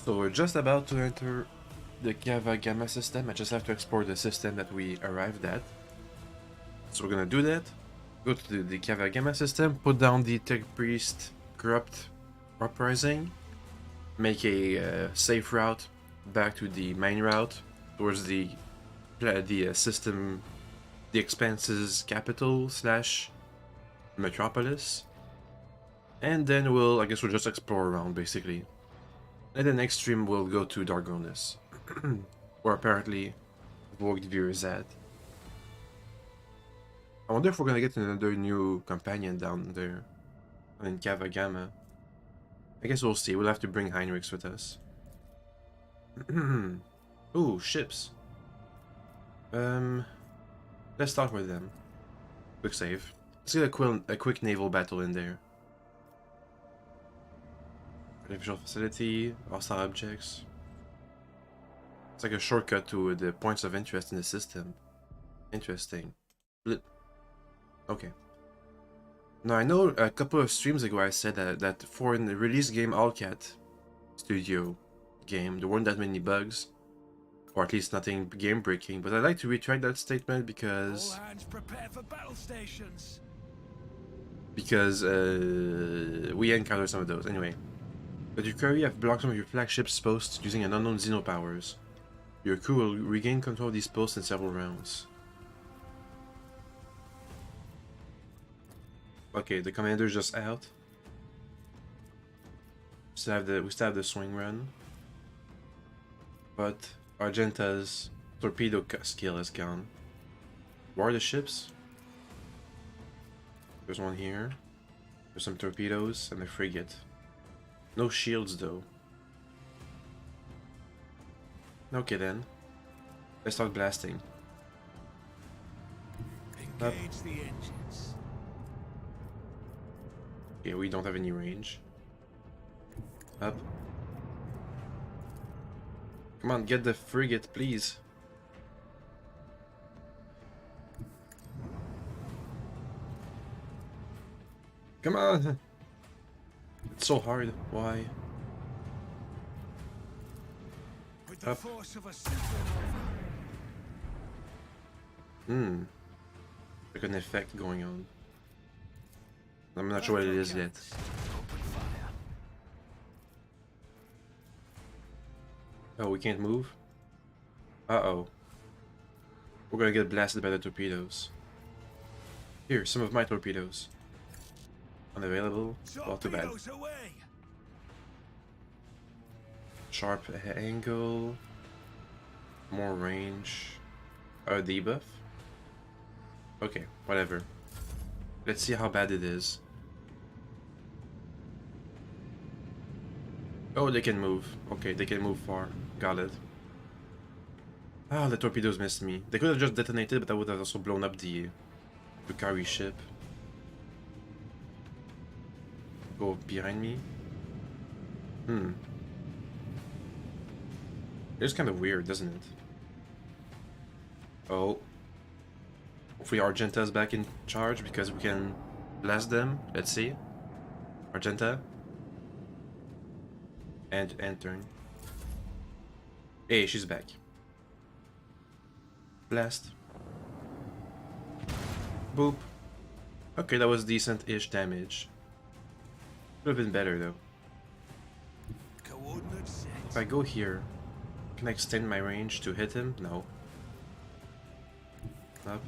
So we're just about to enter the Cava Gamma system. I just have to explore the system that we arrived at. So we're gonna do that. Go to the Cava Gamma system, put down the Tech Priest Corrupt Uprising, make a safe route back to the main route towards the system, the Expanse's capital / metropolis, and then I guess we'll just explore around basically. And the next stream we'll go to Dargonis, where apparently Voidveer is at. I wonder if we're gonna get another new companion down there in Cava Gamma. I guess we'll see. We'll have to bring Heinrichs with us. Ooh, ships. Let's start with them. Quick save. Let's get a quick naval battle in there. Artificial facility, hostile objects. It's like a shortcut to the points of interest in the system. Interesting. Okay. Now I know a couple of streams ago I said that for the release game Allcat Studio game, there weren't that many bugs. Or at least nothing game breaking, but I'd like to retract that statement because... All hands prepare for battle stations. Because we encountered some of those. Anyway. But your crew have blocked some of your flagship's posts using an unknown Xeno powers. Your crew will regain control of these posts in several rounds. Okay, the commander's just out. We still have the swing run. But Argenta's torpedo skill is gone. Where are the ships? There's one here. There's some torpedoes and a frigate. No shields though. Okay then. Let's start blasting. Engage the engines. Okay, we don't have any range. Up. Come on, get the frigate, please. Come on! It's so hard. Why? With the force of a supernova. Like an effect going on. I'm not sure what it is yet. Open fire. Oh, we can't move? Uh-oh. We're gonna get blasted by the torpedoes. Here, some of my torpedoes. Unavailable? Well, too bad. Torpedoes away. Sharp angle. More range. Debuff? Okay, whatever. Let's see how bad it is. Oh, they can move. Okay, they can move far. Got it. Ah, the torpedoes missed me. They could have just detonated, but that would have also blown up the Bukari ship. Go behind me. It's kind of weird, doesn't it? Oh. Hopefully Argenta's back in charge because we can blast them. Let's see. Argenta. And turn. Hey, she's back. Blast. Boop. Okay, that was decent-ish damage. Could have been better though. Coordinates set. If I go here, can I extend my range to hit him? No. Up.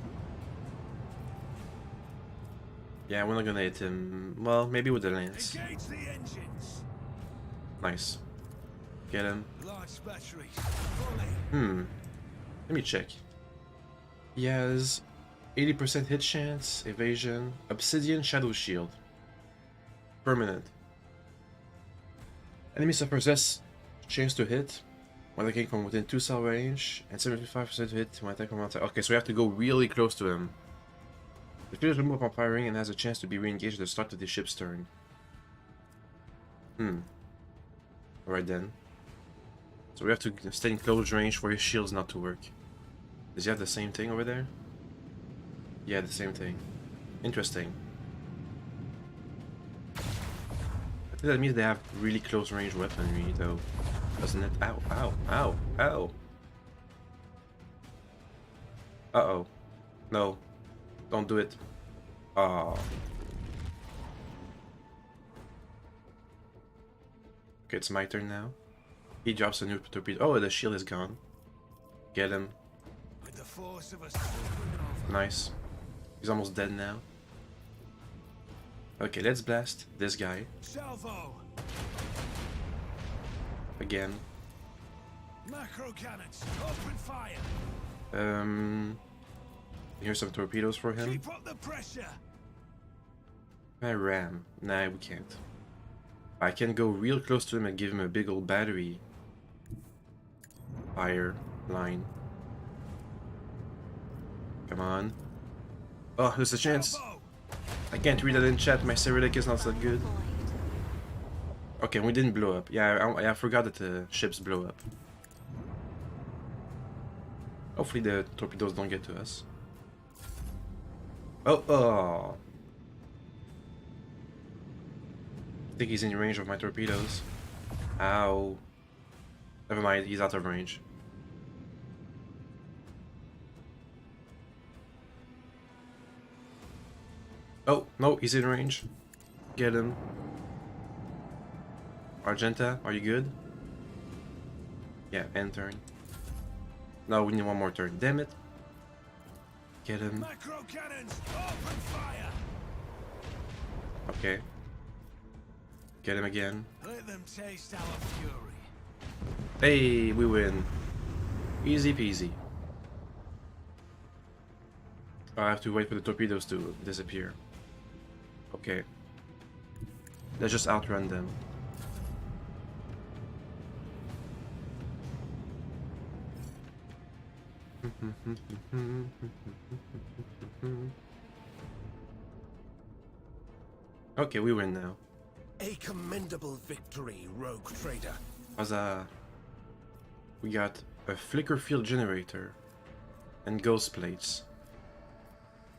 Yeah, we're not gonna hit him. Well, maybe with the lance. Engage the engines. Nice. Get him. Large batteries. Volley. Let me check. He has 80% hit chance, evasion, obsidian shadow shield. Permanent. Enemy suffers less chance to hit when attacking from within 2 cell range, and 75% hit when attacking from outside. Okay, so we have to go really close to him. The field is removed upon firing and has a chance to be re-engaged at the start of the ship's turn. Alright then. So we have to stay in close range for his shields not to work. Does he have the same thing over there? Yeah, the same thing. Interesting. I think that means they have really close range weaponry though. Doesn't it? Ow, ow, ow, ow. Uh-oh. No. Don't do it. Oh. Okay, it's my turn now. He drops a new torpedo. Oh, the shield is gone. Get him. With the force of a supernova. Nice. He's almost dead now. Okay, let's blast this guy. Salvo. Again. Macro cannons. Open fire. Here's some torpedoes for him. Keep up the pressure. I ram. Nah, we can't. I can go real close to him and give him a big old battery. Fire line. Come on. Oh, there's a chance. Salvo. I can't read that in chat. My Cyrillic is not so good. Okay, we didn't blow up. Yeah, I forgot that the ships blow up. Hopefully the torpedoes don't get to us. Oh, oh. I think he's in range of my torpedoes. Ow. Never mind, he's out of range. Oh, no, he's in range. Get him. Argenta, are you good? Yeah, end turn. No, we need one more turn. Damn it. Get him. Macro cannons. Open fire. Okay. Get him again. Let them taste our fury. Hey, we win. Easy peasy. I have to wait for the torpedoes to disappear. Okay. Let's just outrun them. Okay, we win now. A commendable victory, rogue trader. Huzzah. We got a flicker field generator and ghost plates.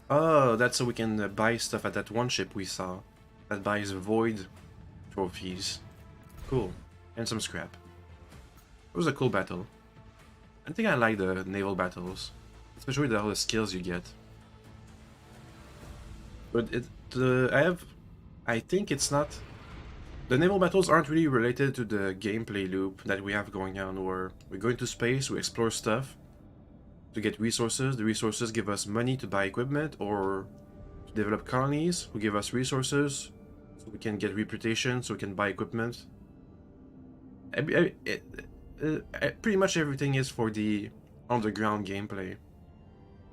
Oh, that's so we can buy stuff at that one ship we saw that buys void trophies. Cool. And some scrap. It was a cool battle. I think I like the naval battles, especially with all the skills you get. But I think it's not. The naval battles aren't really related to the gameplay loop that we have going on, where we go into space, we explore stuff to get resources. The resources give us money to buy equipment or to develop colonies, who give us resources so we can get reputation, so we can buy equipment. Pretty much everything is for the underground gameplay.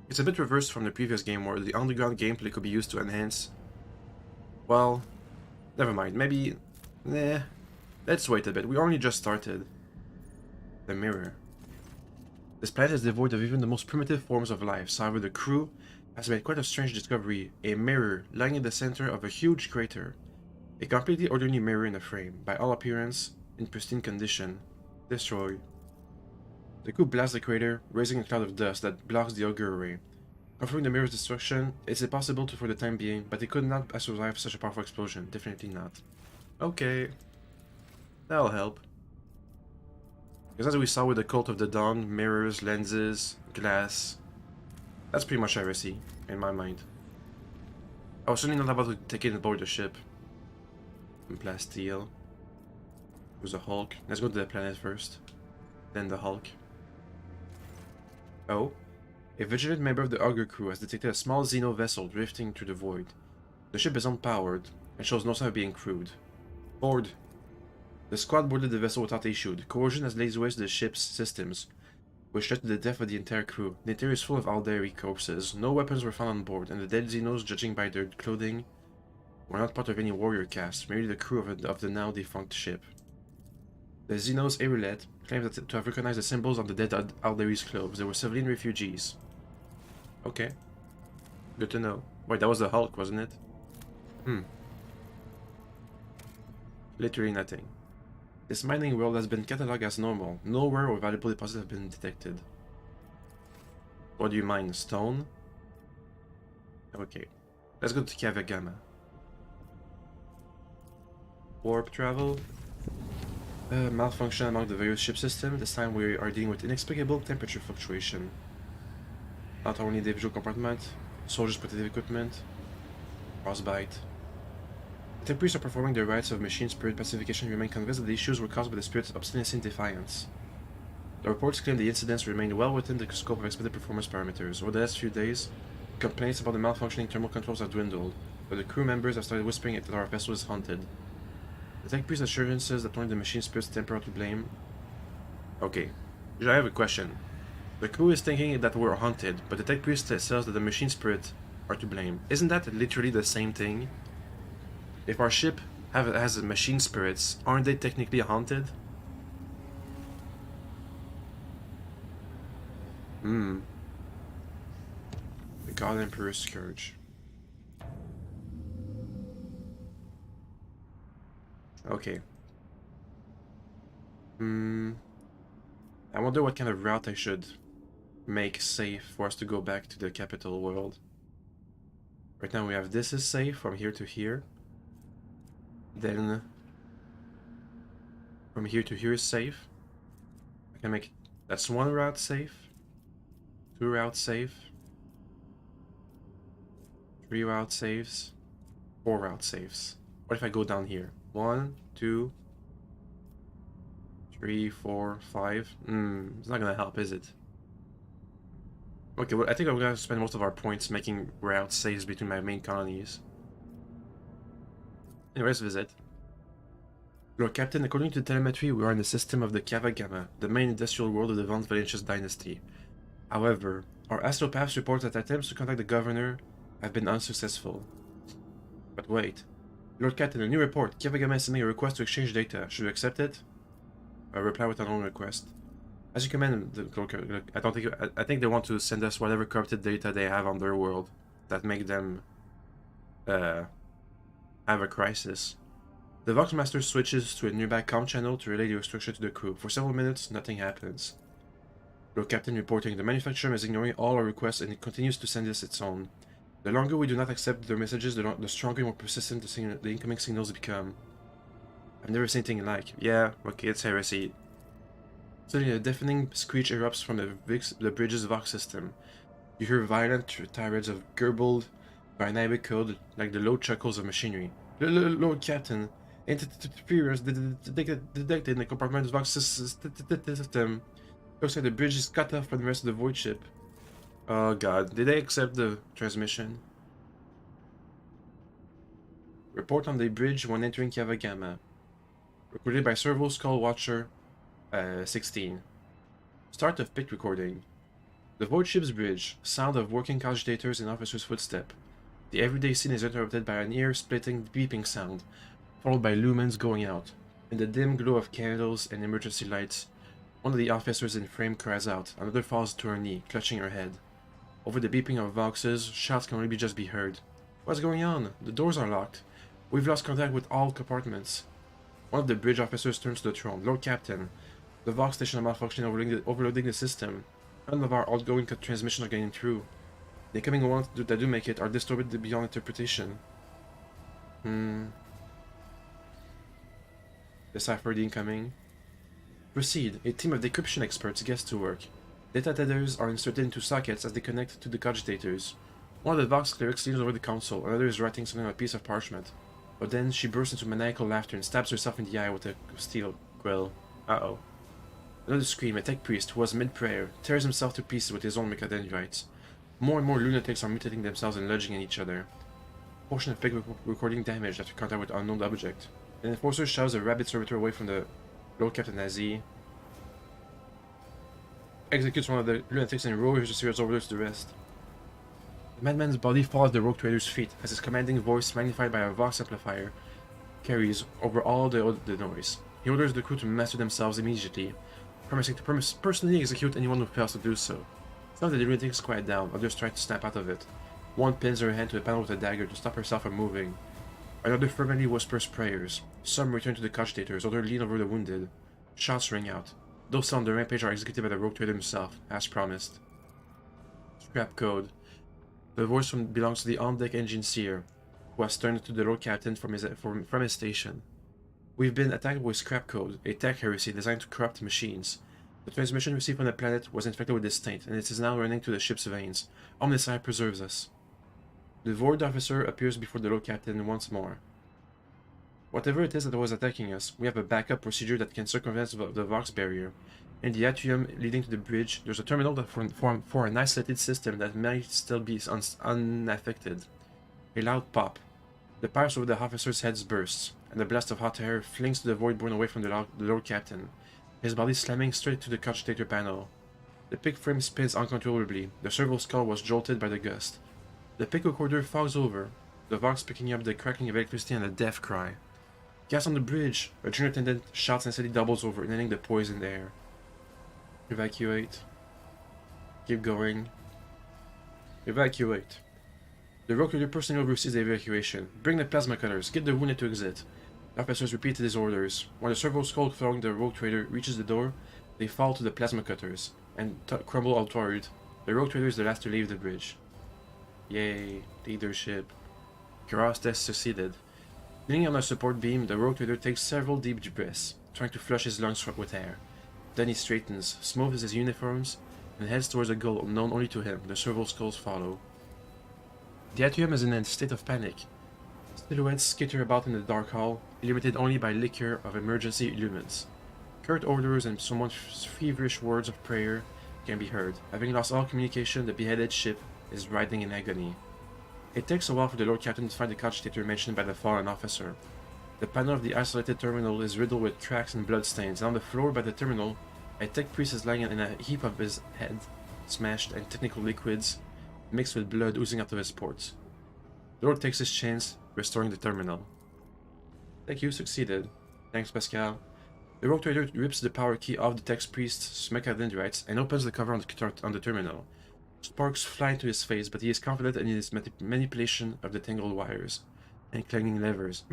It's a bit reversed from the previous game where the underground gameplay could be used to enhance. Well, never mind. Maybe. Nah. Let's wait a bit. We only just started. The mirror. This planet is devoid of even the most primitive forms of life. However, the crew has made quite a strange discovery. A mirror lying in the center of a huge crater. A completely ordinary mirror in a frame. By all appearance, in pristine condition. Destroyed. The crew blasts the crater, raising a cloud of dust that blocks the auger array. Confirming the mirror's destruction, it's impossible for the time being, but it could not have survived such a powerful explosion. Definitely not. Okay. That'll help. Because as we saw with the Cult of the Dawn, mirrors, lenses, glass. That's pretty much heresy, in my mind. I was certainly not about to take it aboard the ship. Plasteel. There's a Hulk. Let's go to the planet first. Then the Hulk. Oh. A vigilant member of the auger crew has detected a small Xeno vessel drifting through the void. The ship is unpowered and shows no sign of being crewed. Board. The squad boarded the vessel without issue. The coercion has laid waste to the ship's systems, which led to the death of the entire crew. The interior is full of Aldari corpses. No weapons were found on board, and the dead Xenos, judging by their clothing, were not part of any warrior caste, merely the crew of the now defunct ship. The Xenos Erulet claims to have recognized the symbols on the dead Aldari's clothes. They were civilian refugees. Okay. Good to know. Wait, that was the Hulk, wasn't it? Literally nothing. This mining world has been catalogued as normal. No rare or valuable deposits have been detected. What do you mine? Stone? Okay. Let's go to Cava Gamma. Warp travel. Malfunction among the various ship systems. This time we are dealing with inexplicable temperature fluctuation. Not only individual compartment, soldiers' protective equipment, frostbite. The priests are performing their rites of machine spirit pacification remain convinced that the issues were caused by the spirit's obstinacy and defiance. The reports claim the incidents remained well within the scope of expected performance parameters. Over the last few days, complaints about the malfunctioning thermal controls have dwindled, but the crew members have started whispering that our vessel is haunted. The tech priest's assurances that only the machine spirit's temper are to blame. Okay, I have a question. The crew is thinking that we're haunted, but the tech priest says that the machine spirit are to blame. Isn't that literally the same thing? If our ship has machine spirits, aren't they technically haunted? The God Emperor's Scourge. Okay. I wonder what kind of route I should make safe for us to go back to the capital world. Right now we have this is safe from here to here. Then from here to here is safe. I can make that's one route safe. 2 routes safe. 3 route saves. 4 route saves. What if I go down here? 1, 2, 3, 4, 5. It's not gonna help, is it? Okay, well, I think I'm gonna spend most of our points making route saves between my main colonies. Anyways, visit. Lord Captain, according to the telemetry, we are in the system of the Kava Gamma, the main industrial world of the Von Valentius dynasty. However, our astropaths report that attempts to contact the governor have been unsuccessful. But wait. Lord Captain, a new report. Kava Gamma is sending a request to exchange data. Should we accept it? Reply with an own request. As you command, I think they want to send us whatever corrupted data they have on their world that make them have a crisis. The Voxmaster switches to a nearby comm channel to relay the instruction to the crew. For several minutes, nothing happens. Lord Captain reporting, the manufacturer is ignoring all our requests and it continues to send us its own. The longer we do not accept their messages, the stronger and more persistent the incoming signals become. I've never seen anything like. Yeah, okay, it's heresy. Suddenly a deafening screech erupts from the bridge's Vox system. You hear violent tirades of gurgled dynamic code like the low chuckles of machinery. Lord Captain, interference detected in the compartment's Vox system. Looks like the bridge is cut off from the rest of the void ship. Oh god, did they accept the transmission? Report on the bridge when entering Kava Gamma. Recorded by Servo Skull Watcher 16. Start of picked recording. The void ship's bridge. Sound of working cogitators and officers' footstep. The everyday scene is interrupted by an ear-splitting beeping sound, followed by lumens going out. In the dim glow of candles and emergency lights, one of the officers in frame cries out, another falls to her knee, clutching her head. Over the beeping of voxes, shouts can only just be heard. What's going on? The doors are locked. We've lost contact with all compartments. One of the bridge officers turns to the throne. Lord Captain, the Vox station is malfunctioning, overloading the system. None of our outgoing transmissions are getting through. The incoming ones that do make it are distorted beyond interpretation. Decipher the incoming. Proceed. A team of decryption experts gets to work. Data tethers are inserted into sockets as they connect to the cogitators. One of the Vox clerics leans over the console, another is writing something on a piece of parchment. But then she bursts into maniacal laughter and stabs herself in the eye with a steel quill. Uh-oh. Another scream, a tech priest, who was mid-prayer, tears himself to pieces with his own mechadendrites. More and more lunatics are mutilating themselves and lunging at each other. Portion of pig recording damage after contact with unknown object. An enforcer shoves a rabid servitor away from the Lord Captain Nazi. Executes one of the lunatics and roars a series of orders to the rest. The madman's body falls at the rogue trader's feet as his commanding voice, magnified by a Vox amplifier, carries over all the noise. He orders the crew to master themselves immediately, promising to personally execute anyone who fails to do so. Some of the lunatics quiet down, others try to snap out of it. One pins her hand to the panel with a dagger to stop herself from moving. Another fervently whispers prayers. Some return to the cogitators, others lean over the wounded. Shots ring out. Those on the rampage are executed by the rogue trader himself, as promised. Scrap code. The voice belongs to the on-deck engine seer, who has turned to the Lord Captain from his station. We've been attacked with scrap code, a tech heresy designed to corrupt machines. The transmission received from the planet was infected with this taint, and it is now running through the ship's veins. Omnissiha preserves us. The Void officer appears before the Lord Captain once more. Whatever it is that was attacking us, we have a backup procedure that can circumvent the Vox barrier. In the atrium leading to the bridge, there's a terminal that for an isolated system that might still be unaffected. A loud pop. The pipes over the officer's heads bursts, and a blast of hot air flings the Voidborn away from the Lord Captain, his body slamming straight to the cogitator panel. The pick frame spins uncontrollably. The servo skull was jolted by the gust. The pick recorder fogs over, the Vox picking up the crackling of electricity and a death cry. Gas on the bridge! A junior attendant shouts and steadily doubles over, inhaling the poisoned air. Evacuate. Keep going. Evacuate. The rogue leader personally oversees the evacuation. Bring the plasma cutters. Get the wounded to exit. The officers repeated his orders. When the servo skull following the rogue trader reaches the door, they fall to the plasma cutters and crumble outward. The rogue trader is the last to leave the bridge. Yay, leadership. Kara's test succeeded. Leaning on a support beam, the rogue trader takes several deep breaths, trying to flush his lungs with air. Then he straightens, smooths his uniforms, and heads towards a goal known only to him. The servo skulls follow. The atrium is in a state of panic. Silhouettes skitter about in the dark hall, illuminated only by liquor of emergency lumens. Curt orders and somewhat feverish words of prayer can be heard. Having lost all communication, the beheaded ship is writhing in agony. It takes a while for the Lord Captain to find the cogitator mentioned by the fallen officer. The panel of the isolated terminal is riddled with cracks and bloodstains, and on the floor by the terminal, a tech priest is lying in a heap of his head, smashed, and technical liquids mixed with blood oozing out of his ports. The Lord takes his chance, restoring the terminal. Thank you, succeeded. Thanks, Pascal. The rogue trader rips the power key off the tech priest's mechadendrites and opens the cover on the terminal. Sparks fly into his face, but he is confident in his manipulation of the tangled wires and clanging levers.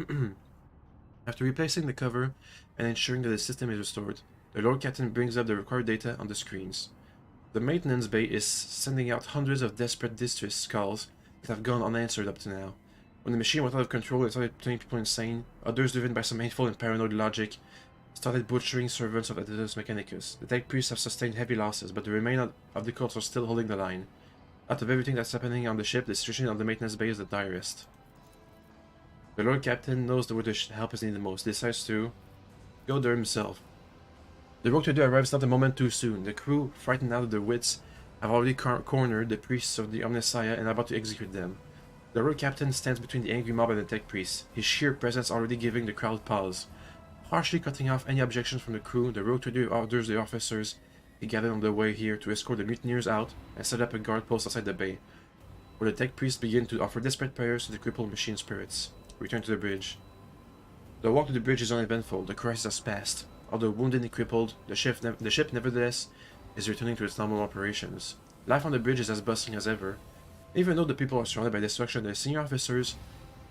After replacing the cover and ensuring that the system is restored, the Lord Captain brings up the required data on the screens. The maintenance bay is sending out hundreds of desperate distress calls that have gone unanswered up to now. When the machine went out of control and started turning people insane, others driven by some hateful and paranoid logic started butchering servants of Editus Mechanicus. The tech priests have sustained heavy losses, but the remainder of the cults are still holding the line. Out of everything that's happening on the ship, the situation on the maintenance bay is the direst. The Lord Captain knows where the help is needed the most, decides to go there himself. The rogue trader arrives not a moment too soon. The crew, frightened out of their wits, have already cornered the priests of the omnissiha and are about to execute them. The Lord Captain stands between the angry mob and the tech priests, his sheer presence already giving the crowd pause. Harshly cutting off any objections from the crew, the rogue trader orders the officers he gathered on the way here to escort the mutineers out and set up a guard post outside the bay, where the tech priests begin to offer desperate prayers to the crippled machine spirits. Return to the bridge. The walk to the bridge is uneventful. The crisis has passed. Although wounded and crippled, the ship nevertheless is returning to its normal operations. Life on the bridge is as bustling as ever. Even though the people are surrounded by destruction, the senior officers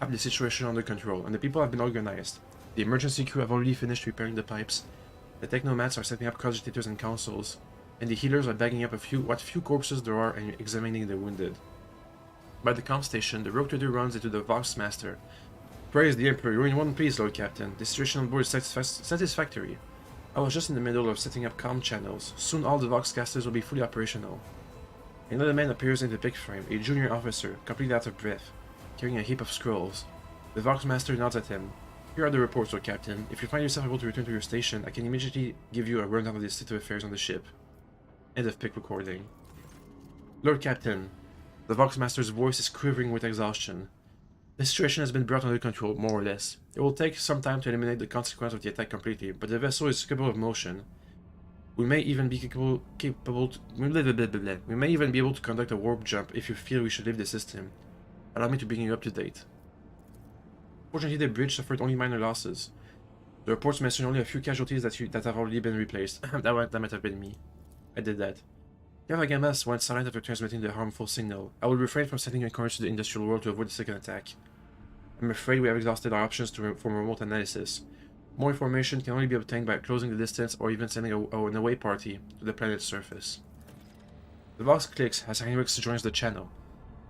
have the situation under control, and the people have been organized. The emergency crew have already finished repairing the pipes. The technomats are setting up cogitators and consoles, and the healers are bagging up what few corpses there are and examining the wounded. By the comm station, the rogue trader runs into the Vox Master. Praise the Emperor, you're in one piece, Lord Captain. The situation on board is satisfactory. I was just in the middle of setting up comm channels. Soon all the Vox casters will be fully operational. Another man appears in the big frame, a junior officer, completely out of breath, carrying a heap of scrolls. The Vox Master nods at him. Here are the reports, Lord Captain. If you find yourself able to return to your station, I can immediately give you a rundown of the state of affairs on the ship. End of pick recording. Lord Captain. The Vox Master's voice is quivering with exhaustion. The situation has been brought under control, more or less. It will take some time to eliminate the consequence of the attack completely, but the vessel is capable of motion. We may even be we may even be able to conduct a warp jump if you feel we should leave the system. Allow me to bring you up to date. Fortunately, the bridge suffered only minor losses. The reports mention only a few casualties that have already been replaced. that might have been me. I did that. Gavagammas went silent after transmitting the harmful signal. I will refrain from sending encourage to the industrial world to avoid the second attack. I'm afraid we have exhausted our options for remote analysis. More information can only be obtained by closing the distance or even sending an away party to the planet's surface. The Vox clicks as Heinrich joins the channel.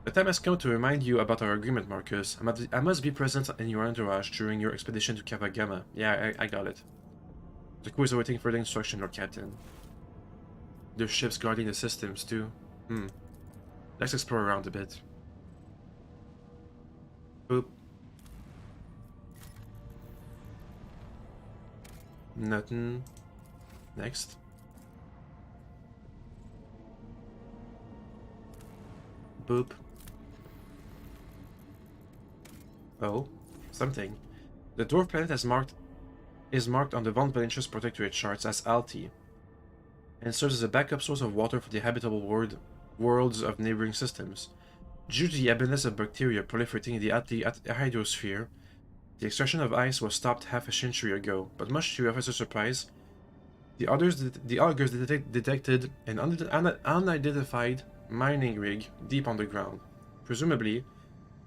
The time has come to remind you about our agreement, Marcus. I must be present in your entourage during your expedition to Kavagama. Yeah, I got it. The crew is awaiting further instruction, Lord Captain. There's ships guarding the systems, too. Let's explore around a bit. Boop. Nothing. Next. Boop. Oh, something. The dwarf planet is marked on the Von Valencia's Protectorate charts as Alti, and serves as a backup source of water for the habitable worlds of neighboring systems. Due to the abundance of bacteria proliferating in the hydrosphere, the extraction of ice was stopped half a century ago, but much to your officer's surprise, the augurs detected an unidentified mining rig deep underground. Presumably,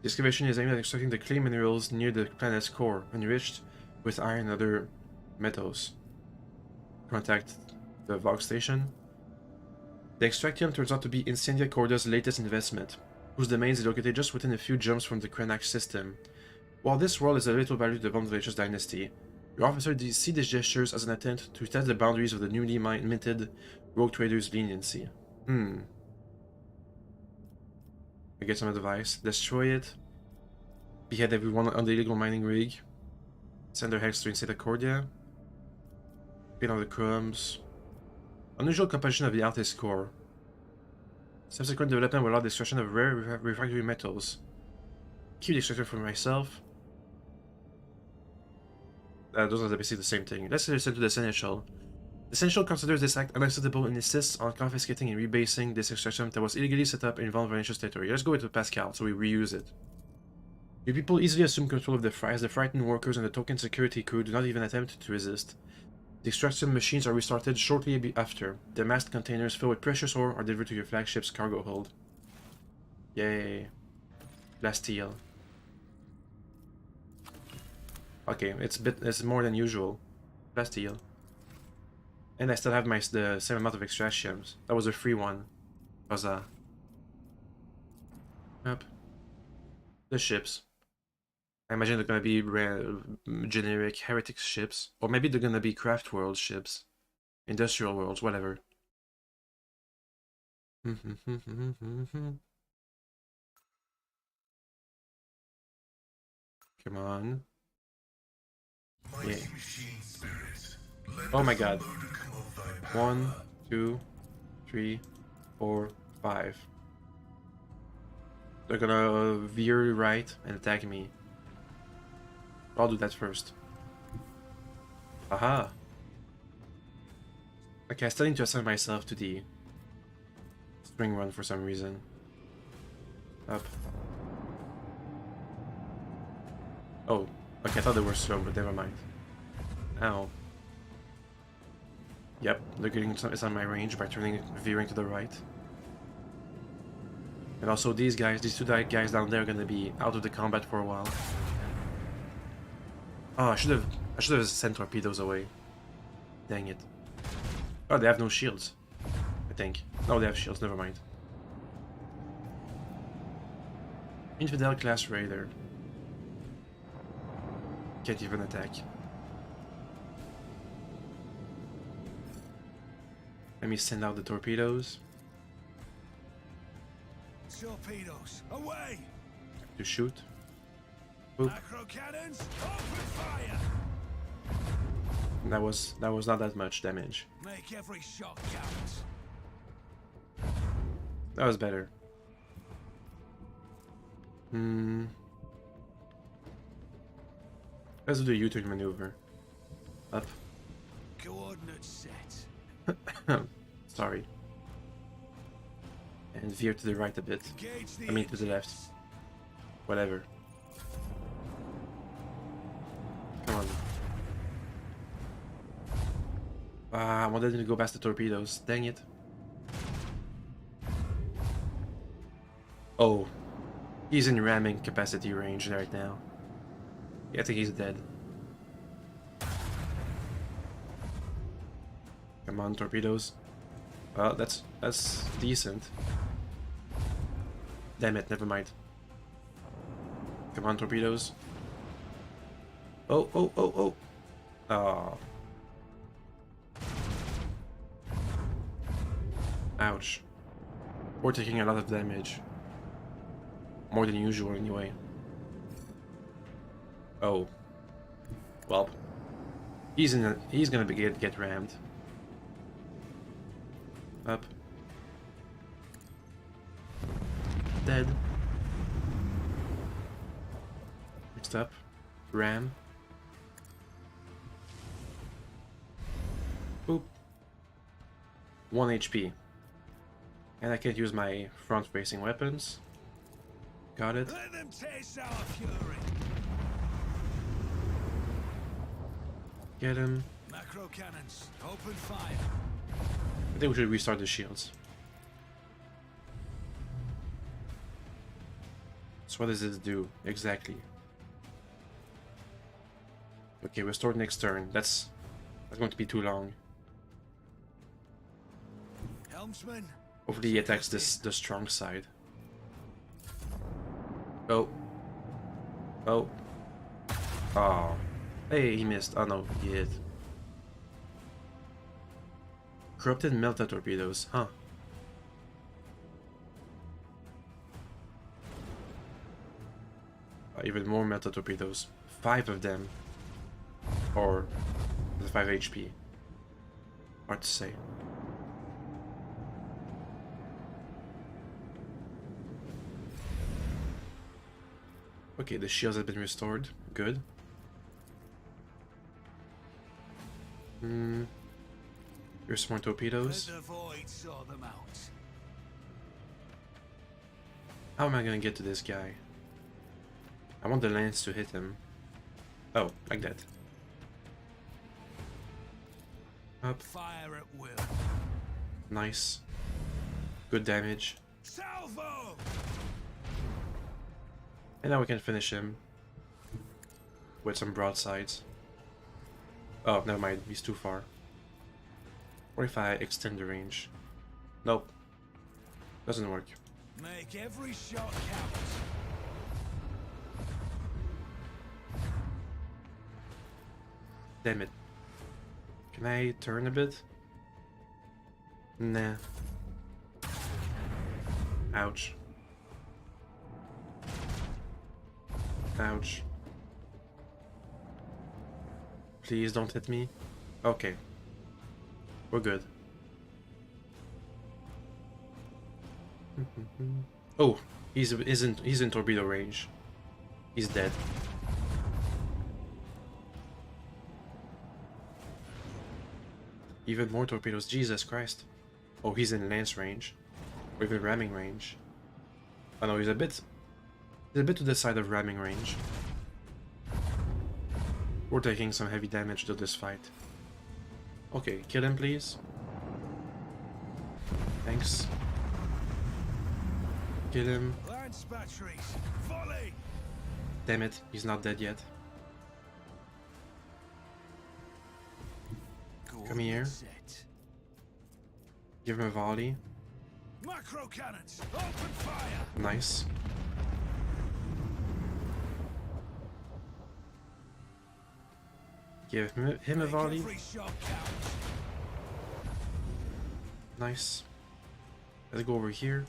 the excavation is aimed at extracting the clay minerals near the planet's core, enriched with iron and other metals. Contact the Vox station. The extractium turns out to be Incendia Corda's latest investment, whose domains is located just within a few jumps from the Krenak system. While this world is of little value to the Von Valencia's dynasty, your officer sees these gestures as an attempt to test the boundaries of the newly minted rogue trader's leniency. I get some advice. Destroy it. Behead everyone on the illegal mining rig. Send their hex to Inseta Cordia. Feed on the crumbs. Unusual composition of the Altis core. Subsequent development will allow the extraction of rare refractory metals. Keep the extractor for myself. Those are basically the same thing. Let's listen to the Seneschal. The Seneschal considers this act unacceptable and insists on confiscating and rebasing this extraction that was illegally set up in Von Valencia's territory. Let's go into Pascal so we reuse it. Your people easily assume control of the fries. The frightened workers and the token security crew do not even attempt to resist. The extraction machines are restarted shortly after. The masked containers filled with precious ore are delivered to your flagship's cargo hold. Yay. Bastille. Okay, it's more than usual. Bastille. And I still have the same amount of extractions. That was a free one. Huzzah. Yep. The ships. I imagine they're gonna be generic heretic ships. Or maybe they're gonna be craft world ships. Industrial worlds, whatever. Come on. Yeah. Oh my god. 1, 2, 3, 4, 5. They're gonna veer right and attack me. I'll do that first. Aha! Okay, I still need to assign myself to the spring run for some reason. Up. Oh, okay, I thought they were slow, but never mind. Ow. Yep, they're getting it's on my range by veering to the right. And also these two guys down there are gonna be out of the combat for a while. Oh, I should have sent torpedoes away. Dang it. Oh, they have no shields. I think. No, they have shields, never mind. Infidel class raider. Can't even attack. Let me send out the torpedoes. Torpedoes, away! To shoot. Boop. Macro cannons, open fire! That was not that much damage. Make every shot count. That was better. Let's do the U-turn maneuver. Up. Coordinates set. Sorry. And veer to the right a bit. I mean to the left. Whatever. Come on. I wanted him to go past the torpedoes. Dang it. Oh. He's in ramming capacity range right now. Yeah, I think he's dead. Come on, torpedoes. Well, that's decent. Damn it, never mind. Come on, torpedoes. Oh, oh, oh, oh. Oh. Ouch. We're taking a lot of damage. More than usual, anyway. Oh. Well. He's gonna get rammed. Up. Dead. Next up. Ram. Boop. 1 HP. And I can't use my front-facing weapons. Got it. Let them taste our fury. Get him. Macro cannons, open fire. I think we should restart the shields. So what does this do exactly? Okay, restore next turn. That's going to be too long. Helmsman. Hopefully he attacks the strong side. Oh. Oh. Oh. Hey, he missed. Oh no, he hit. Corrupted melta torpedoes, huh? Even more melta torpedoes. 5 of them. Or the 5 HP. Hard to say. Okay, the shields have been restored. Good. Here's some more torpedoes. The void saw them out. How am I gonna get to this guy? I want the lance to hit him. Oh, like that. Up. Fire at will. Nice. Good damage. Salvo! And now we can finish him with some broadsides. Oh, never mind. He's too far. Or if I extend the range. Nope. Doesn't work. Make every shot count. Damn it. Can I turn a bit? Nah. Ouch. Ouch. Please don't hit me. Okay. We're good. Oh, he's in torpedo range. He's dead. Even more torpedoes. Jesus Christ. Oh, he's in lance range. Or even ramming range. Oh no, he's a bit to the side of ramming range. We're taking some heavy damage to this fight. Okay, kill him please. Thanks. Kill him. Lance batteries, volley! Damn it, he's not dead yet. Come here. Set. Give him a volley. Macro cannons, open fire! Nice. Give him a volley. Every shot count. Nice. Let's go over here.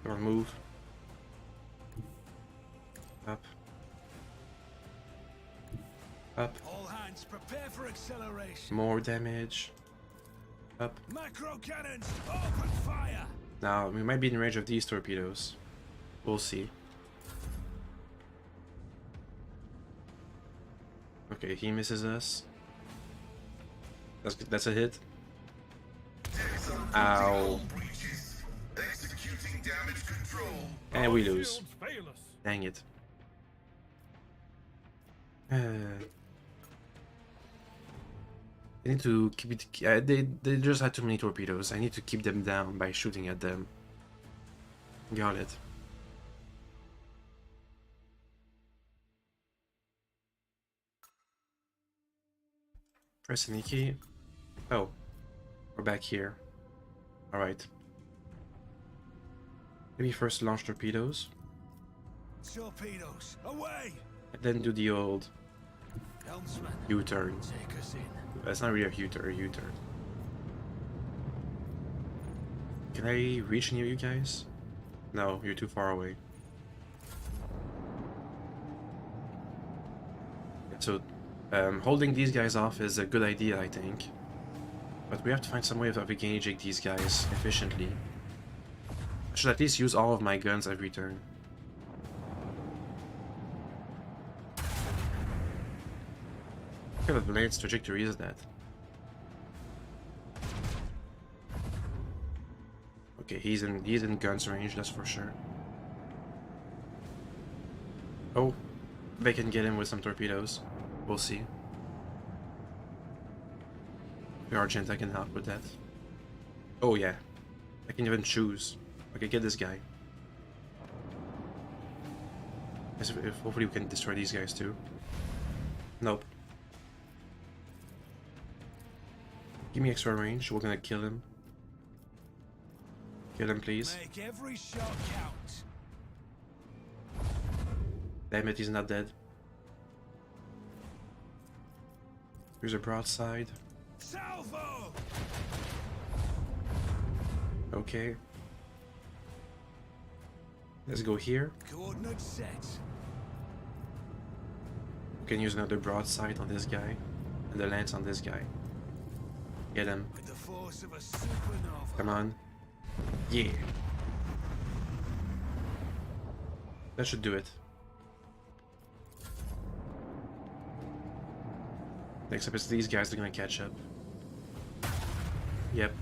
Come on, move. Up. Up. All hands prepare for acceleration. More damage. Up. Macro cannons, open fire! Now, we might be in range of these torpedoes. We'll see. Okay, he misses us. That's a hit. Ow. And we lose. Dang it. I need to keep it. They just had too many torpedoes. I need to keep them down by shooting at them. Got it. Press any key. Oh, we're back here. All right. Maybe first launch torpedoes, Torpedoes, away! and then do the old Helmsman, U-turn. take us in. That's not really a U-turn, a U-turn. Can I reach near you guys? No, you're too far away. So, holding these guys off is a good idea, I think. But we have to find some way of engaging these guys efficiently. I should at least use all of my guns every turn. What kind of blade's trajectory is that? Okay, he's in guns range, that's for sure. Oh, they can get him with some torpedoes. We'll see. The Argent, can help with that. Oh yeah, I can even choose. Okay, get this guy. If hopefully we can destroy these guys too. Nope. Give me extra range. We're gonna kill him. Kill him, please. Make every shot count. Damn it, he's not dead. Here's a broadside. Salvo! Okay. Let's go here. Coordinates set. We can use another broadside on this guy. And the lance on this guy. Get him. With the force of a supernova. Come on. Yeah. That should do it. Next up is these guys are gonna catch up. Yep.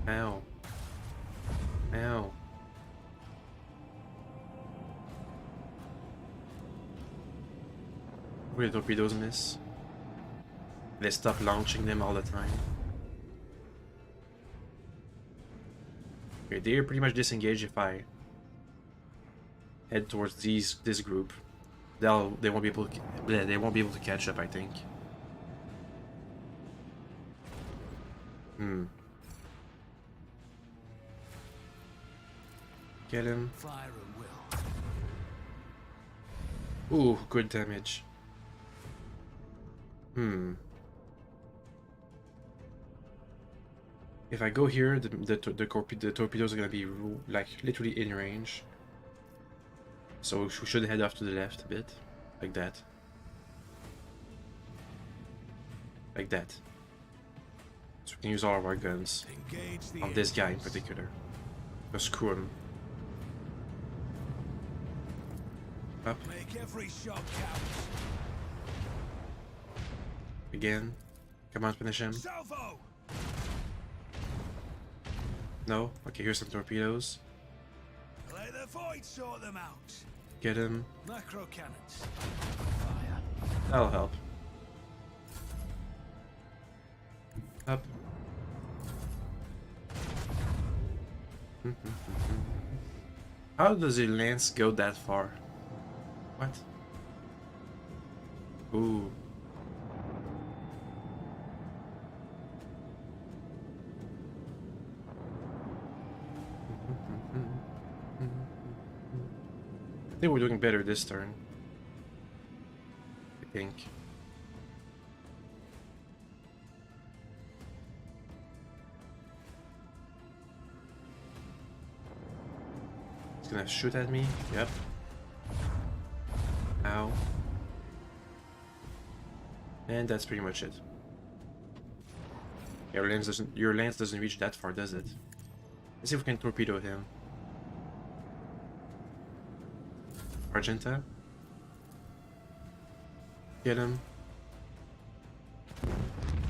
Ow. Ow. Where the torpedoes miss? They stop launching them all the time. Okay, they're pretty much disengaged if I head towards this group. They won't be able to catch up, I think. Get him. Fire and will. Ooh, good damage. If I go here, the torpedoes are gonna be like literally in range. So we should head off to the left a bit, like that. Like that. So we can use all of our guns on this guy in particular. Just screw him. Up. Make every shot count. Again. Come on, finish him. Salvo! No? Okay, here's some torpedoes. Let the void sort them out. Get him. Macro cannons. Fire. That'll help. Up. How does a lance go that far? What? Ooh. I think we're doing better this turn. I think. It's gonna shoot at me. Yep. Ow. And that's pretty much it. Your lance doesn't reach that far, does it? Let's see if we can torpedo him. Argenta. Get him.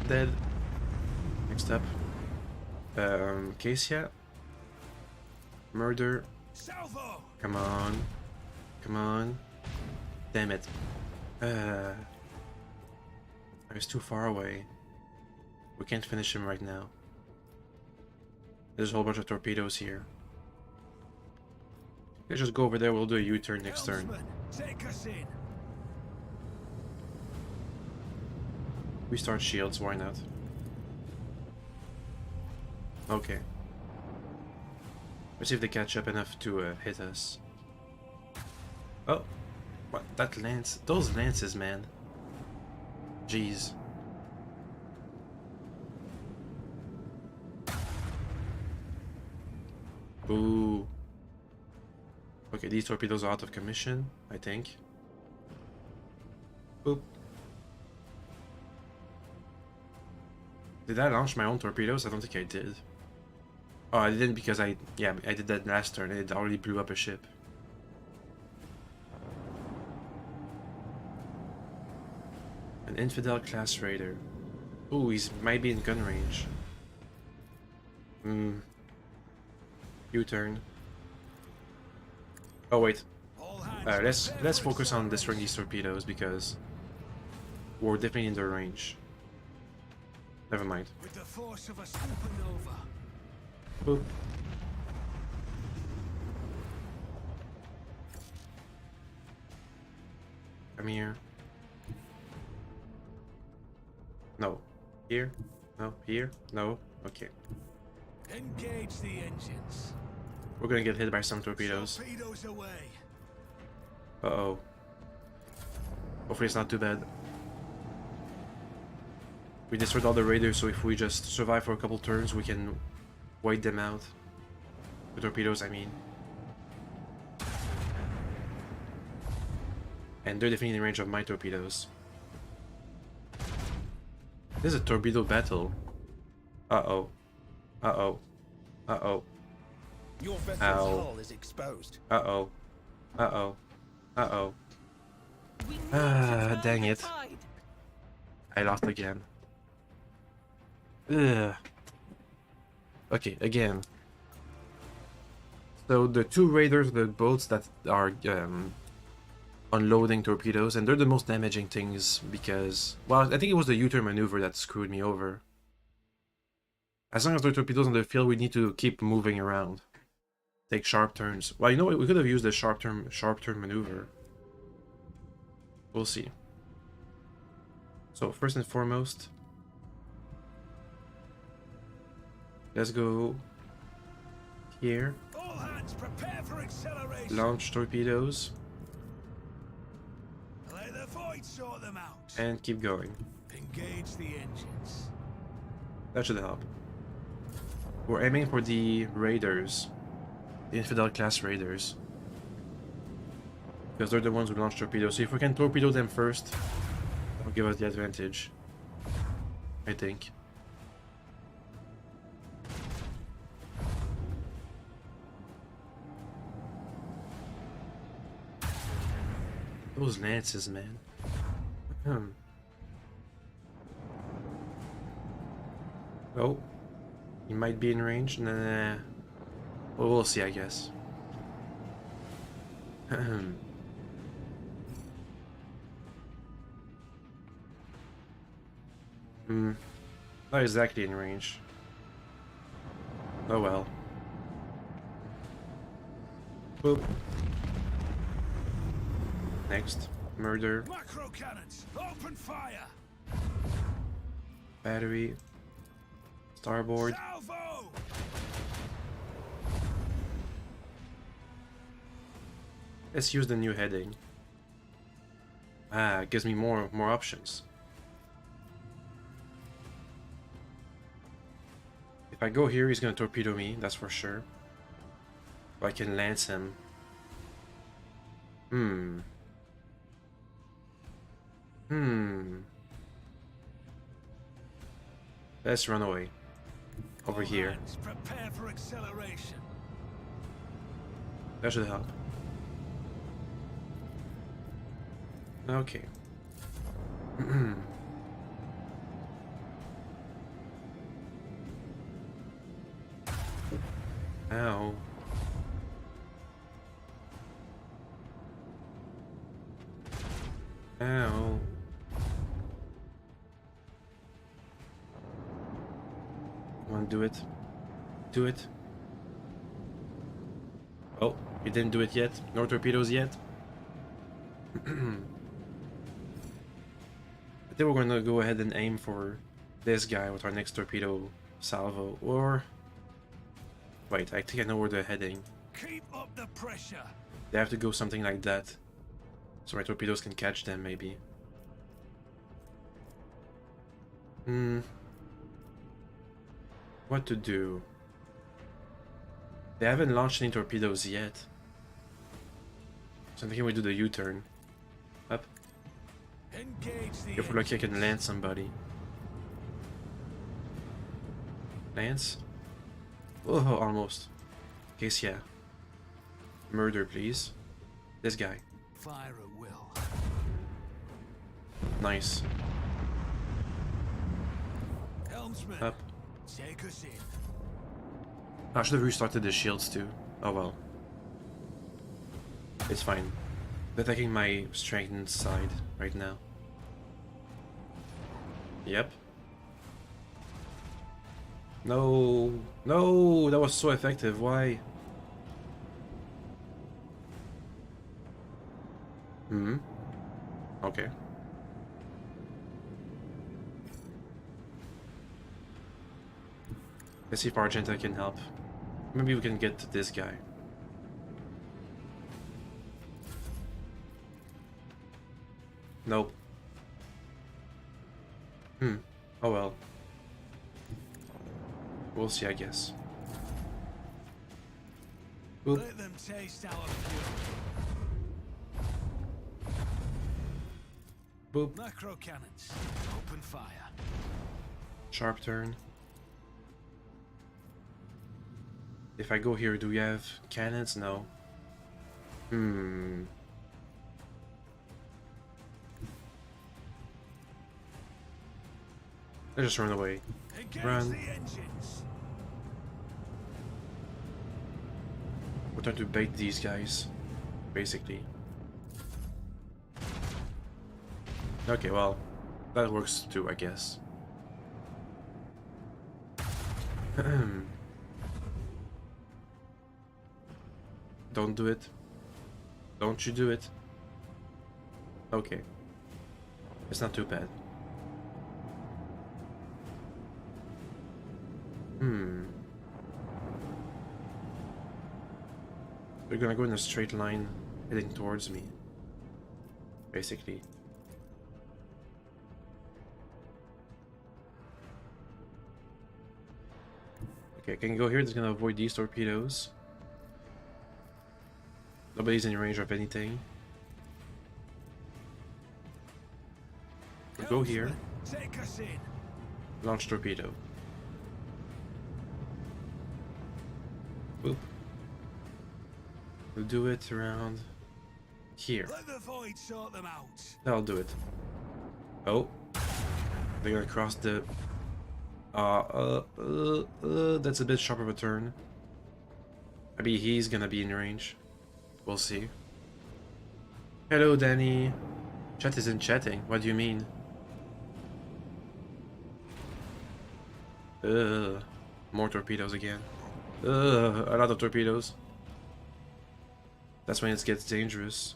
Dead. Next up. Cassia. Murder. Salvo! Come on. Come on. Damn it. I was too far away. We can't finish him right now. There's a whole bunch of torpedoes here. Let's just go over there, we'll do a U-turn next turn. Take us in. We start shields, why not? Okay. Let's see if they catch up enough to hit us. Oh, what? That lance? Those lances, man. Jeez. Ooh. Okay, these torpedoes are out of commission, I think. Boop. Did I launch my own torpedoes? I don't think I did. Oh, I didn't because I did that last turn and it already blew up a ship. An infidel class raider. Ooh, he's might be in gun range. U-turn. Oh wait. Let's focus on destroying these torpedoes because we're definitely in their range. Never mind. With the force of a supernova. Boop. Come here. No. Here? No. Here? No. Okay. Engage the engines. We're gonna get hit by some torpedoes. Torpedoes away. Uh-oh. Hopefully it's not too bad. We destroyed all the raiders, so if we just survive for a couple turns, we can wait them out. The torpedoes, I mean. And they're definitely in range of my torpedoes. This is a torpedo battle. Uh-oh. Uh-oh. Uh-oh. Your vessel's hull is exposed. Uh-oh. Uh-oh. Uh-oh. Ah, dang it. I lost again. Ugh. Okay, again. So the two raiders, the boats that are unloading torpedoes, and they're the most damaging things because, well, I think it was the U-turn maneuver that screwed me over. As long as there are torpedoes on the field, we need to keep moving around. Take sharp turns. Well, you know what? We could have used the sharp turn maneuver. We'll see. So first and foremost, let's go here. All hands prepare for acceleration. Launch torpedoes. Let the void sort them out. And keep going. Engage the engines. That should help. We're aiming for the raiders. The infidel class raiders. Because they're the ones who launch torpedoes. So if we can torpedo them first, that'll give us the advantage. I think. Those lances, man. Oh. He might be in range. Nah. Well, we'll see, I guess. Not exactly in range. Oh well. Boop. Next. Murder. Macro cannons, open fire. Battery. Starboard. Salvo. Let's use the new heading. Ah, it gives me more options. If I go here, he's gonna torpedo me, that's for sure. But I can lance him. Let's run away. Over All here. hands prepare for acceleration. That should help. Okay. Ow. Ow. Come on, do it. Do it. Oh, you didn't do it yet? No torpedoes yet? I think we're gonna go ahead and aim for this guy with our next torpedo salvo, or Wait, I think I know where they're heading. Keep up the pressure. They have to go something like that. So my torpedoes can catch them, maybe. What to do? They haven't launched any torpedoes yet. So I'm thinking we do the U-turn. Up. Engage the If we're lucky I can land somebody. Lance? Oh, almost. Case, yeah. Murder, please. This guy. fire at will. Nice. Helmsman, Up. take us in. I should have restarted the shields too. Oh well. It's fine. They're attacking my strengthened side right now. Yep. No. No! That was so effective. Why? Okay. Let's see if Argenta can help. Maybe we can get to this guy. Nope. Oh well. We'll see, I guess. Boop. Let them taste our fury. Boop. Macro cannons, open fire. Sharp turn. If I go here, do we have cannons? No. Let's just run away. Engage Run. the engines. We're trying to bait these guys, basically. Okay, well, that works too, I guess. Don't do it. Don't you do it. Okay. It's not too bad. They're gonna go in a straight line heading towards me. Basically. Okay, I can go here. It's gonna avoid these torpedoes. Nobody's in range of anything. We'll go here. Take us in. Launch torpedo. Boop. We'll do it around here. Let the void sort them out. That'll do it. Oh. They're gonna cross the... that's a bit sharp of a turn. Maybe he's gonna be in range. We'll see. Hello, Danny. Chat isn't chatting. What do you mean? More torpedoes again. A lot of torpedoes. That's when it gets dangerous.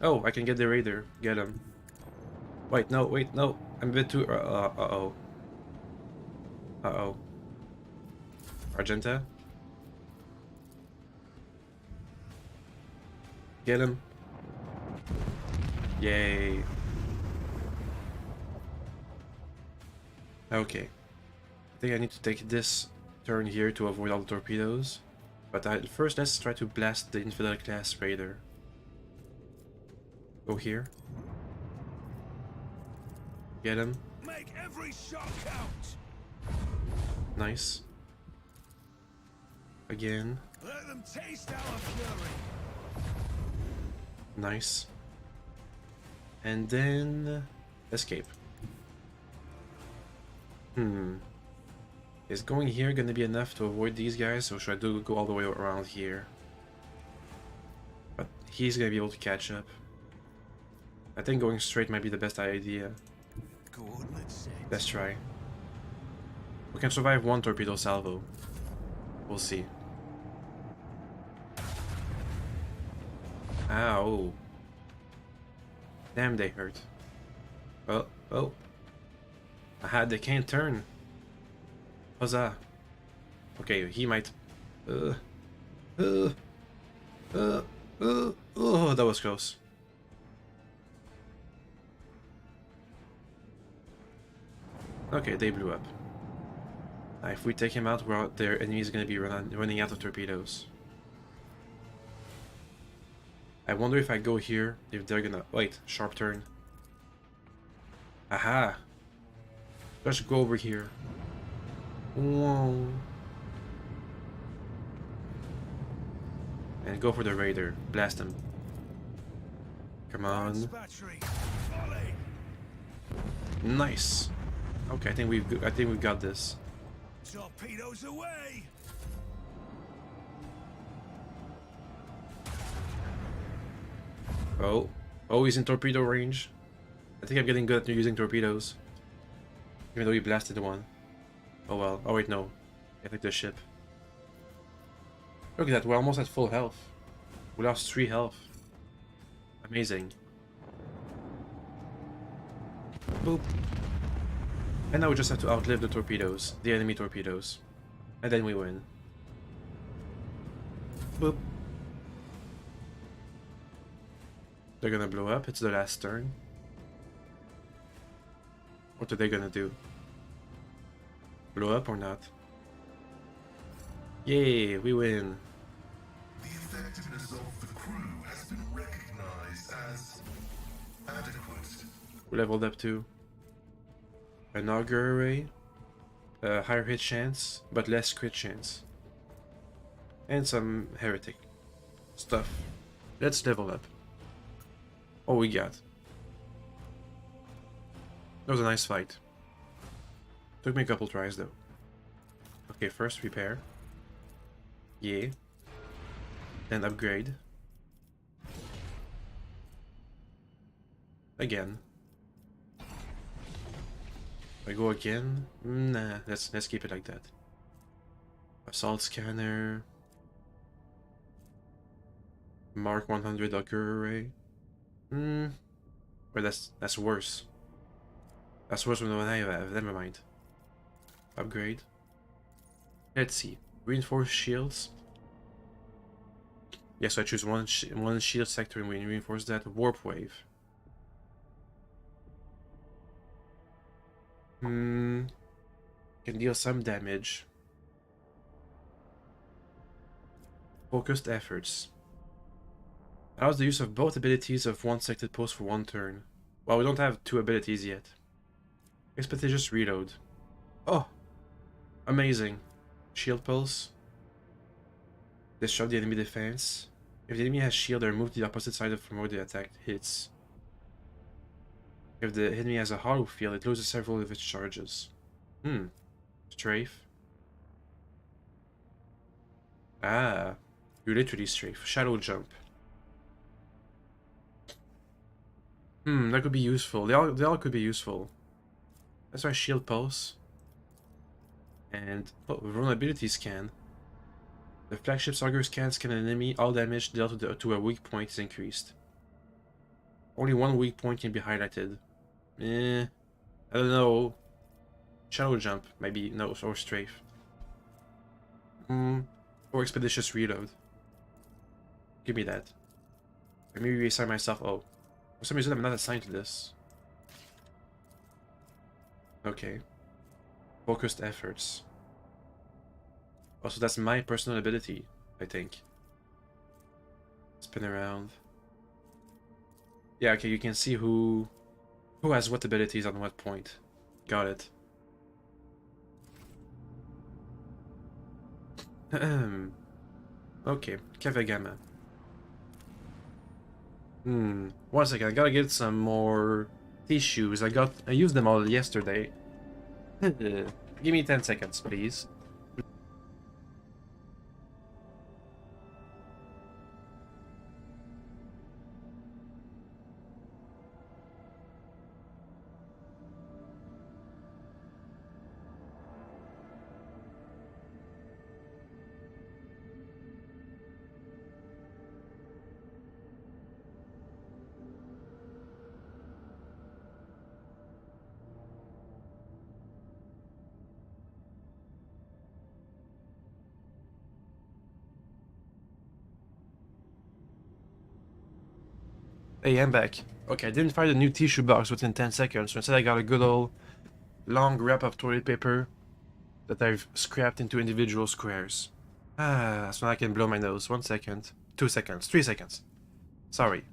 Oh, I can get the raider. Get him. Wait, no. I'm a bit too... uh-oh. Uh-oh. Argenta? Get him. Yay. Okay. I think I need to take this turn here to avoid all the torpedoes. But first, let's try to blast the Infidel class raider. Go here. Get him. Make every shot count. Nice. Again. Let them taste our fury. Nice. And then... escape. Is going here gonna be enough to avoid these guys, or should I go all the way around here? But he's gonna be able to catch up. I think going straight might be the best idea. Coordinates set. Let's try. We can survive one torpedo salvo. We'll see. Ow. Damn, they hurt. Oh. Aha, they can't turn. Huzzah. Okay, he might... Uh, uh, oh, that was close. Okay, they blew up. Now, if we take him out, their enemy is going to be running out of torpedoes. I wonder if I go here, if they're gonna... Wait, sharp turn. Aha! Let's go over here. Whoa. And go for the raider. Blast him. Come on. Nice. Okay, I think we've got this. Torpedoes away. Oh. Oh, he's in torpedo range. I think I'm getting good at using torpedoes. Even though he blasted one. Oh well. Oh wait, no. I think the ship. Look at that, we're almost at full health. We lost 3 health. Amazing. Boop. And now we just have to outlive the torpedoes. The enemy torpedoes. And then we win. Boop. They're gonna blow up, it's the last turn. What are they gonna do? Blow up or not? Yay, we win. The effectiveness of the crew has been recognized as adequate. We leveled up to an auger array, higher hit chance, but less crit chance. And some heretic stuff. Let's level up. Oh, we got. That was a nice fight. Took me a couple tries though. Okay, first repair. Yeah. Then upgrade. Again. I go again? Nah, let's keep it like that. Assault scanner. Mark 100 auger array. But that's worse. That's worse than what I have. Never mind. Upgrade. Let's see. Reinforced shields. Yes, I choose one shield sector and we reinforce that. Warp wave. Can deal some damage. Focused efforts. Allows the use of both abilities of one selected post for 1 turn. Well, we don't have 2 abilities yet. Expeditious reload. Oh! Amazing. Shield pulse. Disrupt the enemy defense. If the enemy has shield, they move to the opposite side from where the attack hits. If the enemy has a hollow field, it loses several of its charges. Strafe. Ah. You literally strafe. Shadow jump. That could be useful. They all could be useful. That's our shield pulse. And vulnerability scan. The flagship's auger scan an enemy. All damage dealt to a weak point is increased. Only 1 weak point can be highlighted. I don't know. Shadow jump, maybe. No, or strafe. Or expeditious reload. Give me that. Let me reassign myself. Oh. For some reason I'm not assigned to this. Okay. Focused efforts. Also, that's my personal ability, I think. Spin around. Yeah, okay, you can see who has what abilities on what point. Got it. Okay, Kavagama. 1 second, I gotta get some more tissues. I used them all yesterday. Give me 10 seconds, please. Hey, I'm back. Okay, I didn't find a new tissue box within 10 seconds, so instead I got a good old long wrap of toilet paper that I've scrapped into individual squares. Ah, so now I can blow my nose. 1 second. 2 seconds. 3 seconds. Sorry.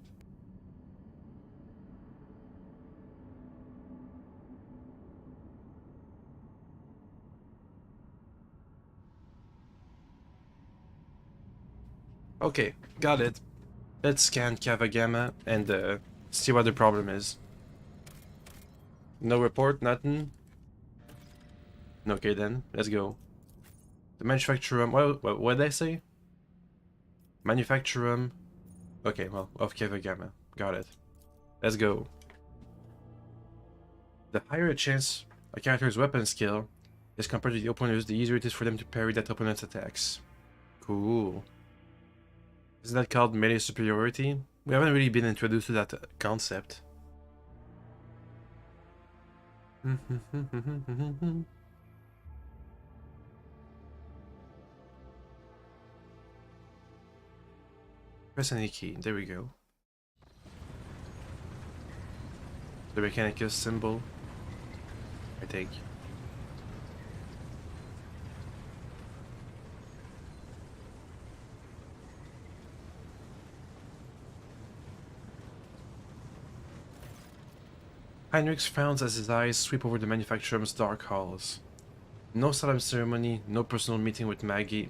Okay, got it. Let's scan Cava Gamma and see what the problem is. No report, nothing? Okay then, let's go. The manufacturer room, what did I say? Manufacturer room. Okay, well, of Cava Gamma. Got it. Let's go. The higher a chance a character's weapon skill is compared to the opponents, the easier it is for them to parry that opponent's attacks. Cool. Isn't that called melee superiority? We haven't really been introduced to that concept. Press any key. There we go. The Mechanicus symbol, I think. Heinrich frowns as his eyes sweep over the manufacturer's dark halls. No solemn ceremony, no personal meeting with Magi.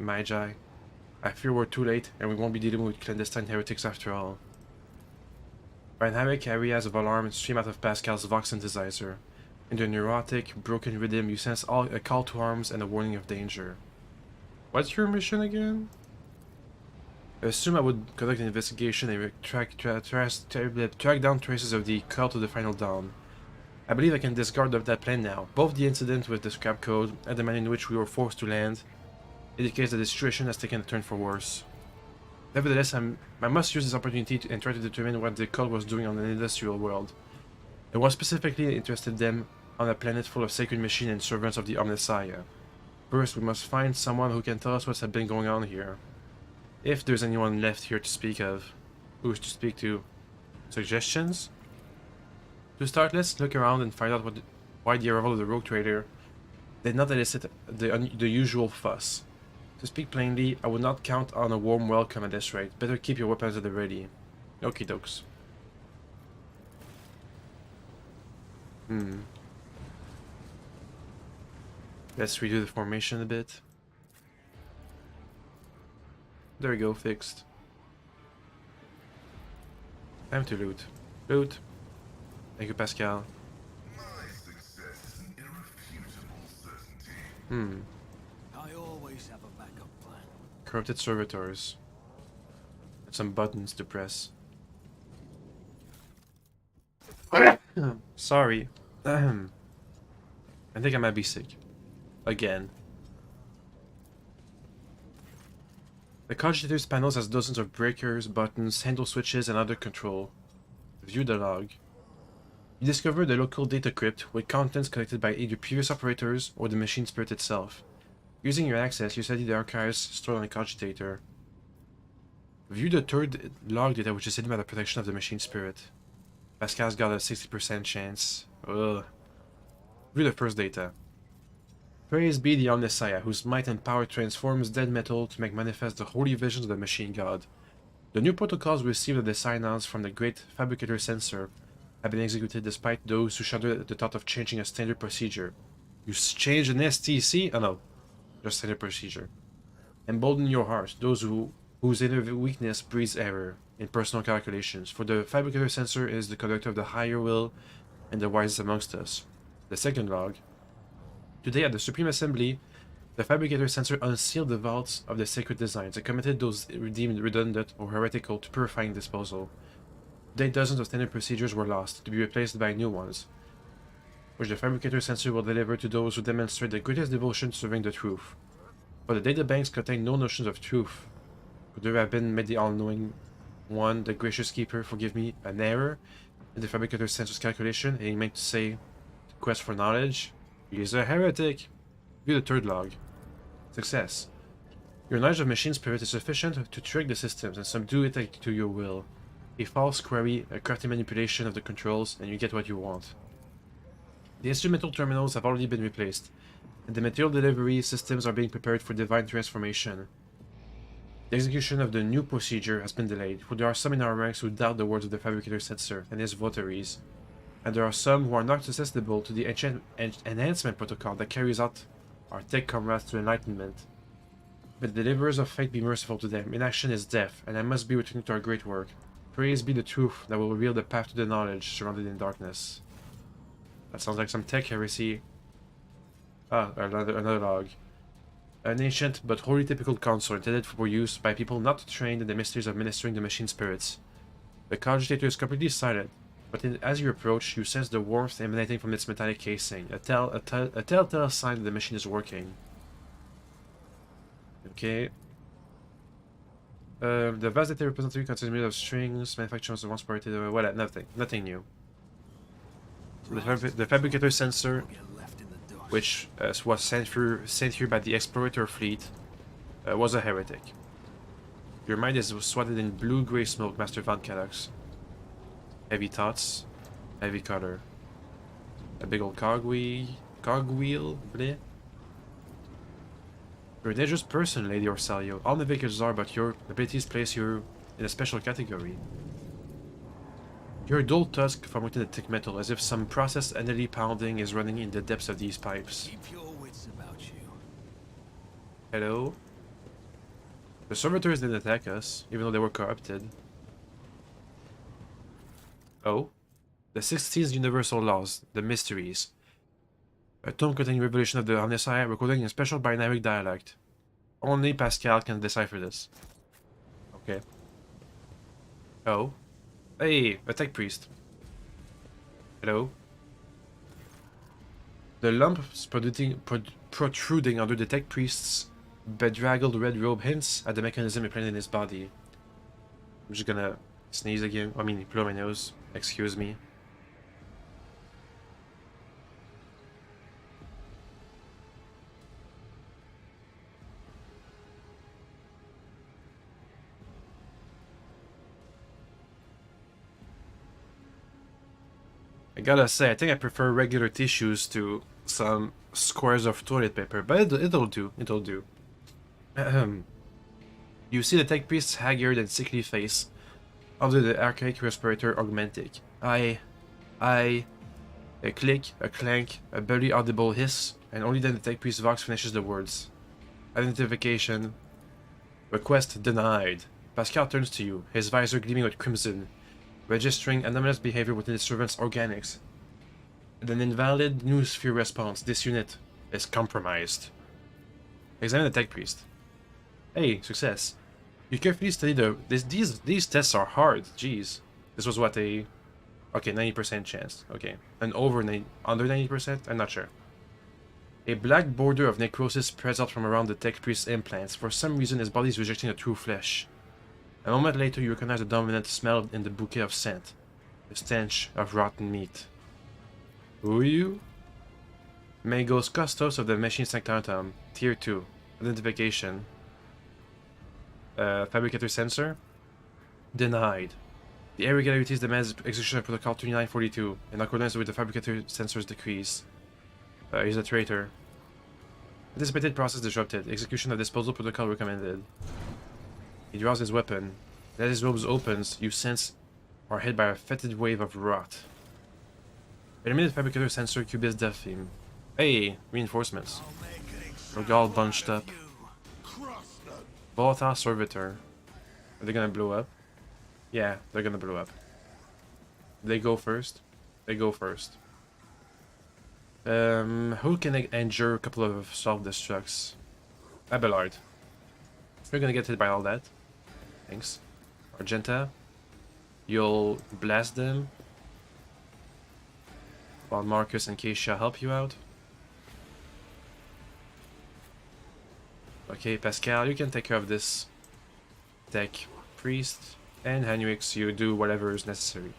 I fear we're too late, and we won't be dealing with clandestine heretics after all. Reinhardt areas of alarm stream out of Pascal's Vox synthesizer. In the neurotic, broken rhythm, you sense a call to arms and a warning of danger. What's your mission again? I assume I would conduct an investigation and track down traces of the call to the final dawn. I believe I can discard that plan now. Both the incident with the scrap code and the manner in which we were forced to land indicates that the situation has taken a turn for worse. Nevertheless, I must use this opportunity and try to determine what the cult was doing on an industrial world, and what specifically interested them on a planet full of sacred machines and servants of the omnissiha. First, we must find someone who can tell us what's been going on here. If there's anyone left here to speak of. Who's to speak to? Suggestions? To start, let's look around and find out why the arrival of the rogue trader did not elicit the usual fuss. To speak plainly, I would not count on a warm welcome at this rate. Better keep your weapons at the ready. Okie dokes. Let's redo the formation a bit. There we go, fixed. Time to loot. Loot. Thank you, Pascal. My success is an irrefutable certainty. I always have a backup plan. Corrupted servitors. And some buttons to press. Sorry. I think I might be sick. Again. The Cogitator's panels has dozens of breakers, buttons, handle switches, and other control. View the log. You discover the local data crypt with contents collected by either previous operators or the machine spirit itself. Using your access, you study the archives stored on the Cogitator. View the third log data, which is hidden by the protection of the machine spirit. Pascal's got a 60% chance. Ugh. View the first data. Praise be the omnissiha, whose might and power transforms dead metal to make manifest the holy visions of the machine god. The new protocols received at the sign-ons from the great fabricator censor have been executed despite those who shudder at the thought of changing a standard procedure. You change an STC? Oh no, just standard procedure. Embolden your heart, those whose inner weakness breeds error in personal calculations, for the fabricator censor is the conductor of the higher will and the wisest amongst us. The second log. Today at the Supreme Assembly, the fabricator censor unsealed the vaults of the sacred designs and committed those deemed redundant or heretical to purifying disposal. Today dozens of standard procedures were lost, to be replaced by new ones, which the fabricator censor will deliver to those who demonstrate the greatest devotion to serving the truth. But the databanks contain no notions of truth. Could there have been, made the all-knowing one, the gracious keeper, forgive me, an error in the fabricator censor's calculation, and he meant to say, quest for knowledge? He is a heretic. View the third log. Success. Your knowledge of machine spirit is sufficient to trick the systems and subdue it to your will. a false query, a crafty manipulation of the controls, and you get what you want. The instrumental terminals have already been replaced, and the material delivery systems are being prepared for divine transformation. The execution of the new procedure has been delayed, for there are some in our ranks who doubt the words of the Fabricator Censor and his votaries, and there are some who are not susceptible to the enhancement protocol that carries out our tech comrades to enlightenment. But the deliverers of fate be merciful to them. Inaction is death, and I must be returning to our great work. Praise be the truth that will reveal the path to the knowledge surrounded in darkness. That sounds like some tech heresy. Ah, another log. An ancient but wholly typical console intended for use by people not trained in the mysteries of ministering the machine spirits. The cogitator is completely silent, but as you approach, you sense the warmth emanating from its metallic casing, a telltale sign that the machine is working. Okay. The vast data repository contains made of strings, manufacturers once provided, well, nothing new. The Fabricator Censor, which was sent here by the Explorator fleet, was a heretic. Your mind is swathed in blue-gray smoke, Master Von Cadox. Heavy thoughts, heavy color. A big old cogwheel, bleh. You're a dangerous person, Lady Orsalio. All navigators are, but your abilities place you in a special category. You're a dull tusk from within the thick metal, as if some processed energy pounding is running in the depths of these pipes. Keep your wits about you. Hello? The servitors didn't attack us, even though they were corrupted. Oh? The 16th Universal Laws, the Mysteries. A tome containing revelation of the omnissiha recorded in a special binary dialect. Only Pascal can decipher this. Okay. Oh. Hey, a tech priest. Hello. The lumps protruding under the tech priest's bedraggled red robe hints at the mechanism implanted in his body. I'm just gonna sneeze again. I mean, blow my nose. Excuse me. I gotta say, I think I prefer regular tissues to some squares of toilet paper, but it'll do, it'll do. You see the tech priest's haggard and sickly face under the archaic respirator augmentic. A click, a clank, a barely audible hiss, and only then the tech priest's vox finishes the words. Identification. Request denied. Pascal turns to you, his visor gleaming with crimson, registering anomalous behavior within the servant's organics. With an invalid noosphere response, this unit is compromised. Examine the tech priest. Hey, success. You carefully study these tests are hard. Jeez. This was what a... Okay, 90% chance. Okay. And under 90%? I'm not sure. A black border of necrosis spreads out from around the tech priest's implants. For some reason, his body is rejecting the true flesh. A moment later, you recognize the dominant smell in the bouquet of scent. The stench of rotten meat. Who are you? Magos Custos of the Machine Sanctorum, Tier 2. Identification. Fabricator Censor. Denied. The irregularities demands execution of Protocol 2942, in accordance with the Fabricator Censor's decrees. He's a traitor. Anticipated process disrupted. Execution of disposal protocol recommended. He draws his weapon. As his robes opens, you sense are hit by a fetid wave of rot. Eliminate Fabricator Censor Cubist Death Theme. Hey, reinforcements. We're all bunched up. Volatile Servitor. Are they gonna blow up? Yeah, they're gonna blow up. They go first? They go first. Who can endure a couple of self-destructs? Abelard. You're gonna get hit by all that. Thanks. Argenta. You'll blast them. While Marcus and Keisha help you out. Okay, Pascal, you can take care of this tech priest. And Henrix, you do whatever is necessary.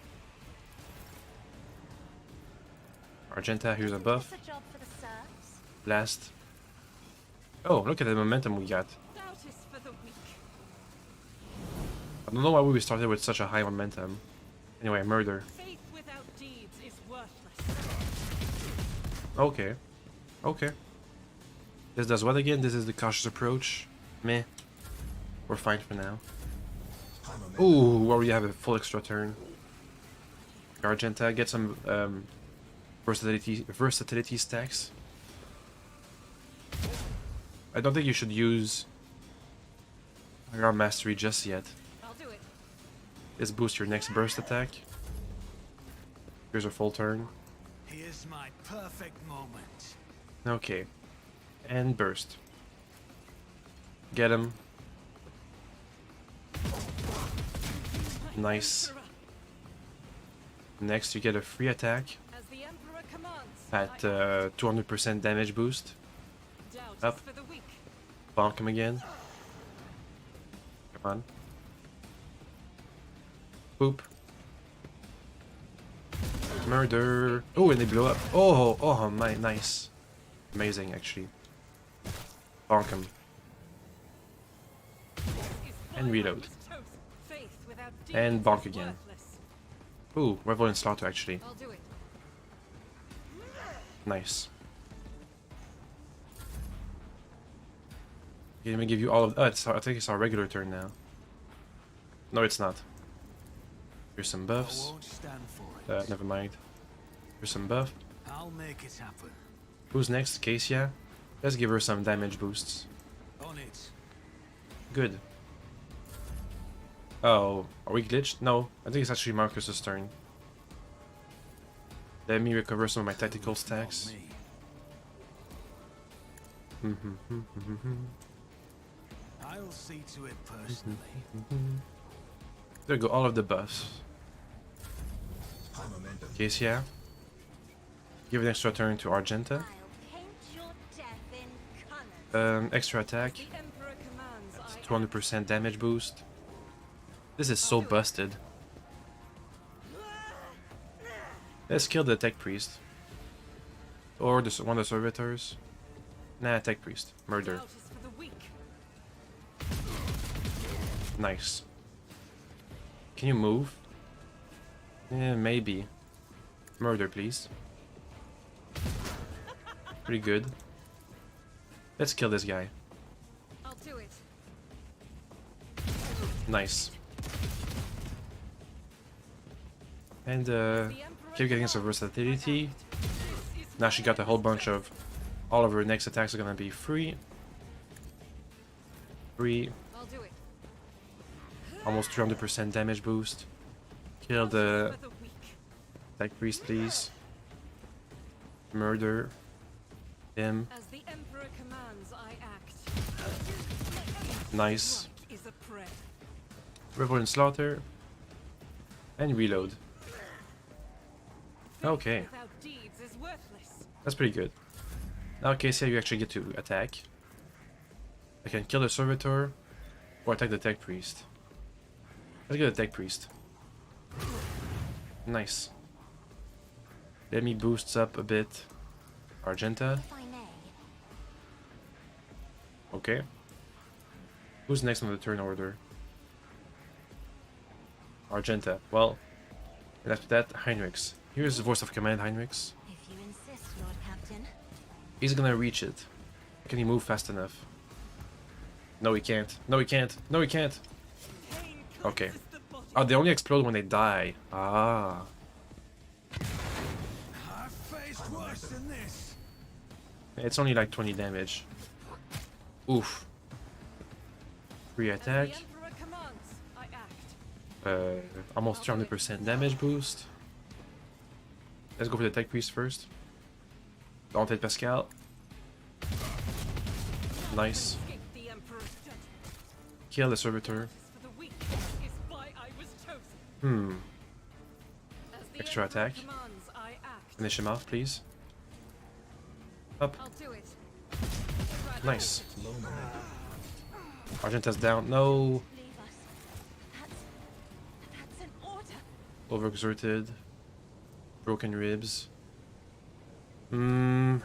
Argenta, here's a buff. Blast. Oh, look at the momentum we got. I don't know why we started with such a high momentum. Anyway, murder. Faith without deeds is worthless. Okay. Okay. This does what again? This is the cautious approach. Meh. We're fine for now. Ooh, where we have a full extra turn. Argenta, get some versatility stacks. I don't think you should use Alarm Mastery just yet. I'll do it. Let's boost your next burst attack. Here's a full turn. Here's my perfect moment. Okay. And burst. Get him. Nice. Next you get a free attack As the Emperor commands. at 200% damage boost. Doubt Up. is for the weak. Bonk him again. Come on. Boop. Murder. Oh, and they blew up. Oh, oh, my, nice. Amazing, actually. Bonk him. And reload. Faith without deeds And bonk is again. worthless. Ooh, Revel and Slaughter, actually. I'll do it. Nice. Okay, let me give you all of... Oh, it's, I think it's our regular turn now. No, it's not. Here's some I buffs. won't stand for it. Never mind. Here's some buff. I'll make it happen. Who's next? Cassia? Let's give her some damage boosts. On it. Good. Oh, are we glitched? No, I think it's actually Marcus's turn. Let me recover some of my tactical stacks. Me. I'll see to it personally. There go all of the buffs. Cassia. Give an extra turn to Argenta. I'll paint your death in colors. Extra attack. The Emperor commands. I 200% damage boost. This is so busted. Let's kill the Tech Priest. Or the, one of the Servitors. Nah, Tech Priest. Murder. Doubt is for the weak. Nice. Can you move? Yeah, maybe. Murder, please. Pretty good. Let's kill this guy. I'll do it. Nice. And The Emperor keep getting some commands. versatility. This is Now she got a whole bunch of... All of her next attacks are gonna be free. Free. I'll do it. Almost 300% damage boost. Kill the For the weak. Tech Priest, please. Murder. Him. As the Emperor commands, I act. Nice. Blood is a prayer. Revel and Slaughter. And reload. Okay. Without deeds is worthless. That's pretty good. Now, Casey, you actually get to attack. I can kill the Servitor or attack the Tech Priest. Let's get the Tech Priest. Nice. Let me boost up a bit. Argenta. If I may. Okay. Who's next on the turn order? Argenta. Well, and after that, Heinrichs. Here's the voice of command, Heinrichs. If you insist, Lord Captain. He's gonna reach it. Can he move fast enough? No, he can't. No, he can't. No, he can't. Pain Okay. cleanses the body. Oh, they only explode when they die. Ah. I've faced worse than this. It's only like 20 damage. Oof. Free As the attack. Emperor commands, I act. Almost 300% damage boost. Let's go for the Tech Priest first. Don't hit Pascal. Nice. Escape the Emperor's death. Kill the Servitor. For the weak is why I was chosen. Hmm. As the Extra Emperor attack. commands, I act. Finish him off, please. Up. I'll do it. Nice. Argenta's down. No. Leave us. That's an order. Overexerted. Broken ribs. Hmm.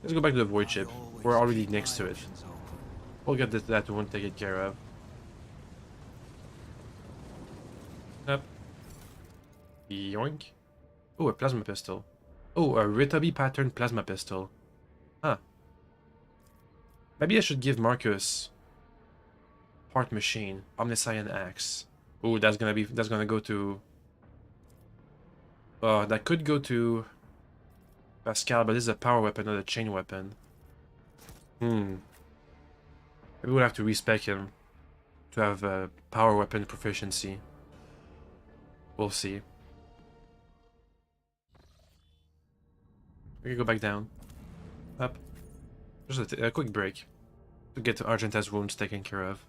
Let's go back to the Void Ship. We're already next to it. We'll get that one taken care of. Yoink. Oh, a plasma pistol. Oh, a Ritobi pattern plasma pistol. Huh. Maybe I should give Marcus Part Machine, Omnissiah Axe. Oh, that's gonna go to... that could go to Pascal, but this is a power weapon, not a chain weapon. Maybe we'll have to respec him to have power weapon proficiency. We'll see. We can go back down. Up. Just a quick break to get Argenta's wounds taken care of.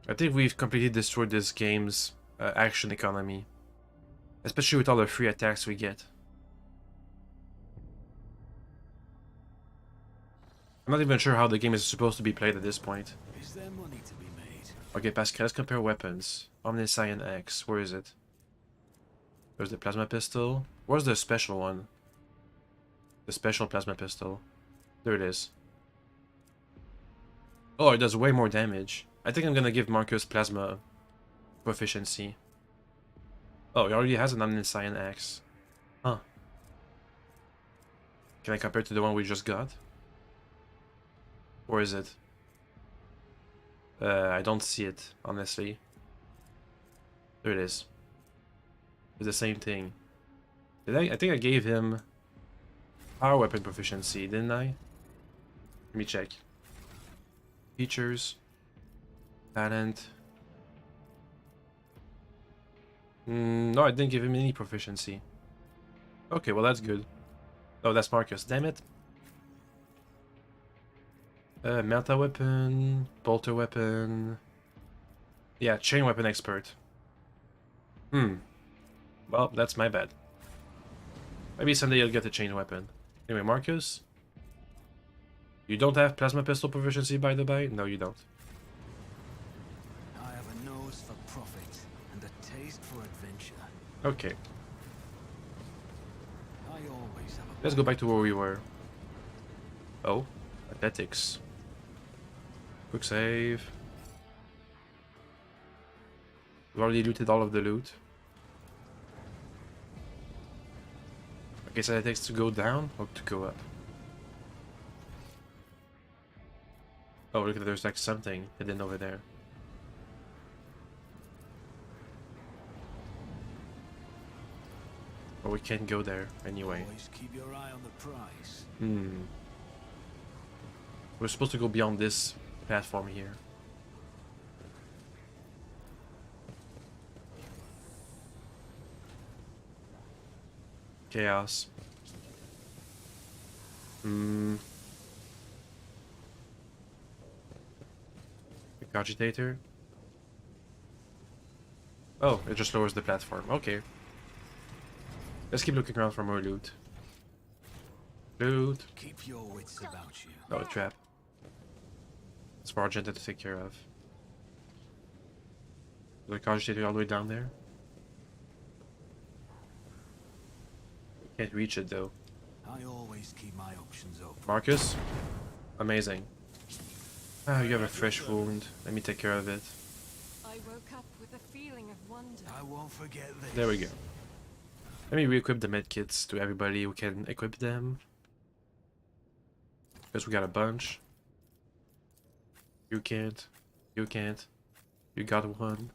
I think we've completely destroyed this game's action economy. Especially with all the free attacks we get. I'm not even sure how the game is supposed to be played at this point. Is there money to be made? Okay, Pascal, let's compare weapons. Omnissiah X, where is it? There's the plasma pistol. Where's the special one? The special plasma pistol. There it is. Oh, it does way more damage. I think I'm gonna give Marcus plasma proficiency. Oh, he already has an Omnissiah X. Huh. Can I compare it to the one we just got? Or is it? I don't see it, honestly. There it is. It's the same thing. I think I gave him power weapon proficiency, didn't I? Let me check. Features. Talent. No, I didn't give him any proficiency. Okay, well that's good. Oh, that's Marcus. Damn it. Melta weapon, bolter weapon. Yeah, chain weapon expert. Well, that's my bad. Maybe someday you'll get a chain weapon. Anyway, Marcus. You don't have plasma pistol proficiency, by the by? No, you don't. I have a nose for profit and a taste for adventure. Okay, I always have a let's go back to where we were. Oh, athletics. Quick save. We've already looted all of the loot. Okay, so it takes to go down or to go up? Oh, look at there's like something hidden over there. But we can't go there anyway. always keep your eye on the prize. We're supposed to go beyond this platform here. Chaos. Cogitator. Oh, it just lowers the platform. Okay. Let's keep looking around for more loot. Loot. Keep your wits about you. Oh, a trap. It's for Argenta to take care of. The cogitator all the way down there. Can't reach it though. I always keep my options open. Marcus? Amazing. Ah, you have a fresh wound. Let me take care of it. I woke up with a feeling of wonder. I won't forget this. There we go. Let me re-equip the medkits to everybody who can equip them. Because we got a bunch. You can't. You can't. You got one.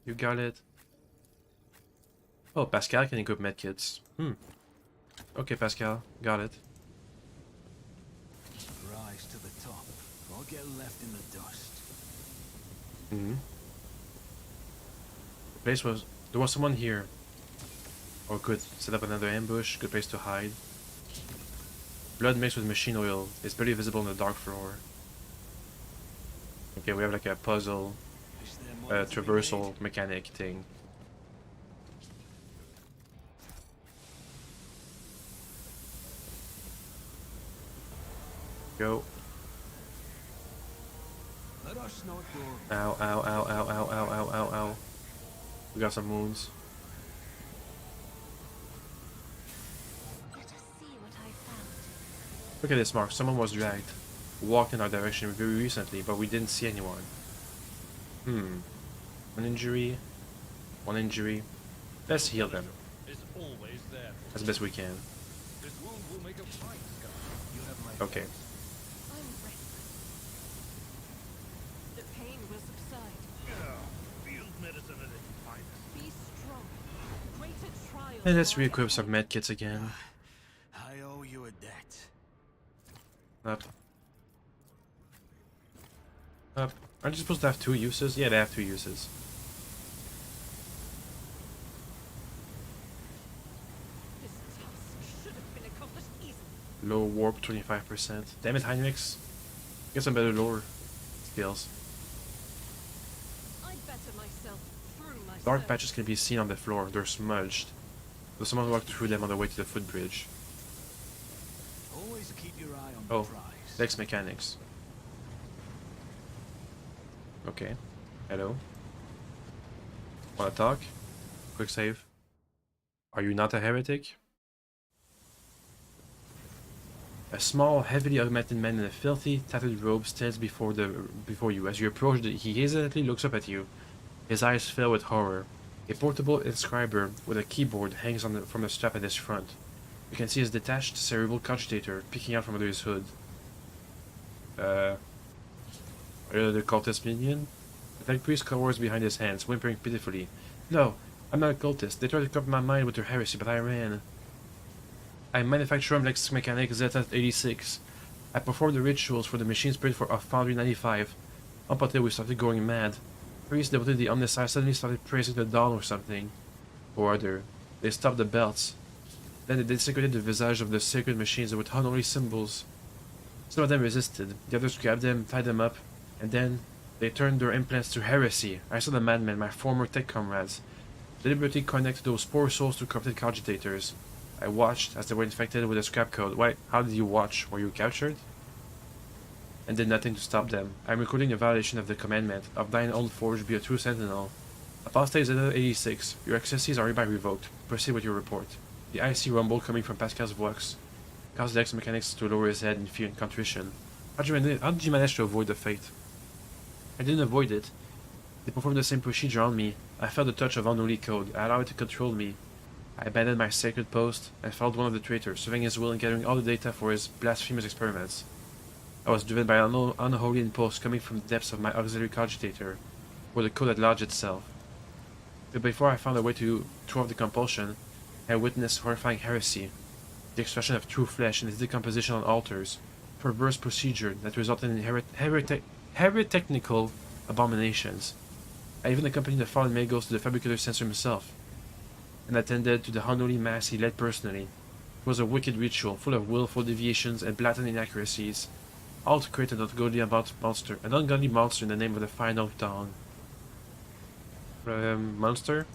You got it. Oh, Pascal can equip medkits. Okay, Pascal. Got it. Rise to the top, or get left in the dust. The place was... There was someone here. Or could set up another ambush. Good place to hide. Blood mixed with machine oil. It's barely visible on the dark floor. Okay, we have like a puzzle, Is there more to be traversal mechanic thing. Go. made? Let us not go. Ow, ow, ow, ow, ow, ow, ow, ow, ow. We got some wounds. Look at this mark. Someone was dragged. Walked in our direction very recently, but we didn't see anyone. One injury. One injury. Let's heal them. Is always there. As best we can. This wound will make a fine scar. You have my Okay. I'm restless. The pain will subside. field medicine at its finest. Be strong. Greater trials. And let's lie re-equip ahead. some medkits again. I owe you a debt. Up. Up. Aren't you supposed to have 2 uses? Yeah, they have 2 uses. This task should have been accomplished easily. Low warp 25%. Damn it, Heinrichs. Get some better lore skills. I better myself through my Dark service. patches can be seen on the floor. They're smudged. So someone walked through them on the way to the footbridge. Always keep your eye on Oh, the prize. Dex mechanics. Okay. Hello. Wanna talk? Quick save. Are you not a heretic? A small, heavily augmented man in a filthy, tattered robe stands before you. As you approach, he hesitantly looks up at you. His eyes fill with horror. A portable inscriber with a keyboard hangs from the strap at his front. You can see his detached cerebral cogitator peeking out from under his hood. Are you the cultist minion? The tech priest cowers behind his hands, whimpering pitifully. No, I'm not a cultist. They tried to cover my mind with their heresy, but I ran. I manufacture Omnissiha mechanic Zeta 86. I performed the rituals for the machine spirit of Foundry 95. Up until we started going mad. Priests devoted to the omnissiha suddenly started praising the dawn or something. Or other. They stopped the belts. Then they desecrated the visage of the sacred machines with unholy symbols. Some of them resisted, the others grabbed them, tied them up, and then they turned their implants to heresy. I saw the madmen, my former tech comrades, deliberately connect those poor souls to corrupted cogitators. I watched as they were infected with a scrap code. Why? How did you watch? Were you captured? And did nothing to stop them. I'm recording a violation of the commandment of thine own forge be a true sentinel. Apostate Zeta 86, your accesses are hereby revoked. Proceed with your report. The icy rumble coming from Pascal's voice caused Dex mechanics to lower his head in fear and contrition. How did you manage to avoid the fate? I didn't avoid it. They performed the same procedure on me. I felt the touch of unholy code. I allowed it to control me. I abandoned my sacred post and followed one of the traitors, serving his will and gathering all the data for his blasphemous experiments. I was driven by an unholy impulse coming from the depths of my auxiliary cogitator, where the code had lodged itself. But before I found a way to throw off the compulsion, I witnessed horrifying heresy, the extraction of true flesh and its decomposition on altars, perverse procedure that resulted in heretical abominations. I even accompanied the fallen Magos to the fabricator censor himself, and attended to the unholy mass he led personally. It was a wicked ritual, full of willful deviations and blatant inaccuracies, all to create an ungodly monster in the name of the final dawn. Monster?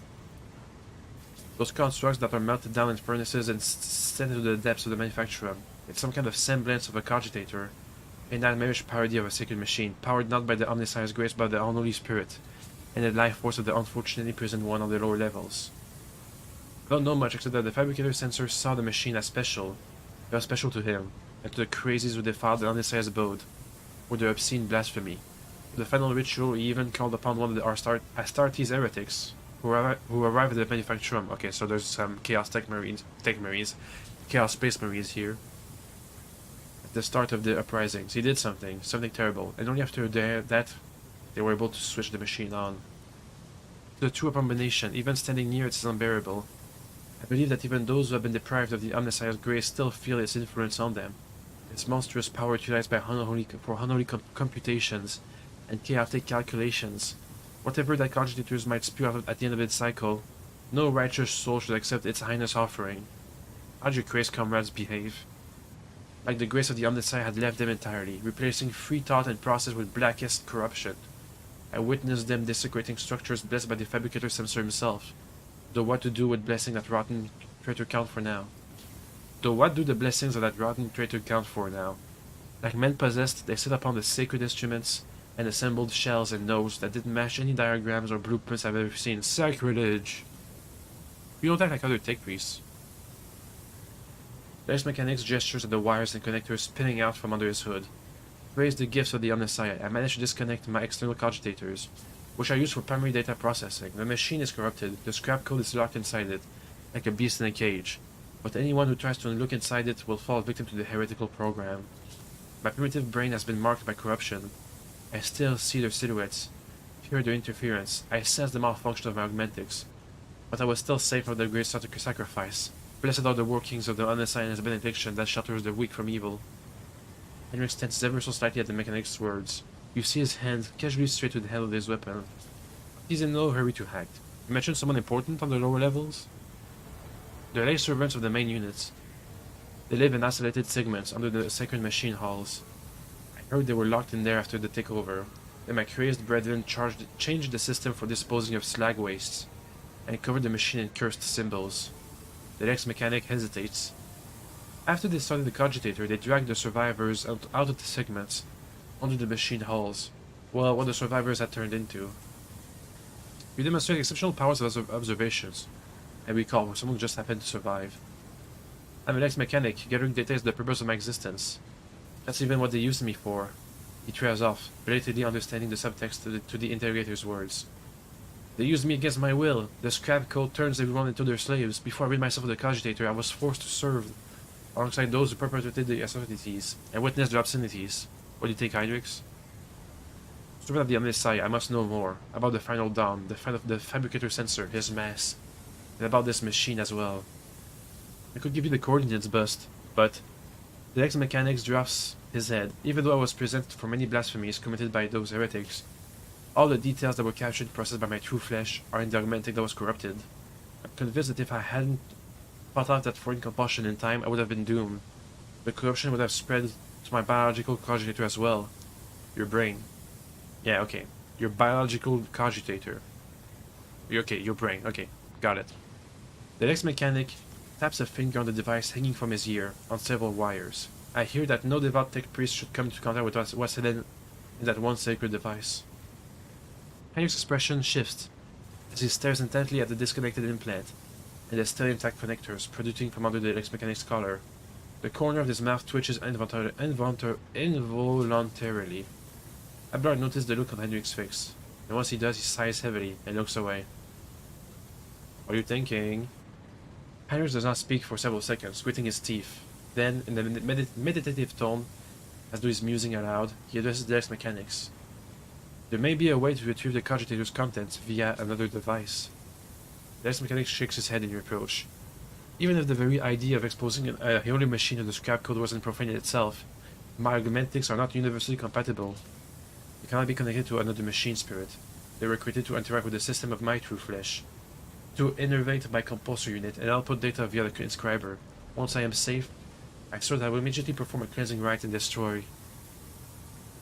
Those constructs that are melted down in furnaces and sent into the depths of the manufacturer. It's some kind of semblance of a cogitator, a nightmarish parody of a sacred machine, powered not by the omnissiah's grace but the unholy spirit, and the life force of the unfortunately imprisoned one on the lower levels. I don't know much except that the fabricator censor saw the machine as special. It was special to him, and to the crazies who defiled the omnissiah's abode, with their obscene blasphemy. For the final ritual, he even called upon one of the Astartes heretics, who arrived at the manufacturer. Okay, so there's some Chaos Tech Marines, Chaos Space Marines here. At the start of the uprisings, he did something terrible, and only after that, they were able to switch the machine on. The true abomination, even standing near it, is unbearable. I believe that even those who have been deprived of the omnissiah's grace still feel its influence on them. Its monstrous power utilized by unholy computations and chaotic calculations. Whatever that cogitators might spew out at the end of its cycle, no righteous soul should accept its highness offering. How'd your crazed comrades behave? Like the grace of the omnissiah had left them entirely, replacing free thought and process with blackest corruption. I witnessed them desecrating structures blessed by the fabricator censor himself. Though what to do with blessing that rotten traitor count for now? What do the blessings of that rotten traitor count for now? Like men possessed, they set upon the sacred instruments and assembled shells and nodes that didn't match any diagrams or blueprints I've ever seen. Sacrilege! You don't act like other tech priests. The ex-mechanics gestures at the wires and connectors spinning out from under his hood. Praise the gifts of the omnissiha, I managed to disconnect my external cogitators, which are used for primary data processing. The machine is corrupted, the scrap code is locked inside it, like a beast in a cage. But anyone who tries to look inside it will fall victim to the heretical program. My primitive brain has been marked by corruption. I still see their silhouettes, hear their interference, I sense the malfunction of my augmentics. But I was still safe from the great sacrifice. Blessed are the workings of the omnissiah's benediction that shelters the weak from evil. Henrik tenses ever so slightly at the mechanic's words. You see his hand casually straight to the handle of his weapon. He's in no hurry to act. You mentioned someone important on the lower levels? They're lay servants of the main units. They live in isolated segments under the sacred machine halls. I heard they were locked in there after the takeover. Then my crazed brethren changed the system for disposing of slag wastes, and covered the machine in cursed symbols. The ex-mechanic hesitates. After they started the cogitator, they dragged the survivors out of the segments, under the machine halls. Well, what the survivors had turned into. You demonstrate exceptional powers of observations. I recall, someone just happened to survive. I'm an ex-mechanic, gathering data is the purpose of my existence. That's even what they used me for. He trails off, belatedly understanding the subtext to the interrogator's words. They used me against my will. The scrap code turns everyone into their slaves. Before I rid myself of the cogitator, I was forced to serve alongside those who perpetrated the atrocities and witnessed their obscenities. What do you think, Heinrichs? Servant of the omnissiah, I must know more about the final dawn, the fabricator sensor, his mass, and about this machine as well. I could give you the coordinates, but the ex-mechanics drops his head. Even though I was present for many blasphemies committed by those heretics, all the details that were captured and processed by my true flesh are in the augmentic that was corrupted. I'm convinced that if I hadn't fought off that foreign compulsion in time, I would have been doomed. The corruption would have spread to my biological cogitator as well. Your brain. Yeah, okay. Your biological cogitator. Okay, your brain. Okay, got it. The ex-mechanic taps a finger on the device hanging from his ear, on several wires. I hear that no devout tech priest should come into contact with what's hidden in that one sacred device. Henrik's expression shifts as he stares intently at the disconnected implant and the still intact connectors protruding from under the ex-mechanic's collar. The corner of his mouth twitches involuntarily. Abelard noticed the look on Henrik's face, and once he does, he sighs heavily and looks away. What are you thinking? Henrik does not speak for several seconds, gritting his teeth. Then, in a meditative tone, as though he's musing aloud, he addresses the ex-mechanics. There may be a way to retrieve the cogitator's contents via another device. The ex-mechanic shakes his head in reproach. Even if the very idea of exposing a holy machine to the scrap code wasn't profane in itself, my augmentics are not universally compatible. They cannot be connected to another machine spirit. They were created to interact with the system of my true flesh, to innervate my compulsor unit and output data via the inscriber. Once I am safe, I swear that I will immediately perform a cleansing rite and destroy.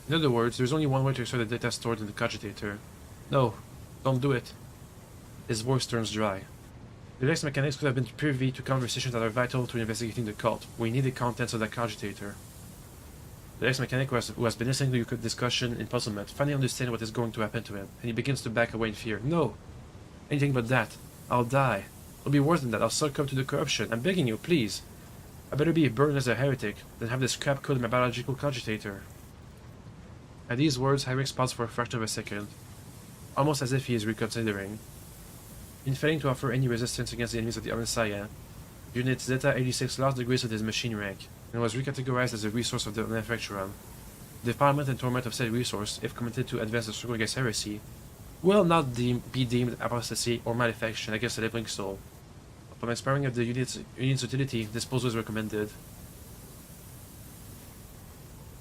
In other words, there's only one way to restore the data stored in the cogitator. No, don't do it. His voice turns dry. The ex-mechanics could have been privy to conversations that are vital to investigating the cult. We need the contents of that cogitator. The ex-mechanic who has been listening to your discussion in puzzlement finally understands what is going to happen to him, and he begins to back away in fear. No! Anything but that. I'll die. It'll be worse than that. I'll succumb to the corruption. I'm begging you, please. I better be burned as a heretic than have this crap code in my biological cogitator. At these words, Heinrich paused for a fraction of a second, almost as if he is reconsidering. In failing to offer any resistance against the enemies of the omnissiah, Unit Zeta 86 lost the grace of his machine rank, and was recategorized as a resource of the manufacturer. The defilement and torment of said resource, if committed to advance the struggle against heresy, will not be deemed apostasy or malefaction against a living soul. Upon expiring of the unit's utility, disposal is recommended.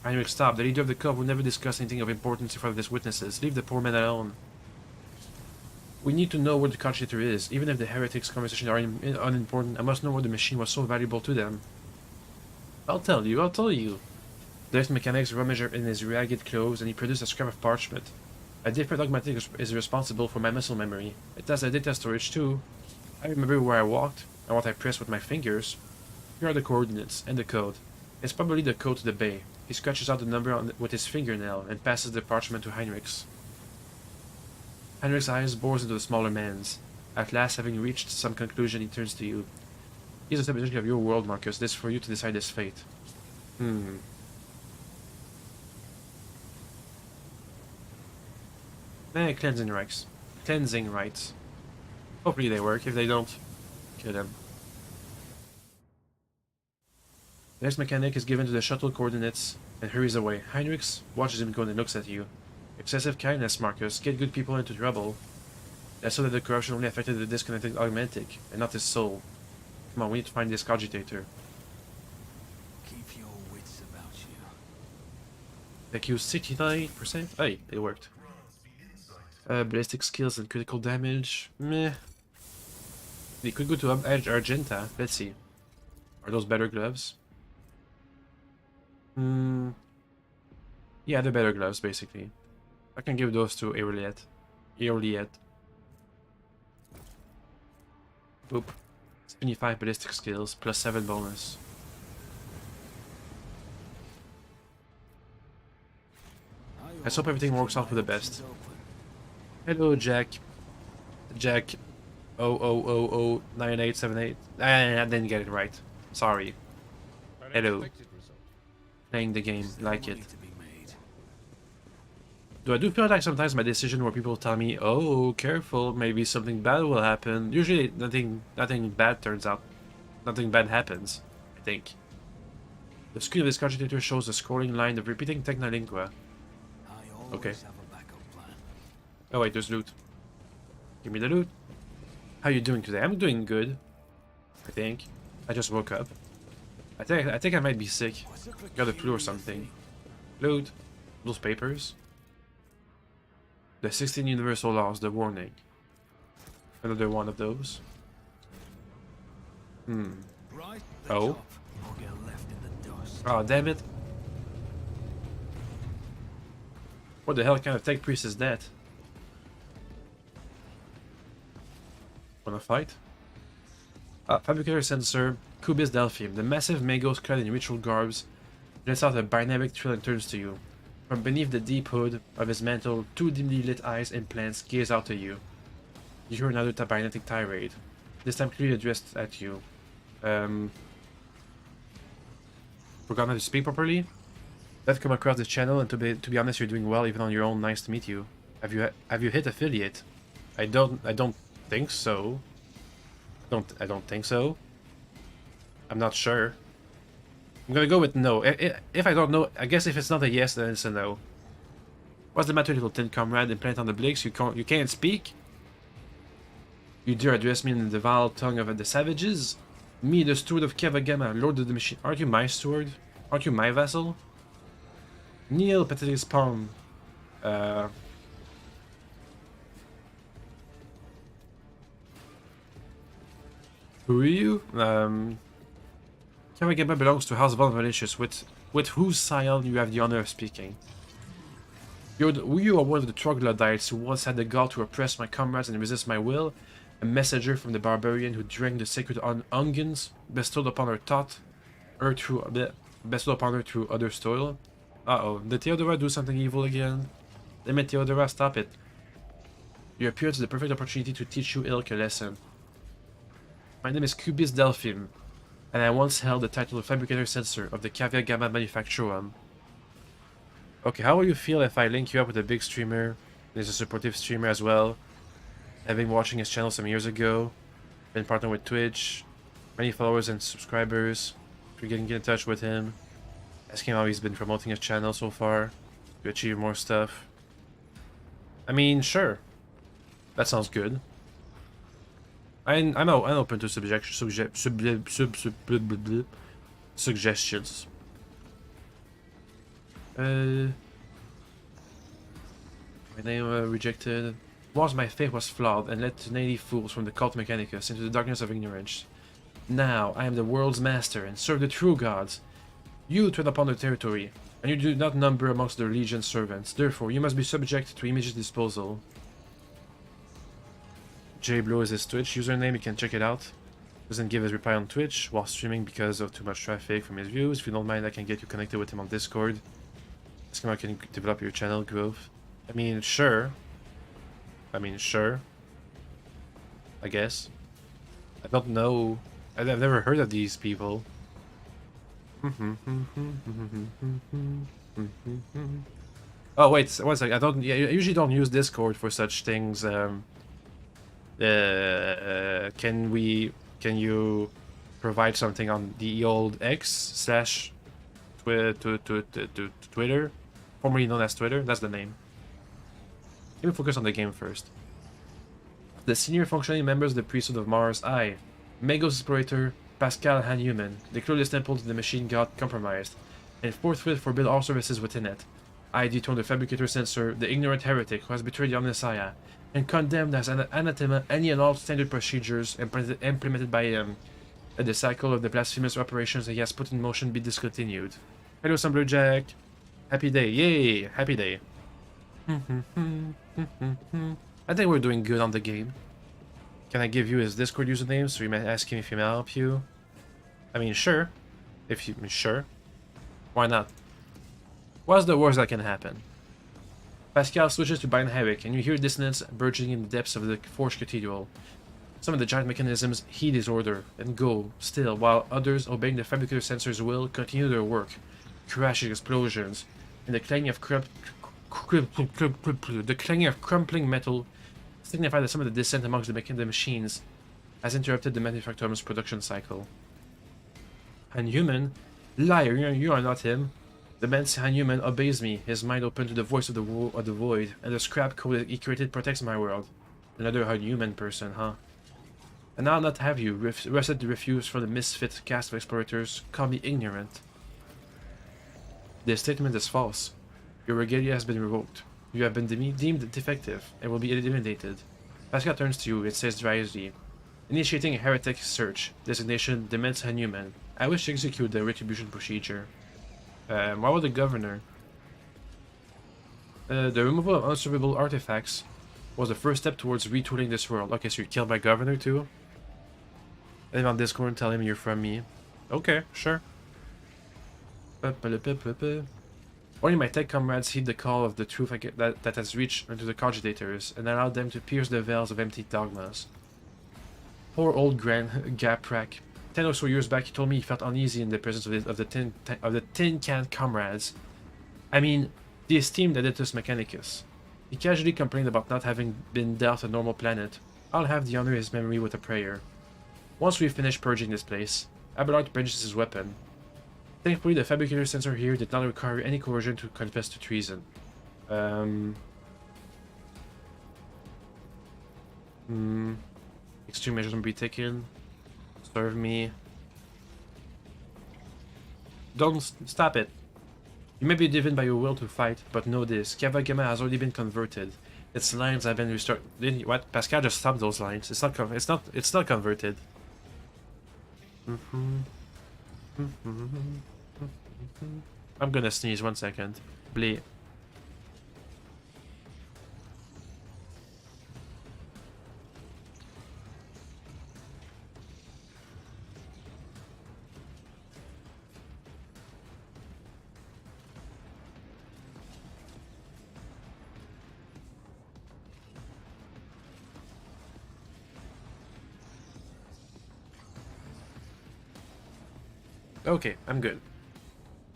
Heinrich, stop. The leader of the cult will never discuss anything of importance in front of his witnesses. Leave the poor man alone. We need to know where the cogitator is. Even if the heretics' conversations are unimportant, I must know where the machine was so valuable to them. I'll tell you. The ex-mechanics rummaged in his ragged clothes, and he produced a scrap of parchment. A different augmentic is responsible for my muscle memory. It has a data storage too. I remember where I walked, and what I pressed with my fingers. Here are the coordinates, and the code. It's probably the code to the bay. He scratches out the number with his fingernail, and passes the parchment to Heinrich's. Heinrich's eyes bores into the smaller man's. At last, having reached some conclusion, he turns to you. He's the subject of your world, Marcus. This is for you to decide his fate. Cleansing rites. Cleansing rites. Hopefully they work. If they don't, kill them. The next mechanic is given to the shuttle coordinates and hurries away. Heinrichs watches him go and looks at you. Excessive kindness, Marcus. Get good people into trouble. I saw that the corruption only affected the disconnected augmentic, and not his soul. Come on, we need to find this cogitator. Keep your wits about you. Thank you, 69%. Hey, it worked. Ballistic skills and critical damage. Meh. We could go to Edge Argenta. Let's see. Are those better gloves? Yeah, they're better gloves, basically. I can give those to Aureliet. Boop. 25 ballistic skills, plus 7 bonus. Let's hope everything works out for the best. Hello, Jack. Jack 00009878. I didn't get it right. Sorry. Hello. Playing the game, like it. I do feel like sometimes my decision where people tell me, oh, careful, maybe something bad will happen. Usually nothing bad turns out. Nothing bad happens, I think. The screen of this cogitator shows a scrolling line of repeating Technolingua. Okay. Oh wait, there's loot. Give me the loot. How you doing today? I'm doing good. I think. I just woke up. I think I might be sick. Got a flu or something. Loot. Those papers. The 16 Universal Laws, the warning. Another one of those. Oh. Oh, damn it. What the hell kind of tech priest is that? Wanna fight? Fabricator sensor, Cubis Delphim. The massive Magos clad in ritual garbs lets out a dynamic thrill and turns to you. From beneath the deep hood of his mantle, 2 dimly lit eyes and plants gaze out at you. You hear another cybernetic tirade, this time clearly addressed at you. Forgotten how to speak properly? I've come across this channel, and to be honest, you're doing well even on your own. Nice to meet you. Have you hit affiliate? I don't think so. I don't think so. I'm not sure. I'm gonna go with no. If I don't know, I guess if it's not a yes, then it's a no. What's the matter, little tin comrade? Implant on the Blix? You can't speak? You dare address me in the vile tongue of the savages? Me, the steward of Kavagama, lord of the machine. Aren't you my steward? Aren't you my vassal? Kneel, pathetic spawn. Who are you? Kavagama belongs to House Von Malicious, with whose scion you have the honor of speaking. You are one of the troglodytes who once had the gall to oppress my comrades and resist my will, a messenger from the barbarian who drank the sacred unguents bestowed upon her through other toil. Uh-oh, did Theodora do something evil again? Damn it, Theodora, stop it. Your appearance is the perfect opportunity to teach you Ilk a lesson. My name is Cubis Delphim, and I once held the title of Fabricator Censor of the Caviar Gamma Manufacturum. Okay, how will you feel if I link you up with a big streamer? There's a supportive streamer as well. I've been watching his channel some years ago. Been partnered with Twitch. Many followers and subscribers. If you're getting in touch with him, ask him how he's been promoting his channel so far to achieve more stuff. I mean, sure. That sounds good. I'm open to suggestions. My name rejected. Was my faith was flawed and led to native fools from the cult Mechanicus into the darkness of ignorance. Now I am the world's master and serve the true gods. You tread upon their territory, and you do not number amongst their legion's servants. Therefore, you must be subject to immediate disposal. JBlow is his Twitch username, you can check it out. Doesn't give his reply on Twitch while streaming because of too much traffic from his views. If you don't mind, I can get you connected with him on Discord. Ask him how can develop your channel growth. I mean, sure. I guess. I don't know I've never heard of these people. Oh wait, one second. I don't. Yeah, I usually don't use Discord for such things. Can we? Can you provide something on the old X slash Twitter, formerly known as Twitter? That's the name. Let me focus on the game first. The senior functioning members of the priesthood of Mars, I, Megos Explorator, Pascal Hanhuman, declare this temple to the machine god compromised, and forthwith forbid all services within it. I dethrone the fabricator censor, the ignorant heretic who has betrayed the omnissiha, and condemned as an anathema any and all standard procedures implemented by him. Let the cycle of the blasphemous operations that he has put in motion be discontinued. Hello, Jack. Happy day. Yay! Happy day. I think we're doing good on the game. Can I give you his Discord username so you may ask him if he may help you? I mean, sure. Sure. Why not? What's the worst that can happen? Pascal switches to Bind Havoc, and you hear dissonance burgeoning in the depths of the Forge Cathedral. Some of the giant mechanisms heed his order and go still, while others, obeying the fabricator sensor's will, continue their work. Crashing explosions, and the clanging of crumpling metal signify that some of the dissent amongst the machines has interrupted the manufacturum's production cycle. Unhuman? Liar, you are not him. The man Unhuman obeys me, his mind open to the voice of the void, and the scrap code he created protects my world. Another Unhuman person, huh? And I'll not have you, rested to refuse from the misfit cast of explorators, call me ignorant. This statement is false. Your regalia has been revoked. You have been deemed defective, and will be eliminated. Pascal turns to you and says drily, initiating a heretic search, designation Dements Unhuman. I wish to execute the retribution procedure. Why would the governor? The removal of unservable artifacts was the first step towards retooling this world. Okay, so you killed my governor too? And on Discord tell him you're from me. Okay, sure. Only my tech comrades heed the call of the truth that has reached into the cogitators and allowed them to pierce the veils of empty dogmas. Poor old Grand Gaprak. 10 or so years back, he told me he felt uneasy in the presence of the tin can comrades. I mean, the esteemed Editus Mechanicus. He casually complained about not having been dealt a normal planet. I'll have the honor his memory with a prayer. Once we've finished purging this place, Abelard brandishes his weapon. Thankfully, the fabricator sensor here did not require any coercion to confess to treason. Extreme measures will be taken. Serve me. Don't stop it. You may be driven by your will to fight, but know this: Kava Gamma has already been converted. Its lines have been restored. What? Pascal just stopped those lines. It's not converted. I'm gonna sneeze 1 second. Bleed. Okay, I'm good.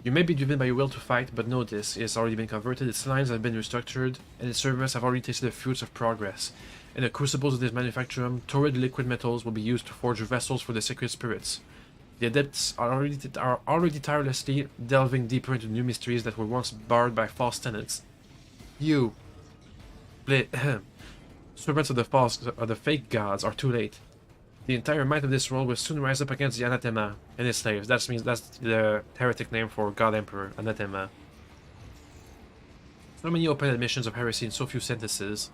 You may be driven by your will to fight, but know this: it has already been converted, its lines have been restructured, and its servants have already tasted the fruits of progress. In the crucibles of this manufacturum, torrid liquid metals will be used to forge vessels for the sacred spirits. The adepts are already tirelessly delving deeper into new mysteries that were once barred by false tenets. You, servants of the fake gods, are too late. The entire might of this world will soon rise up against the anathema and its slaves. That's the heretic name for God Emperor, anathema. So many open admissions of heresy in so few sentences.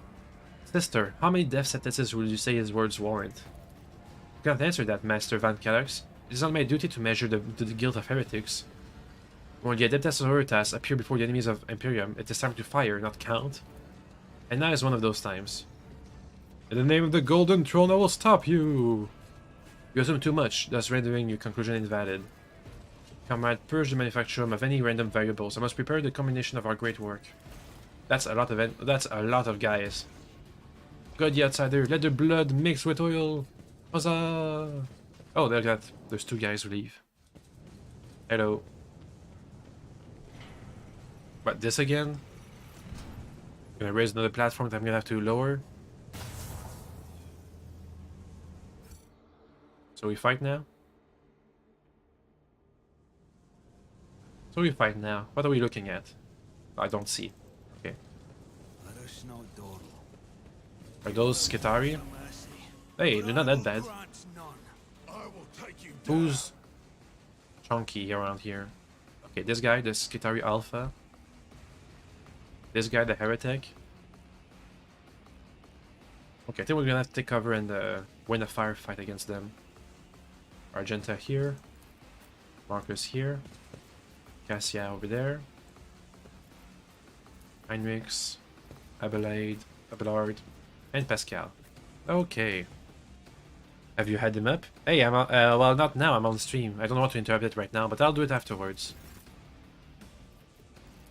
Sister, how many death sentences will you say his words warrant? You can't answer that, Master Van Calax. It is not my duty to measure the guilt of heretics. When the Adeptus Sororitas appear before the enemies of Imperium, it is time to fire, not count. And now is one of those times. In the name of the Golden Throne, I will stop you! You assume too much, thus rendering your conclusion invalid. Comrade, purge the manufacturum of any random variables. I must prepare the combination of our great work. That's a lot of guys. God the Outsider, let the blood mix with oil! Huzzah! Oh, there's two guys who leave. Hello. But this again? Gonna raise another platform that I'm gonna have to lower. So we fight now? So we fight now. What are we looking at? I don't see. Okay. Let us know, Doro. Are those Skitari? No mercy. Hey, they're not that bad. Grant none. I will take you Who's chunky around here? Okay, this guy, the Skitari Alpha. This guy, the Heretic. Okay, I think we're gonna have to take cover and win a firefight against them. Argenta here. Marcus here. Cassia over there. Heinrichs. Abelard. And Pascal. Okay. Have you had them up? Hey, I'm well, not now, I'm on stream. I don't want to interrupt it right now, but I'll do it afterwards.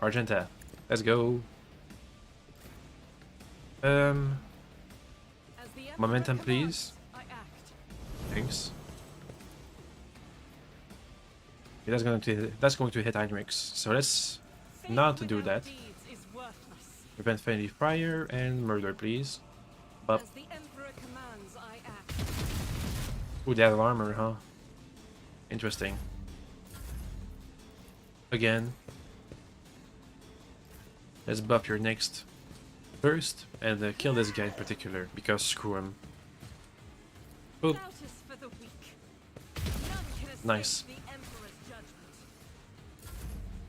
Argenta. Let's go. As the Emperor Momentum, commands, please. I act. Thanks. Okay, that's going to hit Heinrichs. So let's Faith not do without that. deeds is worthless. Prevent friendly fire and murder, please. But As the Emperor commands, I act. ooh, they have armor, huh? Interesting. Again. Let's buff your next first and kill this guy in particular because screw him. Oop. Doubt is for the weak. None can escape Nice. the Emperor's judgment.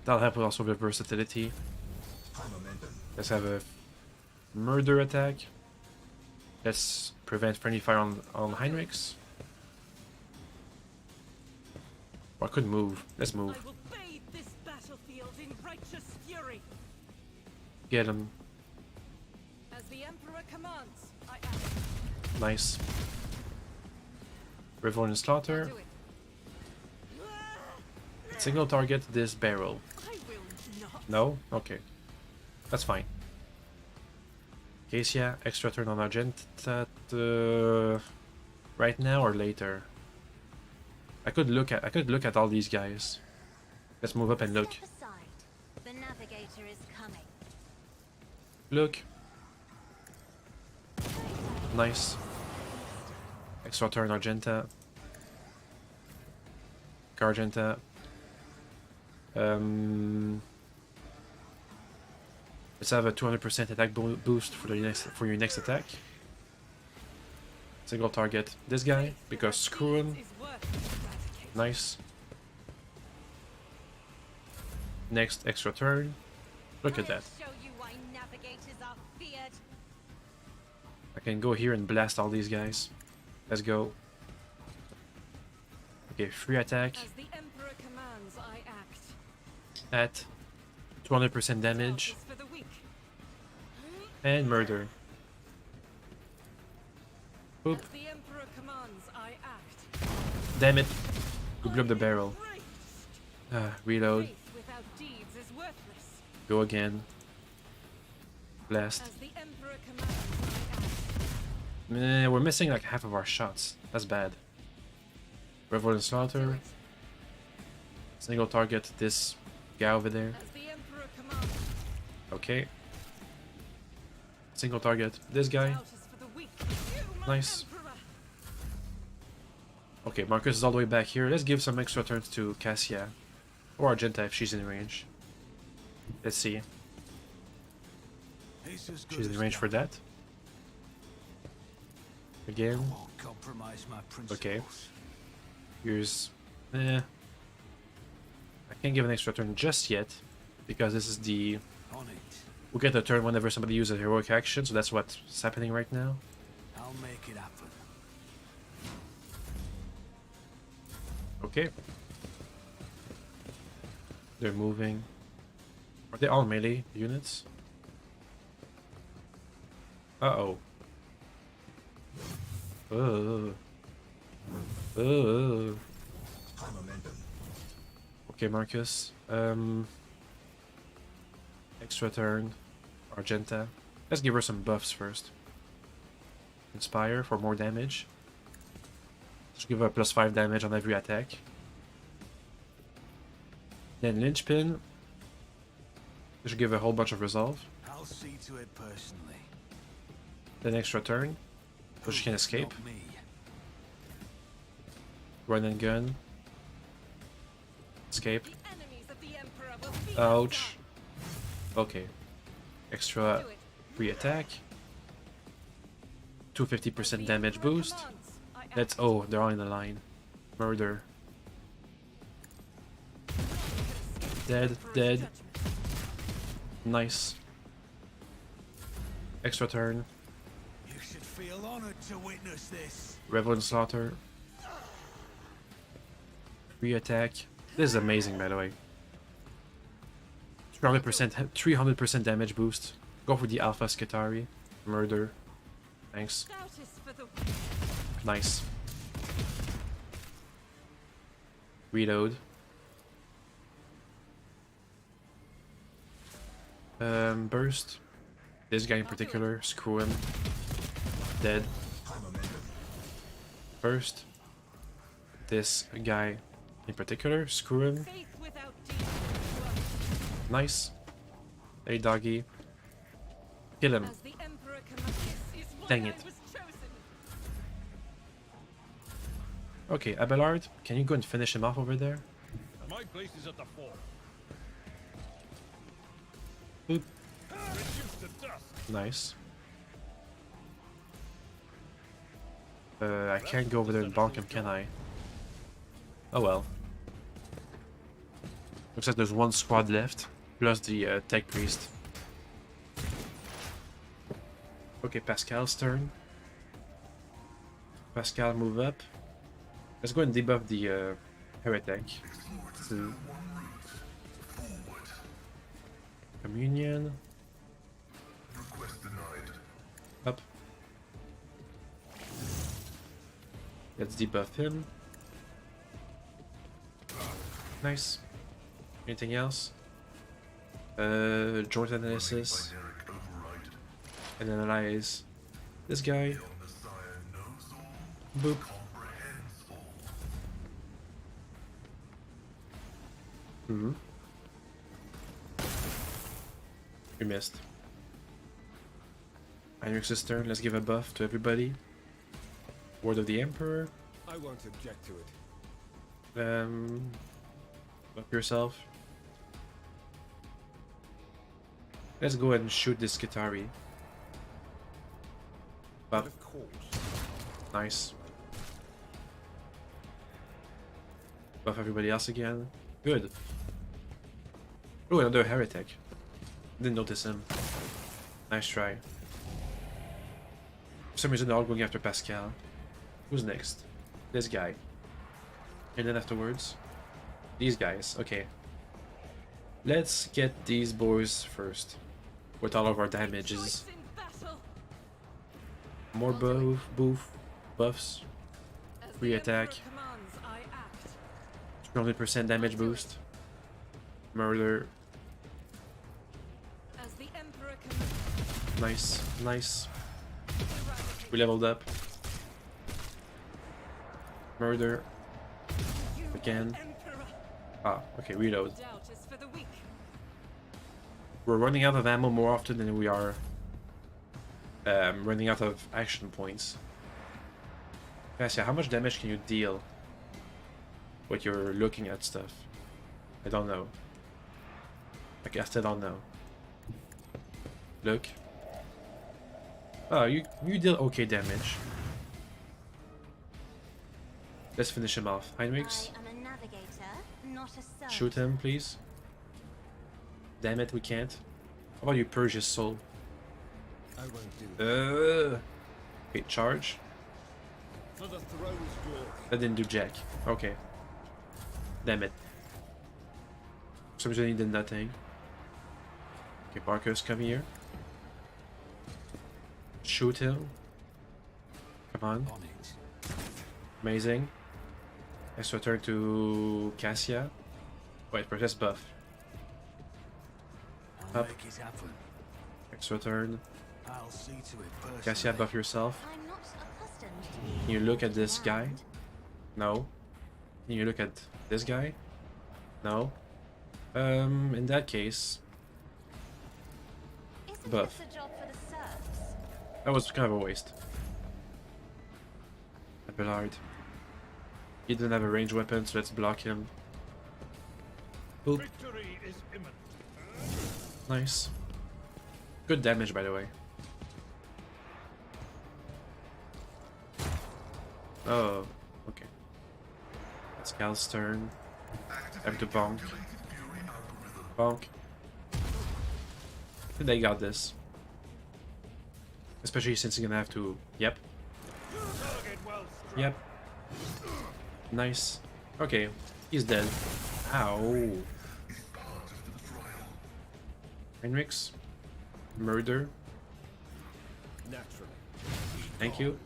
That'll help also with versatility. high momentum. Let's have a murder attack. Let's prevent friendly fire on Heinrichs. Oh, I could move. Let's move. I will bathe this battlefield in righteous fury. Get him. As the Emperor commands, I act. Nice. Revolt and Slaughter. Do it. Single target this barrel. I will not. No? Okay. That's fine. Cassia, extra turn on Argenta right now or later. I could look at all these guys. Let's move up and look. Step aside. The navigator is coming. Look. Nice. Extra turn Argenta. Argenta. Let's have a 200% attack boost for your next attack. Single target this guy because screw him. Is worth eradicating. Nice. Next extra turn. Look at that. I'll show you why navigators are feared. I can go here and blast all these guys. Let's go. Okay, free attack As the Emperor commands, I act. at 200% damage Doubt is for the weak. and murder. Oop, As the Emperor commands, I act. damn it. We blew up the barrel. Outraged. Reload. Faith without deeds is worthless. Go again. Blast. As the Emperor commands, I act. We're missing like half of our shots. That's bad. Revolt and Slaughter. Single target this guy over there. As the Emperor commands, Okay. Single target this guy. doubt is for the weak. You, my Nice. Emperor. Okay, Marcus is all the way back here. Let's give some extra turns to Cassia. Or Argenta if she's in range. Let's see. He's as good She's in as range done. for that. Again. Won't compromise my principles. Okay. Here's... I can't give an extra turn just yet. Because this is the... On it. We'll get a turn whenever somebody uses a heroic action. So that's what's happening right now. I'll make it happen. Okay. They're moving. Are they all melee units? Uh-oh. High momentum. Okay, Marcus. Extra turn. Argenta. Let's give her some buffs first. Inspire for more damage. Just give her +5 damage on every attack. Then Linchpin. Just give a whole bunch of resolve. I'll see to it personally. Then extra turn. So she can escape. Not me. Run and gun. Escape. The enemies of the Emperor will be Ouch. Okay. Extra Do it. free attack. 250% damage Emperor boost. commands, I act. Let's. Oh, they're all in the line. Murder. Dead, Emperor's dead. judgment. Nice. Extra turn. You should feel honored to witness this. Revel Slaughter. Free attack. This is amazing, by the way. 300% damage boost. Go for the Alpha Skitari. Murder. Thanks. Doubt is for the Nice. Reload. Burst. This guy in particular, screw him. Dead. Burst. This guy in particular, screw him. faith without deeds is worthless. Nice. Hey doggy. Kill him. As the Emperor commands, is why Dang I it. was chosen. Okay, Abelard, can you go and finish him off over there? My place is at the fort. Boop. Reduced to dust. Nice. I can't go over there and bonk him, can I? Oh well. Looks like there's one squad left, plus the tech priest. Okay, Pascal's turn. Pascal, move up. Let's go and debuff the heretic. So, communion. Request denied. Up. Let's debuff him. Nice. Anything else? Joint analysis. Binaric override. And analyze this guy. The Omnissiah knows all, Boop. comprehends all. Hmm. We missed. Heinrich's turn. Let's give a buff to everybody. Word of the Emperor. I won't object to it. Buff yourself. Let's go ahead and shoot this Skitari. Buff. Of course. Nice. Buff everybody else again. Good. Oh, another heretic. Didn't notice him. Nice try. For some reason they're all going after Pascal. Who's next? This guy. And then afterwards, these guys. Okay. Let's get these boys first. With all of our damages. Rejoice in battle. More buffs. As Free the attack. Emperor commands, I act. 200% damage boost. Murder. As the Emperor commands, Nice. Nice. eradicate. We leveled up. Murder. You, Again. Emperor. Ah, okay, reload. Doubt is for the weak. We're running out of ammo more often than we are running out of action points. Cassia, how much damage can you deal when you're looking at stuff? I don't know. I still don't know. Look. Oh, you deal okay damage. Let's finish him off. Heinrichs, I am a navigator, not a servant. shoot him, please. Damn it, we can't. How about you purge his soul? I won't do that. Okay, charge. For the throne's glory. That didn't do jack. Okay. Damn it. For some reason he did nothing. Okay, Marcus, come here. Shoot him. Come on. On it. Amazing. Let's return to Cassia. Wait, press buff. I'll Up. make it happen. Extra turn. I'll see to it personally. Cassia, buff yourself. I'm not accustomed to being Can you look at this guy? around. No. Can you look at this guy? No. In that case, Isn't buff. this a job for the serfs? That was kind of a waste. Abelard. He didn't have a ranged weapon, so let's block him. Boop. Victory is imminent. Nice. Good damage, by the way. Oh, okay. That's Cal's turn. I have to bonk. Bonk. I think they got this. Especially since he's gonna have to... Yep. Target well struck. Yep. Nice. Okay. He's dead. Ow. Henrix. Murder. Naturally. Thank you.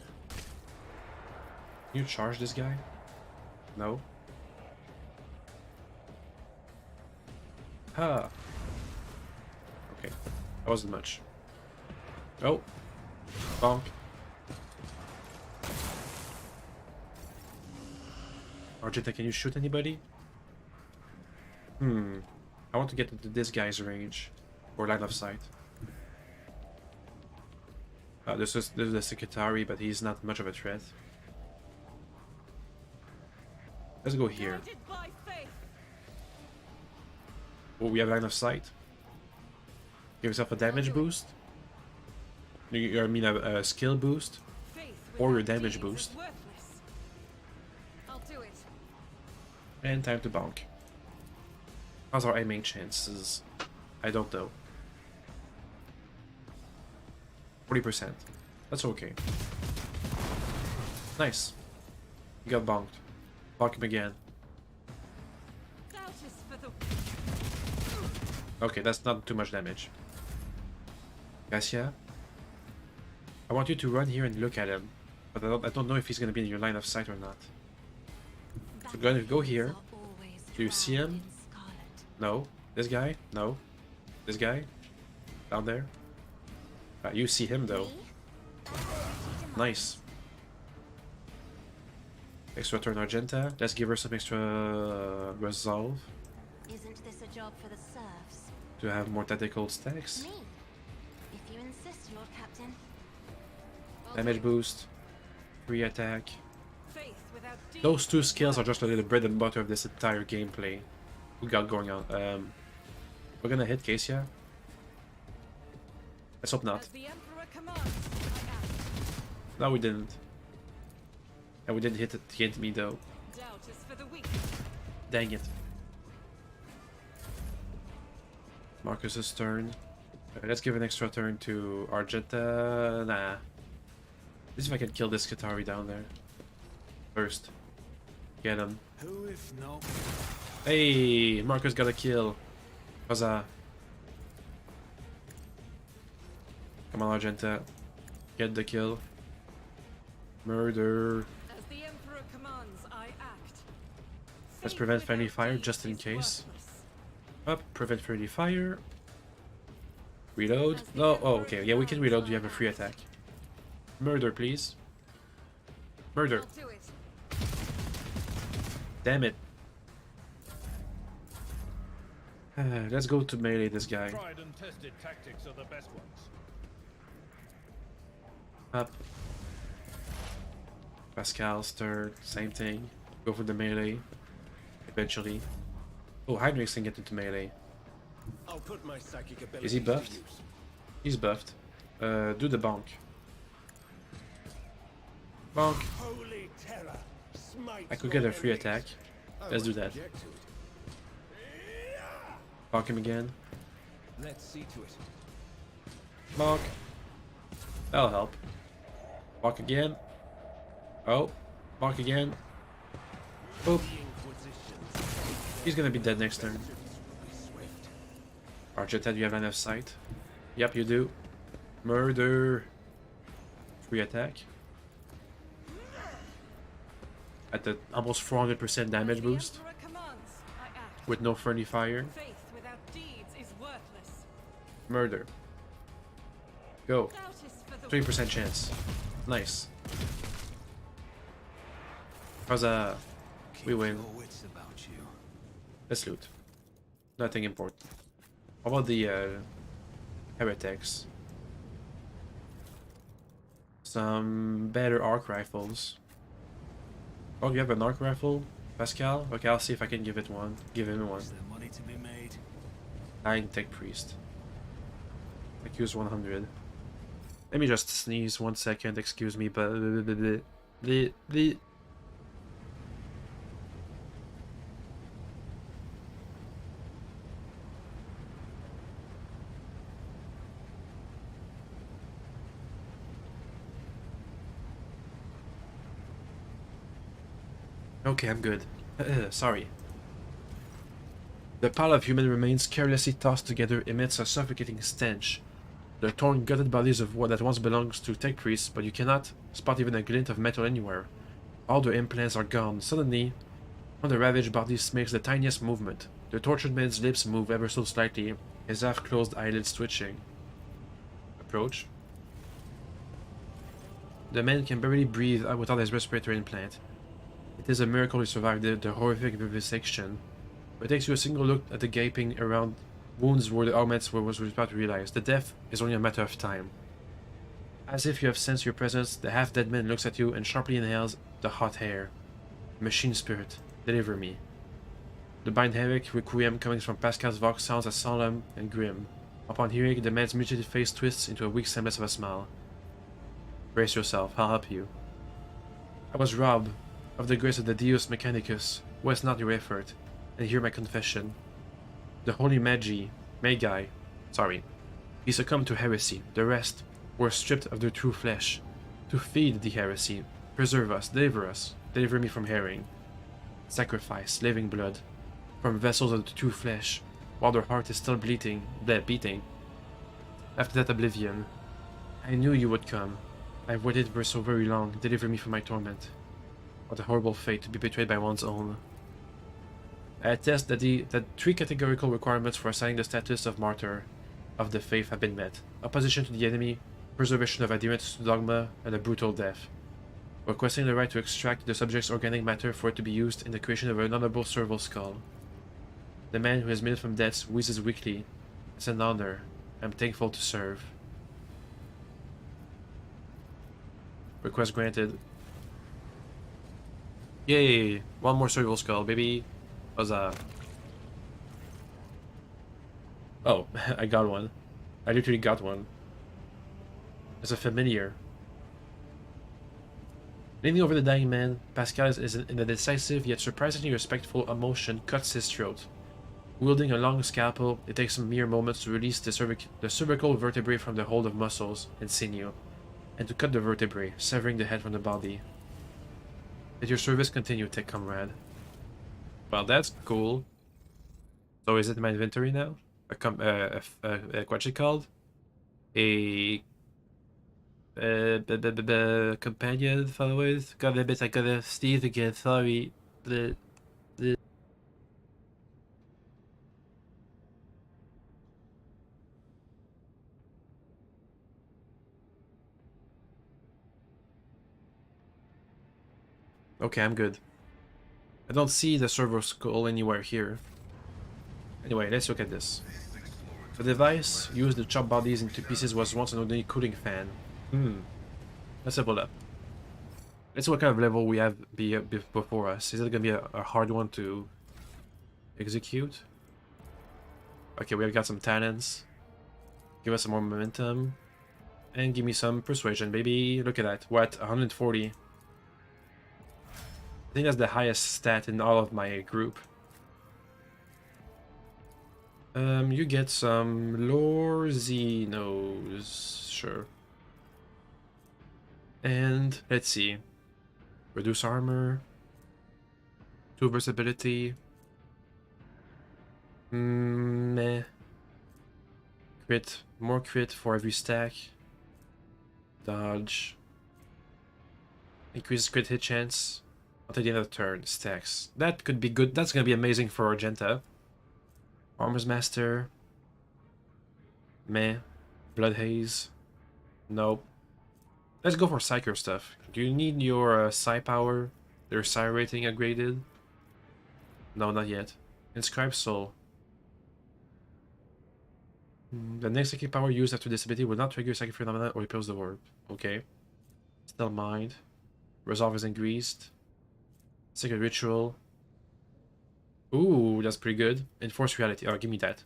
Can you charge this guy? No. Ah. Okay. That wasn't much. Oh. Bonk. Argenta, can you shoot anybody? I want to get into this guy's range. Or line of sight. This is the Secretary, but he's not much of a threat. Let's go here. Guided by faith. Oh, we have line of sight. Give yourself a damage boost. I mean a skill boost. Faith Or your without damage deeds boost. is worthless. I'll do it. And time to bonk. How's our aiming chances? I don't know. 40%. That's okay. Nice. You got bonked. Bonk him again. Doubt is for the Okay, that's not too much damage. Garcia? I want you to run here and look at him. But I don't know if he's gonna be in your line of sight or not. So go ahead, go here. Do you see him? No. This guy? No. This guy? Down there? You see him though. Nice. Extra turn Argenta. Let's give her some extra resolve Isn't this a job for the serfs? to have more tactical stacks. Me. If you insist, Lord Captain. Damage boost. Free attack. faith without deeds. Those two skills are just a little bread and butter of this entire gameplay we got going on. We're gonna hit Cassia. Let's hope not. As the Emperor commands, I act. No, we didn't. And we didn't hit me though. Doubt is for the weak. Dang it. Marcus's turn. Let's give an extra turn to Argenta. Nah. Let's see if I can kill this Qatari down there. First. Get him. Who if no? Hey! Marcus got a kill. Huzzah. Come on, Argenta. Get the kill. Murder. As the Emperor commands, I act. Let's Faith prevent friendly without fire deeds just in is case. worthless. Up, prevent friendly fire. Reload. No, oh, okay. Yeah, we can reload. You have a free attack. Murder, please. Murder. I'll do it. Damn it. Let's go to melee this guy. Tried and tested tactics are the best ones. Up. Pascal's turn. Same thing. Go for the melee. Eventually. Oh, Heinrichs can get into melee. I'll put my psychic ability. Is he buffed? He's buffed. Do the bonk. Bonk. Holy terror! Smite I could get a your free enemies. attack. I Let's do won't that. object to it. Bonk him again. Let's see to it. Bonk. That'll help. Bonk again. Oh. Bonk again. Boop. He's gonna be dead next turn. Swift. Argenta, do you have line of sight? Yep, you do. Murder. Free attack. At the almost 400% damage As boost. The Emperor commands, I act. With no friendly fire. Faith without deeds is worthless. Murder. Go. Doubt is for the 3% chance. Nice. Huzzah. We Keep win. your wits about you. Let's loot. Nothing important. How about the heretics? Some better arc rifles. Oh, you have an arc rifle, Pascal? Okay, I'll see if I can give it one. Give him one. Is there money to be made? Dying Tech Priest. Accuse 100. Let me just sneeze 1 second, excuse me, but the Okay, I'm good. Sorry. The pile of human remains carelessly tossed together emits a suffocating stench. The torn, gutted bodies of what that once belongs to tech priests, but you cannot spot even a glint of metal anywhere. All their implants are gone. Suddenly, one of the ravaged bodies makes the tiniest movement. The tortured man's lips move ever so slightly, his half-closed eyelids twitching. Approach. The man can barely breathe without his respiratory implant. It is a miracle he survived the horrific vivisection. But it takes you a single look at the gaping around wounds where the augments was about to realize. The death is only a matter of time. As if you have sensed your presence, the half-dead man looks at you and sharply inhales the hot air. Machine spirit, deliver me. The binary requiem coming from Pascal's vox sounds as solemn and grim. Upon hearing, the man's mutilated face twists into a weak semblance of a smile. Brace yourself, I'll help you. I was robbed of the grace of the Deus Mechanicus. Waste not your effort, and hear my confession. The holy Magi, he succumbed to heresy. The rest were stripped of their true flesh. To feed the heresy, preserve us, deliver me from herring. Sacrifice, living blood, from vessels of the true flesh, while their heart is still beating. After that oblivion, I knew you would come. I've waited for so very long. Deliver me from my torment. What a horrible fate to be betrayed by one's own. I attest that that 3 categorical requirements for assigning the status of martyr of the faith have been met. Opposition to the enemy, preservation of adherence to dogma, and a brutal death. Requesting the right to extract the subject's organic matter for it to be used in the creation of an honorable serval skull. The man who has made it from death wheezes weakly. It's an honor. I'm thankful to serve. Request granted. Yay! One more serval skull, baby. Huzzah. Oh, I got one. I literally got one. It's a familiar. Leaning over the dying man, Pascal is in a decisive yet surprisingly respectful emotion cuts his throat. Wielding a long scalpel, it takes some mere moments to release the cervical vertebrae from the hold of muscles and sinew, and to cut the vertebrae, severing the head from the body. Let your service continue, tech comrade. Well, that's cool. So is it in my inventory now? What's it called? A companion followers? Got a bit, I gotta sneeze again, sorry. Okay, I'm good. I don't see the servo skull anywhere here. Anyway, let's look at this. The device used to chop bodies into pieces was once an ordinary cooling fan. Let's level up. Let's see what kind of level we have before us. Is it gonna be a hard one to execute? Okay, we have got some talents. Give us some more momentum. And give me some persuasion, baby. Look at that. What? 140. I think that's the highest stat in all of my group. You get some lore Xenos, sure. And let's see. Reduce armor. 2 versatility. Meh. Crit. More crit for every stack. Dodge. Increases crit hit chance. Until the end of the turn, stacks. That could be good. That's gonna be amazing for Argenta. Armor's Master. Meh. Blood Haze. Nope. Let's go for Psyker stuff. Do you need your Psi power? Their Sire rating upgraded. No, not yet. Inscribed Soul. The next psychic power used after this ability will not trigger psychic phenomena or repels the warp. Okay. Still Mind. Resolve is increased. Sacred Ritual. Ooh, that's pretty good. Enforce Reality. Oh, give me that.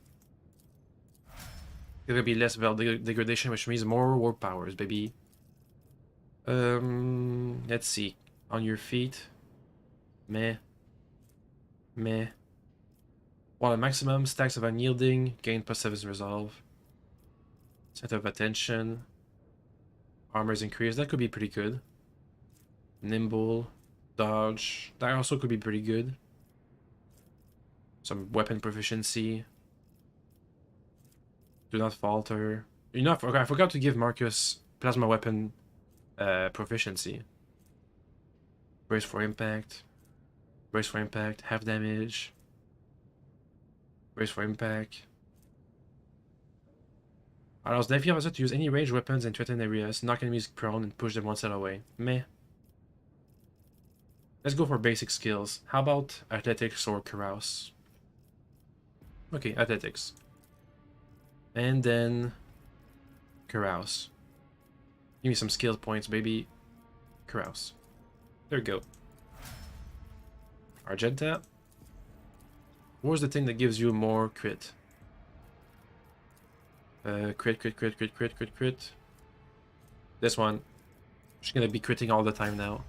There'll be less Vel degradation, which means more warp powers, baby. Let's see. On your feet. Meh. Meh. While at maximum, stacks of unyielding, gain +7 resolve. Center of attention. Armor is increased. That could be pretty good. Nimble. Dodge. That also could be pretty good. Some weapon proficiency. Do not falter. You know, I forgot to give Marcus plasma weapon proficiency. Brace for impact. Brace for impact. Half damage. Brace for impact. Allows the officer to use any ranged weapons in threatened areas, knock enemies prone, and push them one cell away. Meh. Let's go for basic skills. How about athletics or carouse? Okay, athletics. And then carouse. Give me some skill points, baby. Carouse. There we go. Argenta. What's the thing that gives you more crit? Crit. This one. She's gonna be critting all the time now.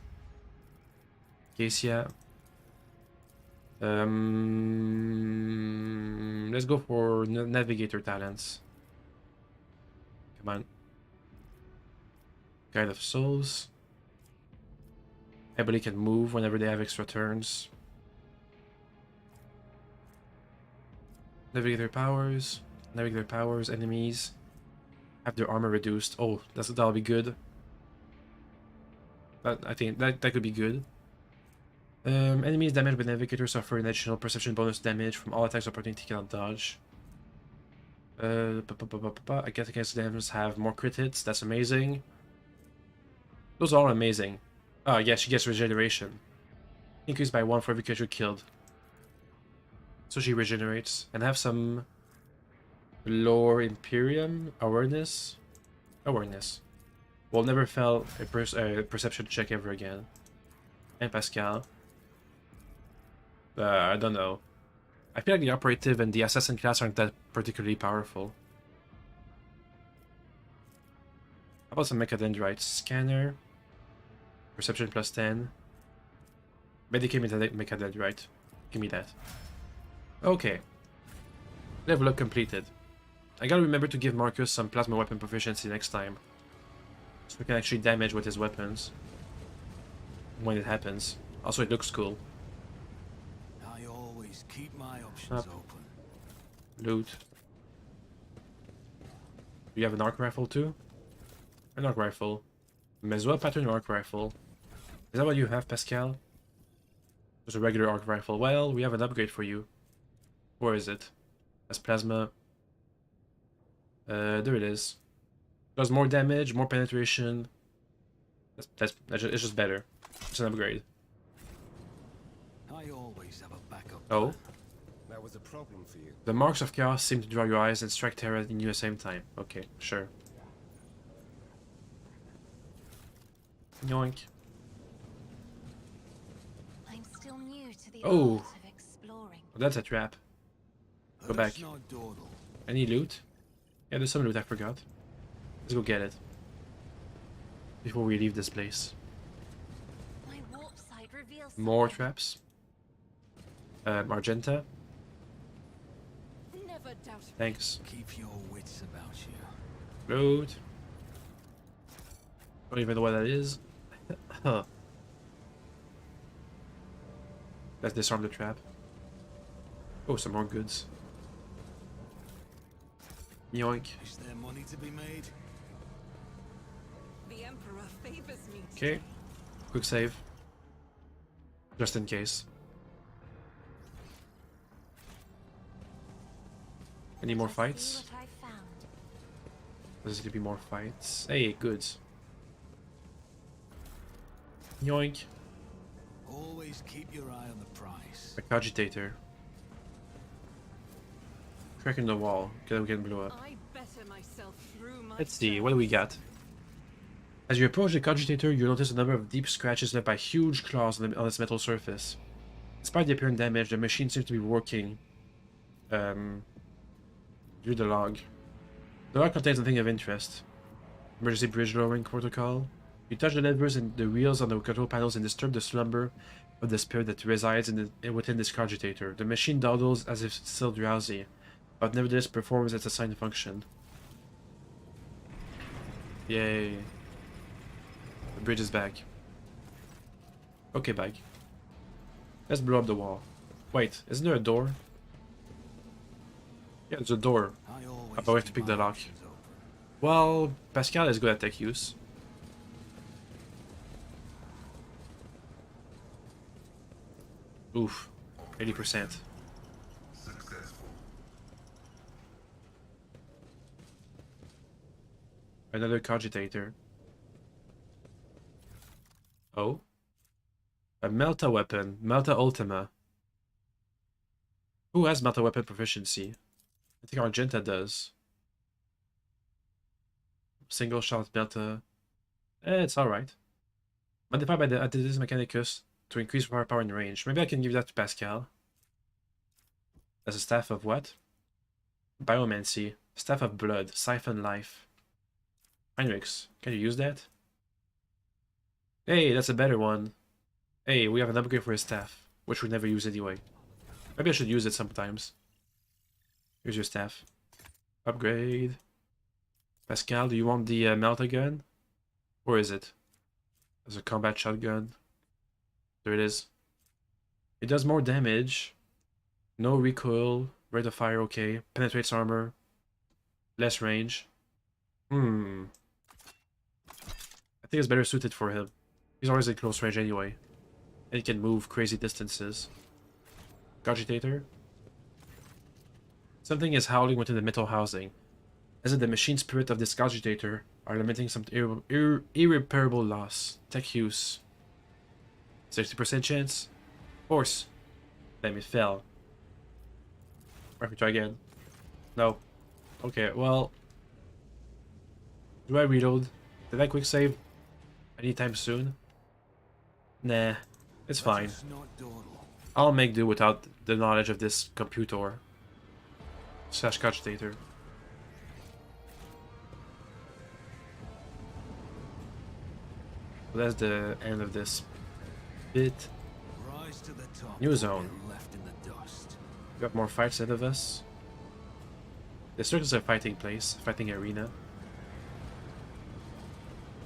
Cassia. Let's go for Navigator talents. Come on. Guide of Souls. Everybody can move whenever they have extra turns. Navigator powers. Navigator powers. Enemies have their armor reduced. Oh, that'll be good. I think that could be good. Enemies damaged by Navigator suffer an additional perception bonus damage from all attacks opportunity cannot dodge. I guess against them have more crit hits. That's amazing. Those are all amazing. Oh yeah, she gets regeneration. Increased by 1 for every creature killed. So she regenerates. And have some Lore Imperium awareness. Will never fail a perception check ever again. And Pascal. I don't know. I feel like the operative and the assassin class aren't that particularly powerful. How about some mechadendrites? Scanner. Perception +10. Medicate mechadendrite. Give me that. Okay. Level up completed. I gotta remember to give Marcus some plasma weapon proficiency next time. So we can actually damage with his weapons. When it happens. Also, it looks cool. I always keep my options open. Loot. Do you have an arc rifle too? An arc rifle. Mezua pattern arc rifle. Is that what you have, Pascal? Just a regular arc rifle. Well, we have an upgrade for you. Where is it? That's plasma. There it is. Does more damage, more penetration. It's just better. It's an upgrade. I always have a backup. Oh. That was a problem for you. The marks of chaos seem to draw your eyes and strike terror in you at the same time. Okay, sure. Yoink. I'm still new to the Oh. art of exploring. Oh, that's a trap. Go back. Any loot? Yeah, there's some loot I forgot. Let's go get it. Before we leave this place. My warp site reveals More traps. Argenta. Never doubt it. Thanks. Keep your wits about you. Loot. Don't even know what that is. Huh. Let's disarm the trap. Oh, some more goods. Yoink. Is there money to be made? The Emperor favors me. Okay. Quick save. Just in case. Any more fights? See what I found. There's gonna be more fights. Hey, goods. Yoink. Always keep your eye on the price. A cogitator. Crack in the wall. Okay, we can blow up. I better myself through my Let's see, what do we got? As you approach the cogitator, you notice a number of deep scratches left by huge claws on its metal surface. Despite the apparent damage, the machine seems to be working through the log. The log contains nothing of interest. Emergency bridge lowering protocol. You touch the levers and the wheels on the control panels and disturb the slumber of the spirit that resides within this cogitator. The machine dawdles as if still drowsy, but nevertheless performs its assigned function. Yay. The bridge is back. Okay, back. Let's blow up the wall. Wait, isn't there a door? Yeah, there's a door. But we have to pick the lock. Well, Pascal is good at tech use. Oof. 80%. Successful. Another cogitator. Oh. A Melta weapon. Melta Ultima. Who has Melta weapon proficiency? I think Argenta does. Single shot Melta. It's alright. Modified by the Attitis Mechanicus to increase firepower and range. Maybe I can give that to Pascal. As a staff of what? Biomancy. Staff of blood. Siphon life. Heinrichs, can you use that? Hey, that's a better one. Hey, we have an upgrade for his staff, which we never use anyway. Maybe I should use it sometimes. Here's your staff. Upgrade. Pascal, do you want the Melta gun? Or is it? As a combat shotgun. There it is. It does more damage. No recoil. Rate of fire, okay. Penetrates armor. Less range. I think it's better suited for him. He's always in close range anyway. And he can move crazy distances. Cogitator. Something is howling within the metal housing. As if the machine spirit of this cogitator are lamenting some irreparable loss. Tech use. 60% chance. Force. Damn, it fell. Let me try again. No. Okay, well. Do I reload? Did I quick save anytime soon? Nah, it's fine. I'll make do without the knowledge of this computer. Slash cogitator. So that's the end of this bit. New zone. We got more fights ahead of us. The circus is a fighting place, fighting arena.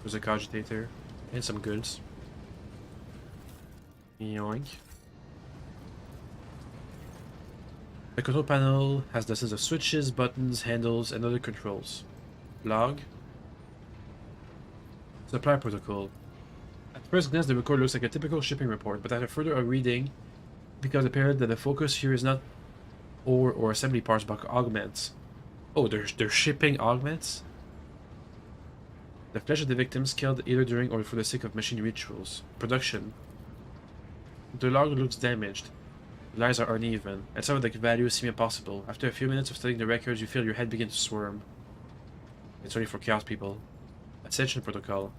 There's a cogitator and some goods. Yoink. The control panel has dozens of switches, buttons, handles, and other controls. Log. Supply protocol. At first glance, the record looks like a typical shipping report, but after further reading, it becomes apparent that the focus here is not ore or assembly parts, but augments. Oh, they're shipping augments? The flesh of the victims killed either during or for the sake of machine rituals. Production. The log looks damaged. The lines are uneven, and some of the values seem impossible. After a few minutes of studying the records, you feel your head begin to swarm. It's only for chaos people. Ascension protocol.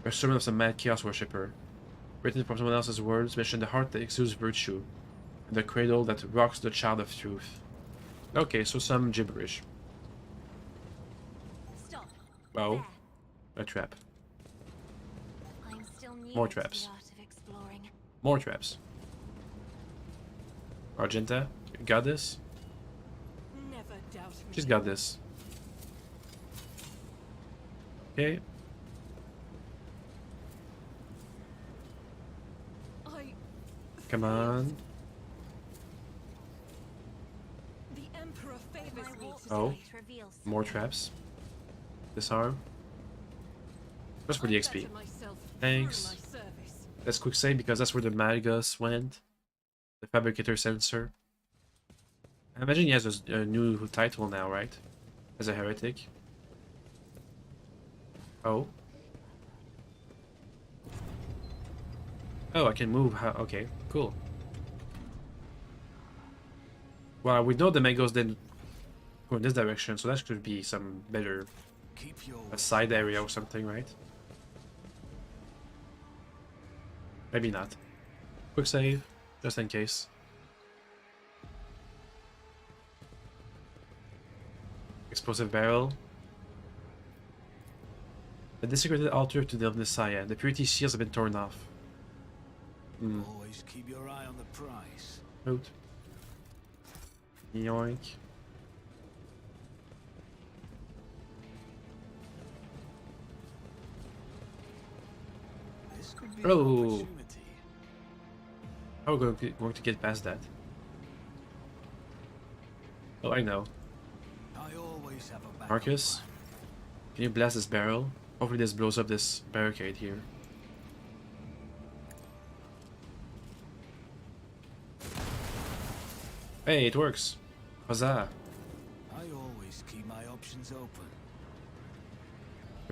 A sermon of some mad chaos worshipper. Written from someone else's words, mention the heart that exudes virtue, and the cradle that rocks the child of truth. Okay, so some gibberish. Stop. Oh. A trap. I'm still new More to traps. the art of exploring. More traps. Argenta, you got this? Never doubt me. She's got this. Okay. Come on. The Emperor favors My me walk today. Oh. tonight reveals More traps. Disarm. Just for the XP. better myself Thanks. through my service. Let's quick save because that's where the Magus went. The Fabricator Sensor. I imagine he has a new title now, right? As a heretic. Oh. Oh, I can move. Okay, cool. Well, we know the mangoes didn't go in this direction, so that should be some better Keep your a side area or something, right? Maybe not. Quick save, just in case. Explosive barrel. The desecrated altar to the omnissiha. The purity seals have been torn off. always keep your eye on the prize. Note. Yoink. This could be an Oh. opportunity. How are we going to get past that? Oh, I know. I always have a backup Marcus, plan. can you blast this barrel? Hopefully this blows up this barricade here. Hey, it works. Huzzah. I always keep my options open.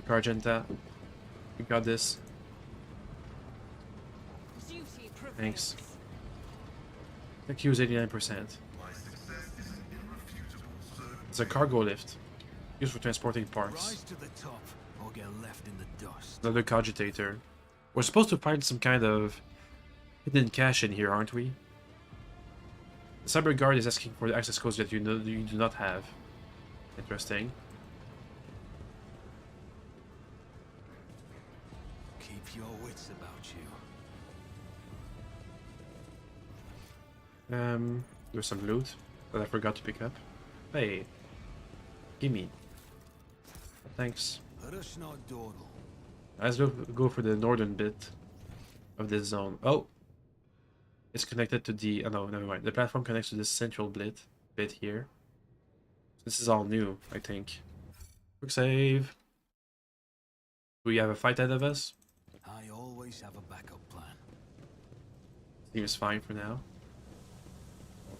Argenta. You got this. Duty prevails. Thanks. Thank you is 89%. My success is an irrefutable certainty. It's a cargo lift. Used for transporting parts. Rise to the top or get left in the dust. Another cogitator. We're supposed to find some kind of hidden cache in here, aren't we? The cyber guard is asking for the access codes that you do not have. Interesting. Keep your wits about you. There's some loot that I forgot to pick up. Hey. Gimme. Thanks. Let us not dawdle. Let's go for the northern bit of this zone. Oh! It's connected to the... Oh no, never mind. The platform connects to this central bit here. This is all new, I think. Quick save. Do we have a fight ahead of us? I always have a backup plan. Seems fine for now.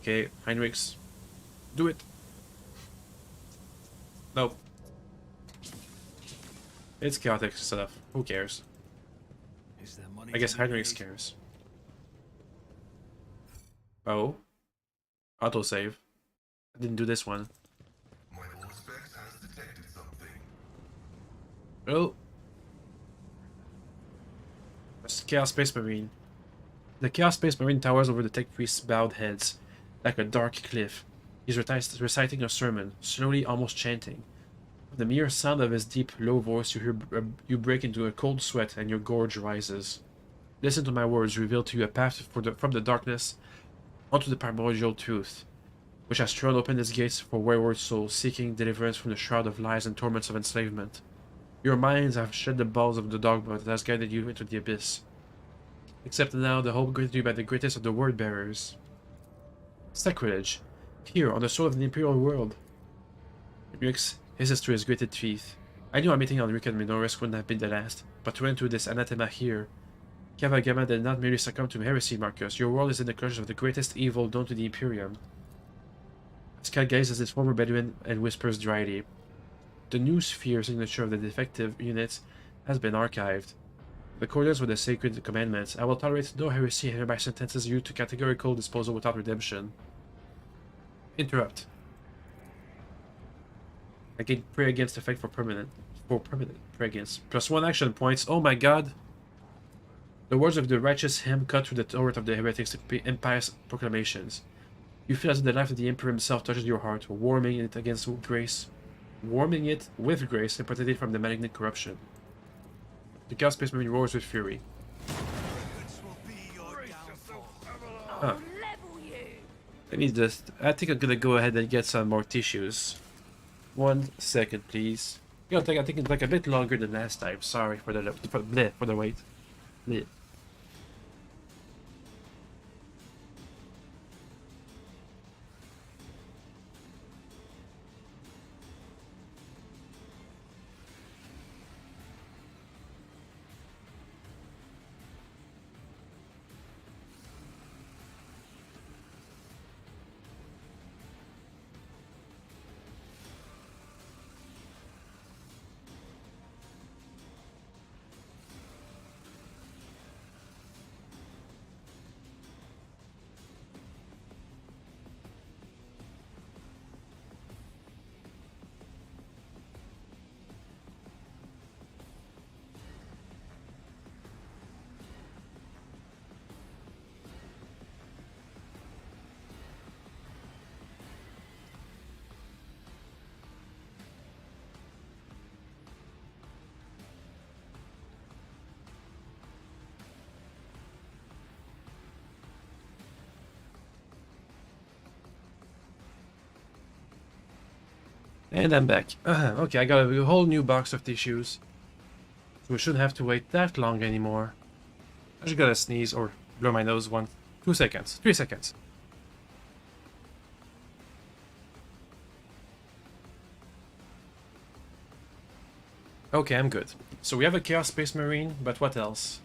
Okay, Heinrichs. Do it! Nope. It's chaotic stuff. Who cares? Is there money I guess to be Heinrichs made? cares. Oh. Autosave. I didn't do this one. My Auspex has detected something. Oh. It's Chaos Space Marine. The Chaos Space Marine towers over the Tech Priest's bowed heads, like a dark cliff. He's reciting a sermon, slowly, almost chanting. With the mere sound of his deep, low voice, you break into a cold sweat and your gorge rises. Listen to my words, reveal to you a path from the darkness onto the primordial truth, which has thrown open its gates for wayward souls seeking deliverance from the shroud of lies and torments of enslavement. Your minds have shed the balls of the dogma that has guided you into the abyss. Accept now the hope granted you by the greatest of the word bearers. Sacrilege, here on the soul of the Imperial world. His history is gritted teeth. I knew our meeting on Rick and Minoris wouldn't have been the last, but to run into this anathema here. Kava Gamma did not merely succumb to heresy, Marcus. Your world is in the clutches of the greatest evil known to the Imperium. Sky gazes at his former Bedouin and whispers dryly. The new sphere signature of the defective unit has been archived. In accordance with the sacred commandments, I will tolerate no heresy and hereby sentences you to categorical disposal without redemption. Interrupt. I can pray against effect for permanent. Pray against. +1 action points. Oh my god! The words of the righteous hymn cut through the throat of the heretics' impious proclamations. You feel as if the life of the Emperor himself touches your heart, warming it with grace and protecting it from the malignant corruption. The Chaos Space Marine roars with fury. This will be your downfall. Huh. Level you! Let me just... I think I'm gonna go ahead and get some more tissues. 1 second, please. I think it's like a bit longer than last time. Sorry for the wait. Bleh. And I'm back. Okay, I got a whole new box of tissues. So we shouldn't have to wait that long anymore. I just gotta sneeze or blow my nose 2 seconds. 3 seconds. Okay, I'm good. So we have a Chaos Space Marine, but what else?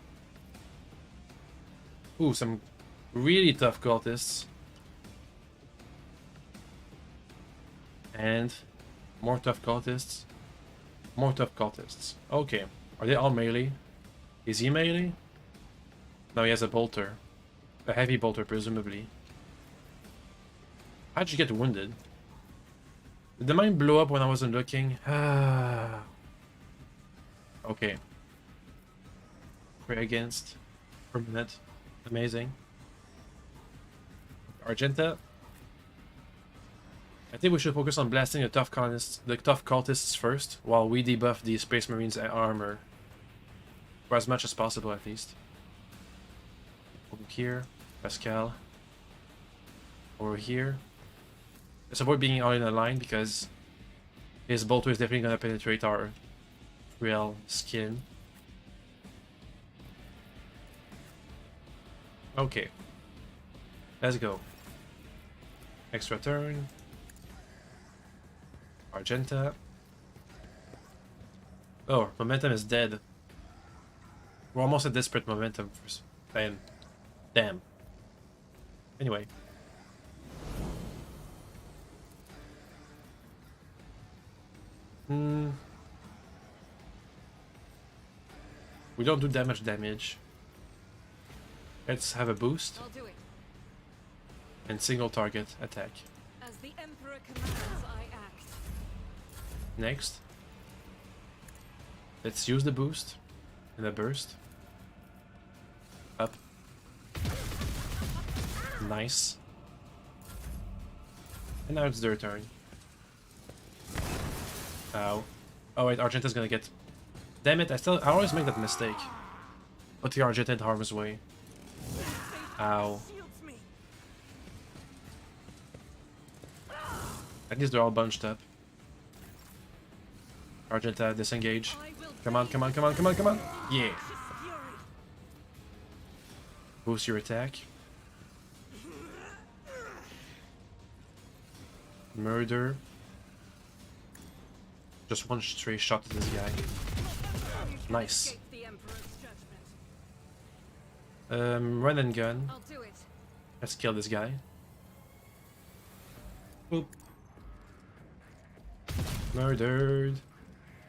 Ooh, some really tough cultists. And more tough cultists. More tough cultists. Okay. Are they all melee? Is he melee? No, he has a bolter. A heavy bolter, presumably. How'd you get wounded? Did the mine blow up when I wasn't looking? Okay. Pray against. Per minute. Amazing. Argenta. I think we should focus on blasting the tough cultists first, while we debuff the Space Marines' armor. For as much as possible, at least. Over here. Pascal. Over here. Let's avoid being all in a line, because his bolter is definitely going to penetrate our real skin. Okay. Let's go. Extra turn. Argenta. Oh, momentum is dead. We're almost at desperate momentum. Damn. Anyway. We don't do that much damage. Let's have a boost. I'll do it. And single target attack. As the Emperor commands, I act. Next. Let's use the boost. In a burst. Up. Nice. And now it's their turn. Ow. Oh wait, Argenta's gonna get... Damn it, I always make that mistake. Put the Argenta in harm's way. Ow. Shields me. At least they're all bunched up. Argenta, disengage. I will Come on, come on, come on, come on, come on! Yeah! righteous fury. Boost your attack. Murder. Just one stray shot at this guy. Nice. Escape the Emperor's judgment. Run and gun. I'll do it. Let's kill this guy. Boop. Murdered.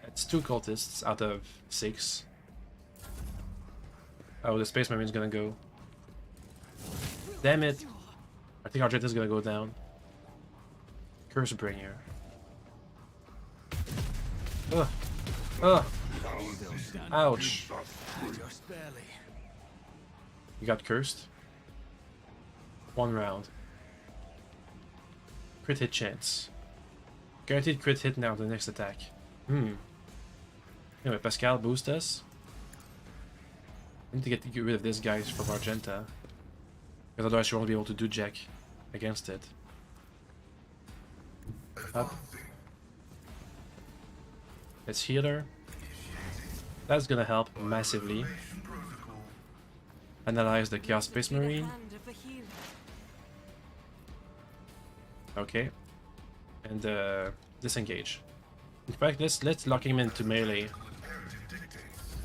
That's 2 cultists out of 6. Oh, the Space Marine's gonna go. Damn it! I think Argenta's gonna go down. Curse Bringer. Ugh. Ugh. Ouch. Just barely. You got cursed. 1 round. Crit hit chance. Guaranteed crit hit now the next attack. Anyway, Pascal, boost us. I need to get rid of this guy from Argenta. Because otherwise she won't be able to do jack against it. Up. Let's heal her. That's gonna help massively. Analyze the Chaos Space Be the Marine. hand of the healer. Okay. And disengage. In fact, let's lock him into melee.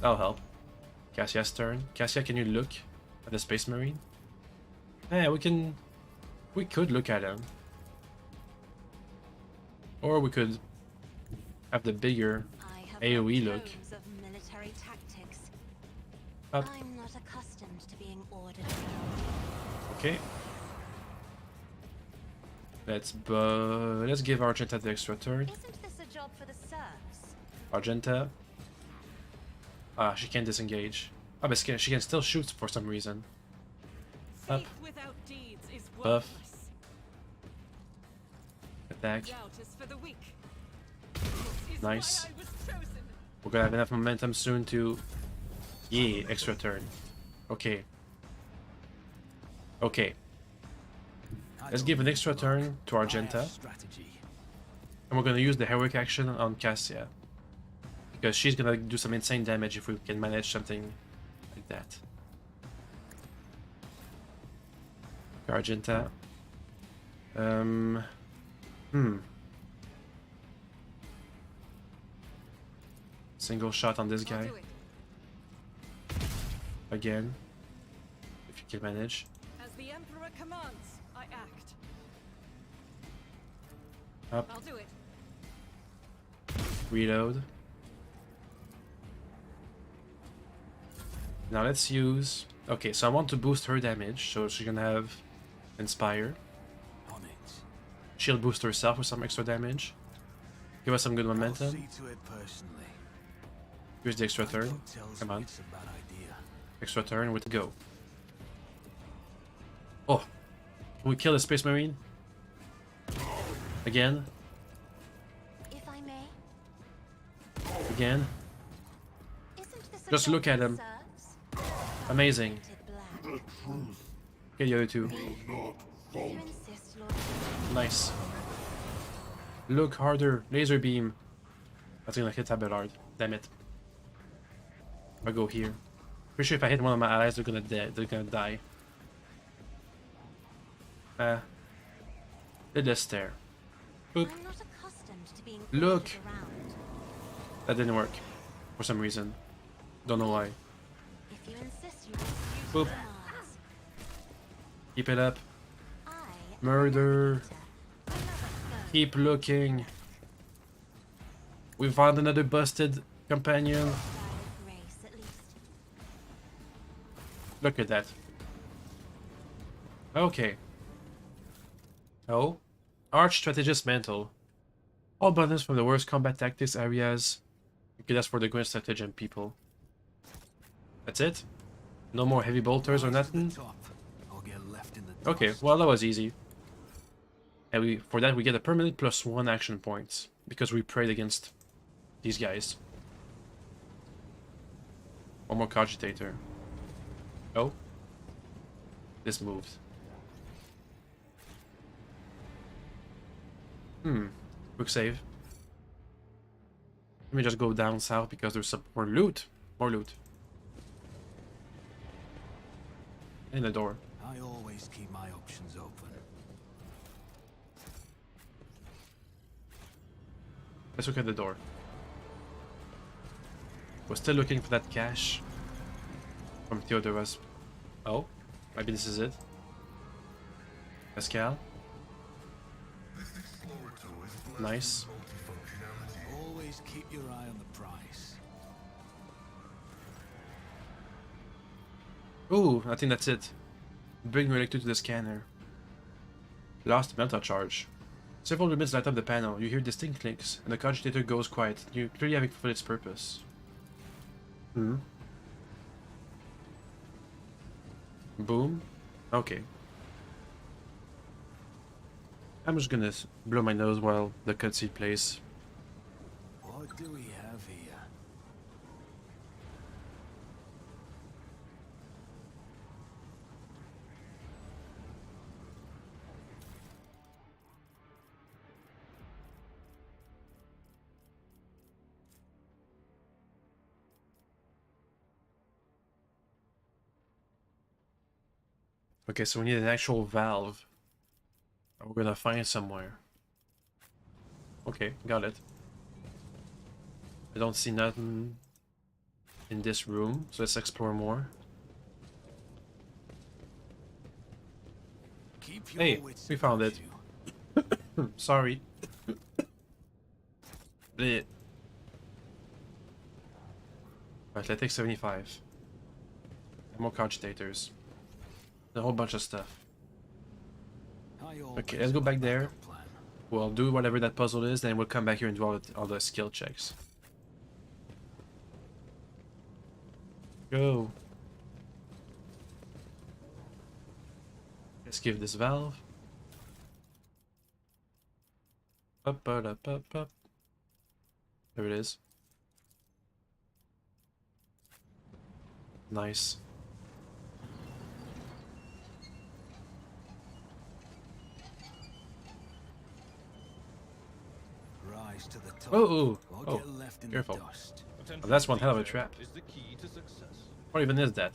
That'll help. Cassia's turn. Cassia, can you look at the Space Marine? Yeah, we could look at him. Or we could have the bigger I have AoE learned look. tomes of military tactics. Up. I'm not accustomed to being ordered around. Okay. Let's give Argenta the extra turn. Isn't this a job for the serfs? Argenta. Ah, she can't disengage. Ah, but she can still shoot for some reason. Up. Faith without deeds is Buff. worthless. Attack. Doubt is for the weak. This is Nice. why I was chosen. We're gonna have enough momentum soon to... Yeah, extra turn. Okay. Okay. Let's give an extra turn to Argenta. Strategy. And we're gonna use the heroic action on Cassia. Because she's gonna do some insane damage if we can manage something like that. Argenta. Single shot on this I'll guy. do it. Again. If you can manage. As the Emperor commands, I act. Up. I'll do it. Reload. Now let's use... Okay, so I want to boost her damage, so she's gonna have Inspire. On it. She'll boost herself with some extra damage. Give us some good I'll momentum. see to it personally. Here's the extra My turn. gut tells Come me on. it's a bad idea. Extra turn with go. Oh! Can we kill the Space Marine? Again? If I may, Again? isn't this Just look at him. serves? Amazing. Black. Get the other two. If you insist, Lord. Nice. Look harder. Laser beam. That's gonna hit a bit hard. Damn it. I'll go here. Pretty sure if I hit one of my allies, they're gonna die. Did this stare. Boop. I'm not accustomed to being Look. ordered around. That didn't work. For some reason. Don't know why. If you insist, you must use Boop. commands. Keep it up. I am Murder. another foe. Keep looking. We found another busted companion. Side of grace, at least. Look at that. Okay. Oh. Arch Strategist Mantle. All buttons from the worst combat tactics areas. Okay, that's for the Grand Stratagem people. That's it? No more heavy bolters or nothing? Top. I'll get left in the Okay, dust. well that was easy. And for that we get a permanent +1 action points. Because we prayed against these guys. One more Cogitator. Oh. This moved. Quick save. Let me just go down south because there's some more loot. More loot. In the door. I always keep my options open. Let's look at the door. We're still looking for that cache from Theodora's. Oh, maybe this is it. Pascal. This explorator is blessed Nice. with multifunctionality. Always keep your eye on the prize. Ooh, I think that's it. Bring relictor to the scanner. Lost Melta charge. Several limits light up the panel. You hear distinct clicks, and the cogitator goes quiet. You clearly having fulfilled its purpose. Boom. Okay. I'm just gonna blow my nose while the cutscene plays. What do we have here? Okay, so we need an actual valve. That we're gonna find somewhere. Okay, got it. I don't see nothing in this room, so let's explore more. Keep your Hey, wits we found about it. you. Sorry. Bleh. Athletics 75. More cogitators. A whole bunch of stuff. I Okay, always let's go have a back there. backup plan. We'll do whatever that puzzle is, then we'll come back here and do all the skill checks. Go. Let's give this valve. Up, up, up, up. There it is. Nice. rise to the top. Oh, Or oh, get left in careful. the dust. Attention Oh, that's to one hell of a detail trap. is the key to success. What even is that?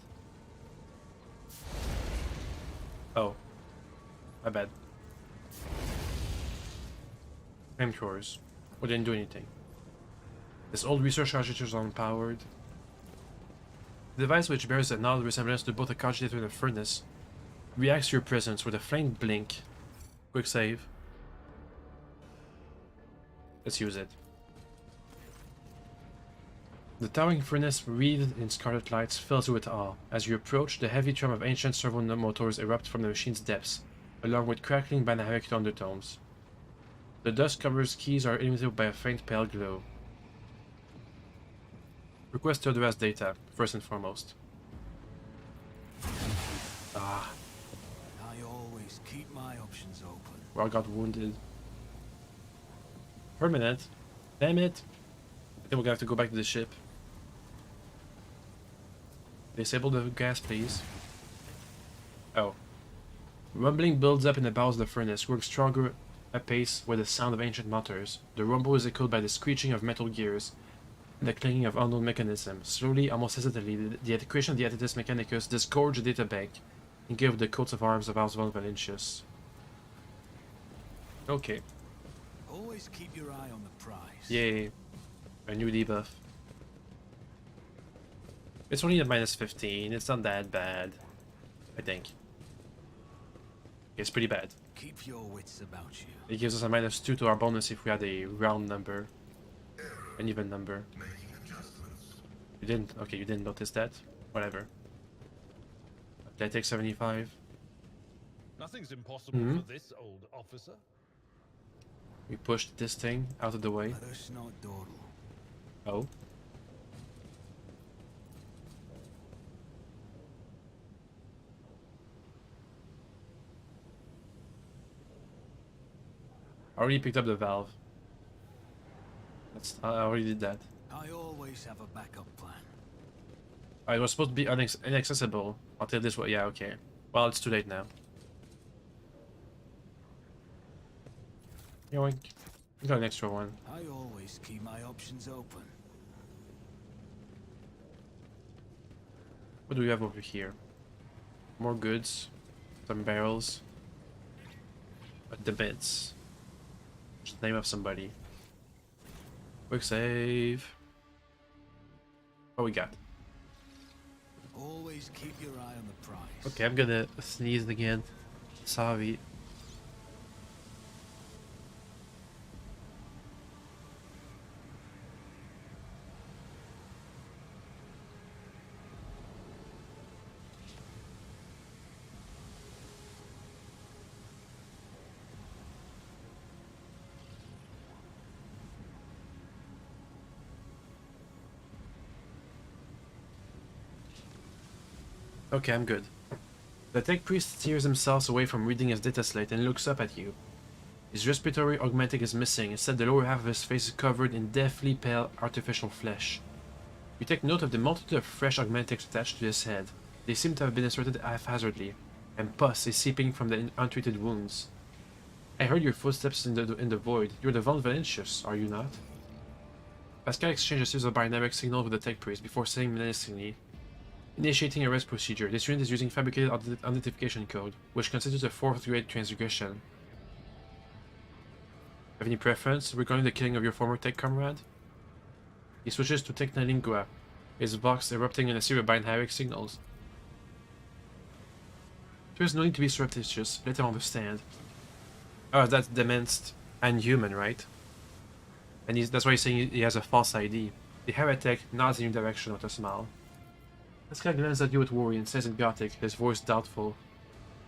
Oh. My bad. Flamethrowers. We didn't do anything. This old research cartridge is unpowered. The device, which bears an odd resemblance to both a cogitator and a furnace, reacts to your presence with a flame blink. Quick save. Let's use it. The towering furnace, wreathed in scarlet lights, fills you with awe. As you approach, the heavy drum of ancient servo motors erupt from the machine's depths, along with crackling banaharic undertones. The dust covers keys are illuminated by a faint pale glow. Request to address data, first and foremost. Ah, I always keep my options open. well, I got wounded. Permanent. Damn it. I think we're gonna have to go back to the ship. Disable the gas, please. Oh. Rumbling builds up in the bowels of the furnace, works stronger apace with the sound of ancient motors. The rumble is echoed by the screeching of metal gears and the clanging of unknown mechanisms. Slowly, almost hesitantly, the equation of the Atitus Mechanicus disgorged the data bank and gave the coats of arms of House von Valentius. Okay. Always keep your eye on the prize. Yay. A new debuff. It's only at minus 15. It's not that bad. I think. It's pretty bad. Keep your wits about you. It gives us a minus 2 to our bonus if we had a round number. An even number. Making adjustments. You didn't? Okay, you didn't notice that? Whatever. Athletics 75. Nothing's impossible Mhm. for this old officer. We pushed this thing out of the way. Let us not dawdle. Oh. I already picked up the valve. I already did that. I always have a backup plan. It was supposed to be inaccessible until this way. Yeah, okay. Well, it's too late now. Yoink. We got an extra one. I always keep my options open. What do we have over here? More goods. Some barrels. The bits. Just name of somebody. Quick save. What we got? Always keep your eye on the prize. Okay, I'm gonna sneeze again. Sorry. Okay, I'm good. The tech priest steers himself away from reading his data slate and looks up at you. His respiratory augmenting is missing, instead the lower half of his face is covered in deathly pale artificial flesh. You take note of the multitude of fresh augmentics attached to his head. They seem to have been inserted haphazardly, and pus is seeping from the untreated wounds. I heard your footsteps in the void. You're the Von Valentius, are you not? Pascal exchanges a series of binary signals with the tech priest before saying menacingly, initiating a arrest procedure. This unit is using fabricated identification code, which constitutes a 4th grade transgression. Have any preference regarding the killing of your former tech comrade? He switches to Technolingua, his vox erupting in a series of binary signals. There is no need to be surreptitious, let him understand. Oh, that's demenced and human, right? And that's why he's saying he has a false ID. The heretic nods in your direction with a smile. Pascal glances at you with worry and says in Gothic, his voice doubtful,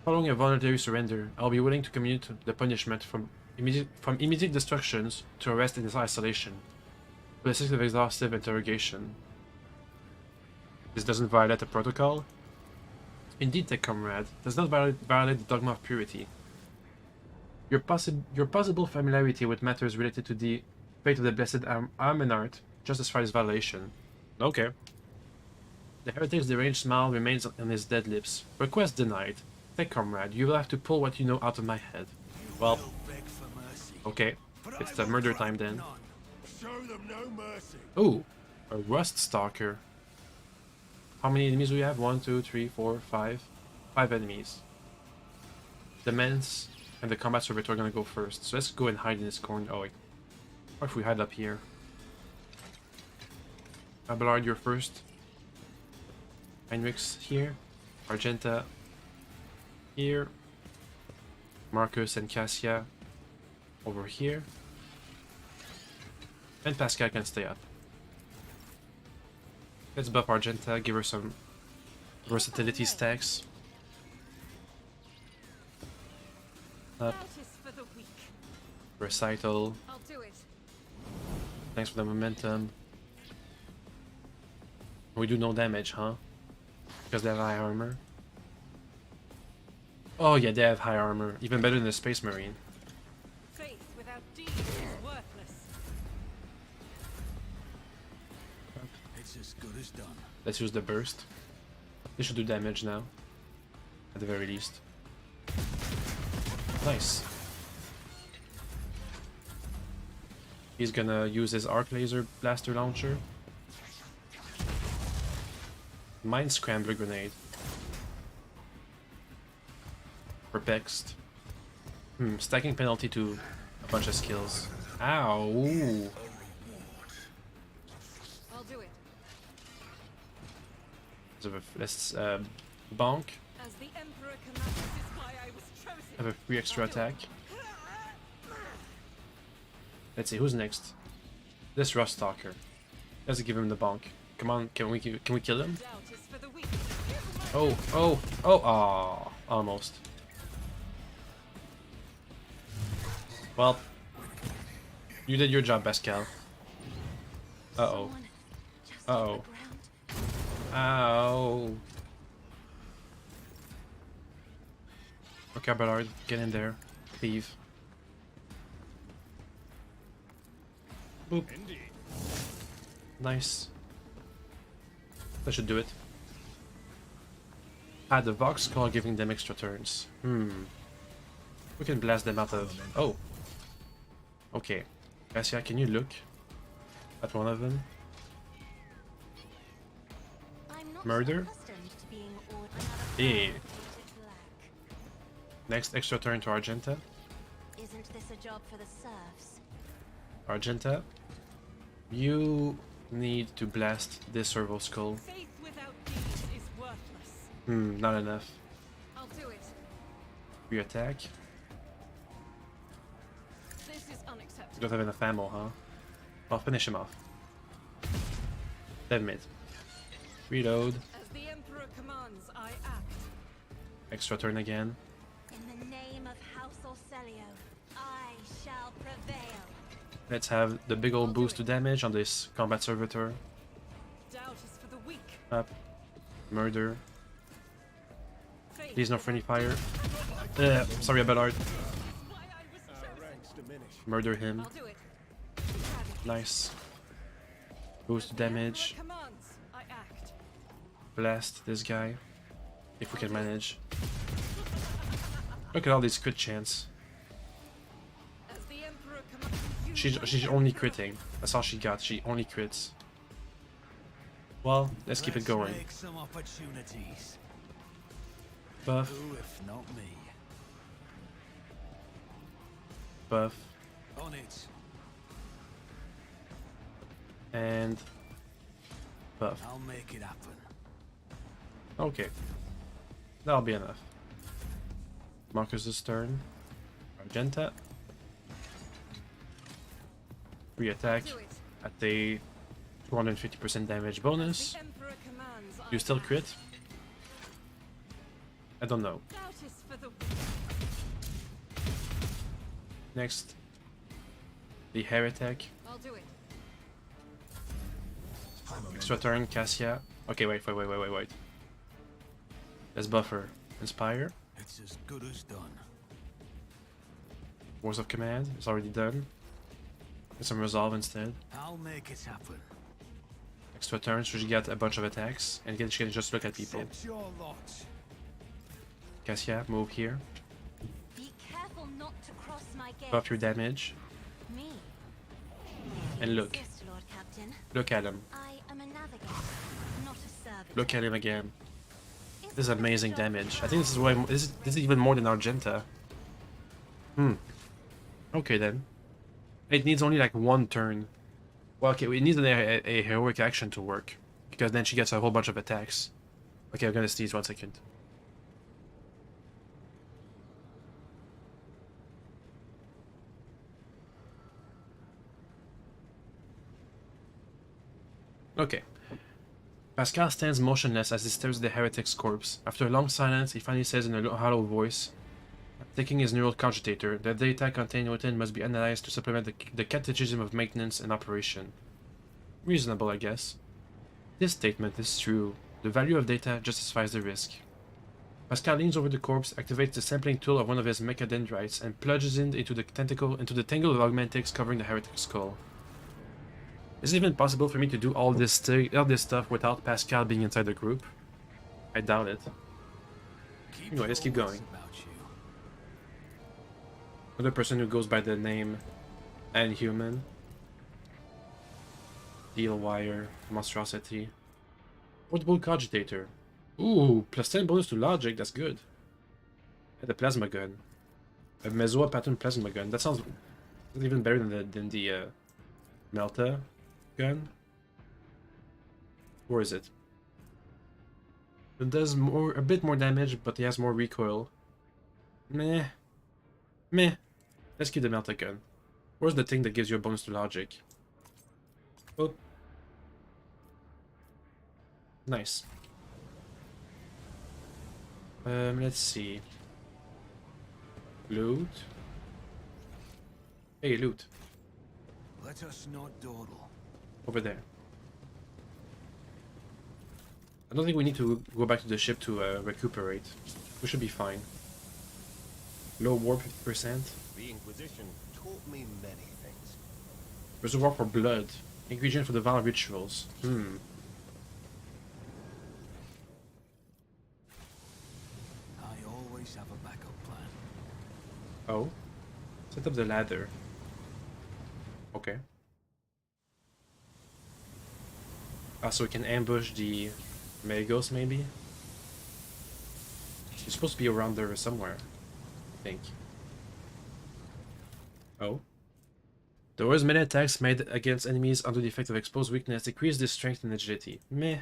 "Following a voluntary surrender, I'll be willing to commute the punishment from immediate destructions to arrest in isolation, for the sake of exhaustive interrogation." This doesn't violate the protocol? Indeed, tech comrade, does not violate the dogma of purity. Your possible familiarity with matters related to the fate of the blessed Armenart justifies violation. Okay. The heretic's deranged smile remains on his dead lips. Request denied. Tech comrade, you will have to pull what you know out of my head. Well, Will beg for mercy, okay. but It's I the will murder grant time then. none. show them no mercy. Oh, a Rust Stalker. How many enemies do we have? 1, 2, 3, 4, 5. 5 enemies. The Mens and the Combat Servitor are gonna go first. So let's go and hide in this corner. Oh wait. What if we hide up here? Abelard, you're first. Heinrich's here. Argenta here. Marcus and Cassia over here. And Pascal can stay up. Let's buff Argenta, give her some versatility stacks. Up. That is for the weak. Recital. I'll do it. Thanks for the momentum. We do no damage, huh? Because they have high armor. Oh yeah, they have high armor. Even better than the Space Marine. Faith without deeds is worthless. It's as good as done. Let's use the burst. They should do damage now. At the very least. Nice. He's gonna use his arc laser blaster launcher. Mind scrambler grenade. Perplexed. Stacking penalty to a bunch of skills. Ow! Ooh. I'll do it. Let's bonk. As the Emperor commands, this is why I was chosen. Have a free extra attack. Let's see who's next. This Rust Stalker. Let's give him the bonk. Come on, can we kill him? Doubt is for the weak. Oh, almost. Well, you did your job, Pascal. Uh-oh. Uh-oh. Ow. Okay, Ballard, get in there. Leave. Boop. Indeed. Nice. That should do it. Add the Vox Call, giving them extra turns. We can blast them out of... Oh. Okay. Cassia, can you look at one of them? I'm not Murder? accustomed to being ordered. Hey. Black. Next extra turn to Argenta. Isn't this a job for the serfs? Argenta, you need to blast this servo skull. Faith without deeds is worthless. Not enough. I'll do it. Free attack. This is You unacceptable. don't have enough ammo, huh? I'll finish him off. Dead mid. Reload. As the Emperor commands, I act. Extra turn again. In the name of House Orselio, I shall prevail. Let's have the big old boost to damage on this combat servitor. Doubt is for the weak. Up. Murder. Faith Please no without friendly fire. deeds Sorry, Abelard. is why I was chosen. Ranks diminish. Murder him. I'll do it. Nice. Boost to damage. The Emperor commands, I act. Blast this guy. If we can manage. Look at all these crit chance. As the Emperor commands, you She's only critting. That's all she got. She only crits. Well, let's keep it going. Make some opportunities. Buff, Who if not me? buff, On it. and buff. I'll make it happen. Okay. That'll be enough. Marcus's turn. Argenta. Free attack do it. at a 250% damage bonus. The Emperor commands, You I still act. crit? I don't know. Doubt is for the Next. The hair attack. I'll do it. Extra turn, Cassia. Okay, wait. Let's buff her. Inspire. It's as good as done. Force of Command. It's already done. Get some Resolve instead. I'll make it happen. Extra turn, so she get a bunch of attacks. And she can just look at people. Accept your lot. Cassia, move here. Be careful not to cross my gaze. Buff your damage. Me. And look. Insist, Lord Captain. Look at him. I am a navigator, not a servitor. Look at him again. Is This is not amazing your job damage. to I think this is way this is even more than Argenta. Okay then. It needs only like one turn. Well, okay, it needs a heroic action to work. Because then she gets a whole bunch of attacks. Okay, I'm gonna sneeze 1 second. Okay. Pascal stands motionless as he stares at the heretic's corpse. After a long silence, he finally says in a hollow voice, taking his neural cogitator, the data contained within must be analyzed to supplement the catechism of maintenance and operation. Reasonable, I guess. This statement is true. The value of data justifies the risk. Pascal leans over the corpse, activates the sampling tool of one of his mechadendrites, and plunges into the tangle of augmentics covering the heretic's skull. Is it even possible for me to do all this stuff without Pascal being inside the group? I doubt it. Anyway, let's keep going. Another person who goes by the name Inhuman. Steel wire, monstrosity. Portable cogitator. Ooh, plus 10 bonus to logic, that's good. And the plasma gun. A Mesoa pattern plasma gun. That sounds even better than the Melta gun. Where is it? It does a bit more damage, but it has more recoil. Meh. Meh. Let's keep the Melta gun. Where's the thing that gives you a bonus to logic? Oh. Nice. Let's see. Loot. Hey, loot. Let us not dawdle. Over there. I don't think we need to go back to the ship to recuperate. We should be fine. Low warp 50%. The Inquisition taught me many things. Reservoir for blood. Ingredient for the Val rituals. I always have a backup plan. Oh. Set up the ladder. Okay. Ah, so we can ambush the Magos, maybe? She's supposed to be around there somewhere, I think. Oh. There was many attacks made against enemies under the effect of exposed weakness. Decrease their strength and agility. Meh.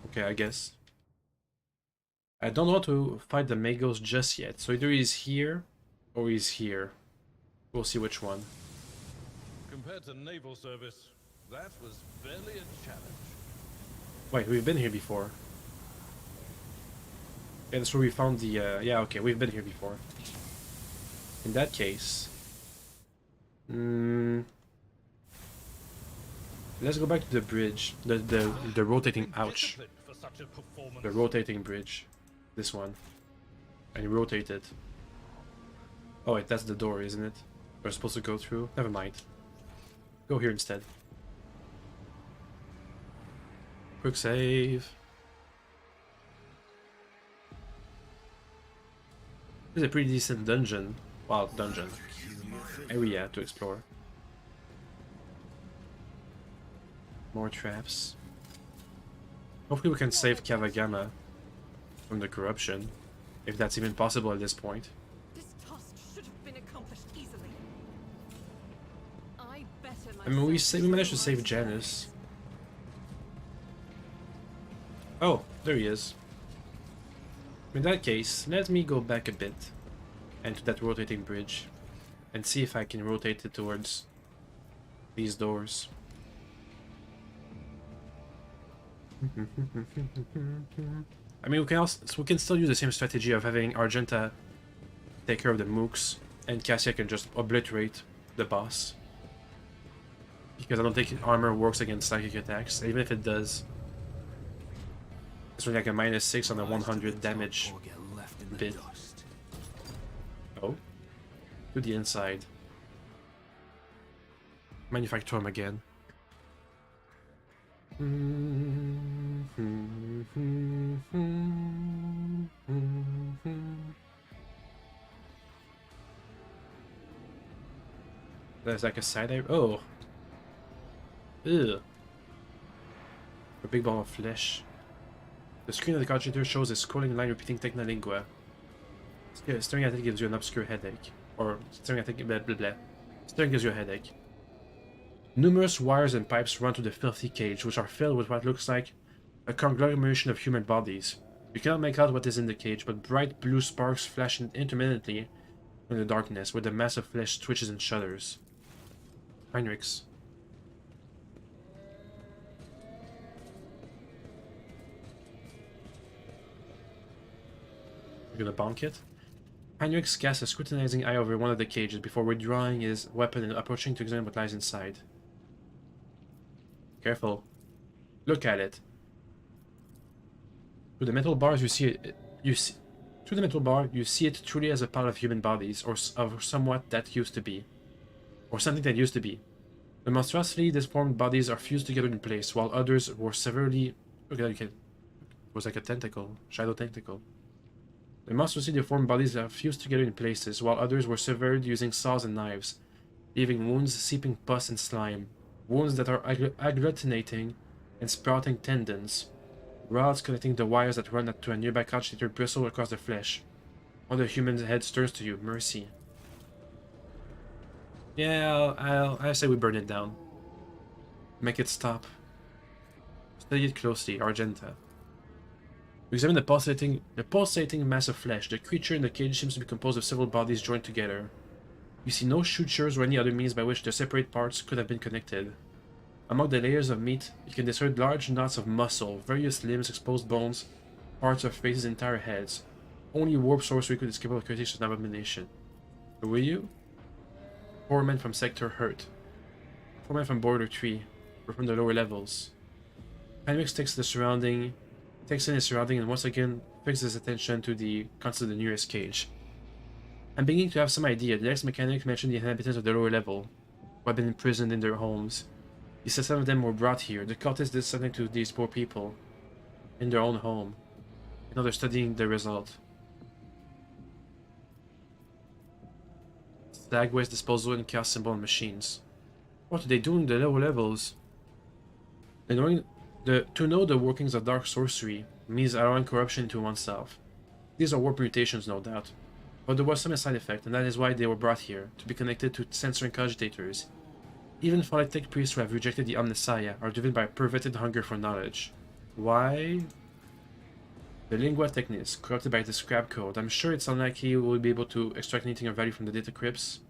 Okay, I guess. I don't want to fight the Magos just yet. So either he's here or he's here. We'll see which one. Compared to naval service, that was barely a challenge. Wait, we've been here before. Yeah, that's where we found the, yeah, okay, we've been here before. In that case... let's go back to the bridge. The rotating, ouch. For such a performance. The rotating bridge. This one. And rotate it. Oh wait, that's the door, isn't it? We're supposed to go through? Never mind. Go here instead. Quick save. This is a pretty decent dungeon. Well, dungeon. Area to explore. More traps. Hopefully we can save Kavagama from the corruption. If that's even possible at this point. This task should have been accomplished easily. I better I mean, we myself managed to show save my Janus. Oh, there he is. In that case, let me go back a bit and to that rotating bridge and see if I can rotate it towards these doors. I mean, we can still use the same strategy of having Argenta take care of the mooks and Cassia can just obliterate the boss. Because I don't think armor works against psychic attacks, even if it does. It's only like a -6 on the 100 damage bit. Oh. To the inside. Manufactorium again. There's like a side area. Oh. Ugh. A big ball of flesh. The screen of the calculator shows a scrolling line repeating Technolingua. Staring at it gives you an obscure headache. Or staring at it, blah blah blah. Staring gives you a headache. Numerous wires and pipes run to the filthy cage, which are filled with what looks like a conglomeration of human bodies. You cannot make out what is in the cage, but bright blue sparks flash intermittently in the darkness, where the mass of flesh twitches and shudders. Heinrichs. You're gonna bonk it? Heinrichs casts a scrutinizing eye over one of the cages before withdrawing his weapon and approaching to examine what lies inside. Careful. Look at it. Through the metal bars, you see it. Through the metal bar, you see it truly as a pile of human bodies, or somewhat that used to be, or something that used to be. The monstrosity disformed bodies are fused together in place, while others were severely. Look at it. It was like a tentacle, shadow tentacle. The monstrosity deformed bodies are fused together in places, while others were severed using saws and knives, leaving wounds seeping pus and slime, wounds that are agglutinating and sprouting tendons. Rods connecting the wires that run to a nearby calculator bristle across the flesh. One of the human heads turns to you, Mercy. Yeah, I say we burn it down. Make it stop. Study it closely, Argenta. You examine the pulsating mass of flesh. The creature in the cage seems to be composed of several bodies joined together. You see no sutures or any other means by which the separate parts could have been connected. Among the layers of meat, you can discern large knots of muscle, various limbs, exposed bones, parts of faces, entire heads. Only warp sorcery could escape of such an abomination. Who are you? 4 men from Sector Hurt. 4 men from Border 3. We're from the lower levels. Heinrich takes in his surrounding and once again fixes his attention to the contents of the nearest cage. I'm beginning to have some idea. The ex-mechanic mentioned the inhabitants of the lower level, who had been imprisoned in their homes. He said some of them were brought here. The cultists did something to these poor people in their own home. And now they're studying the result. Slag waste disposal and chaos symbol on machines. What are they doing in the lower levels? To know the workings of dark sorcery means allowing corruption into oneself. These are warp mutations, no doubt. But there was some side effect, and that is why they were brought here, to be connected to censoring cogitators. Even phonetic priests who have rejected the omnissiha are driven by a perverted hunger for knowledge. Why? The lingua technis, corrupted by the scrap code. I'm sure it's unlikely we will be able to extract anything of value from the data crypts.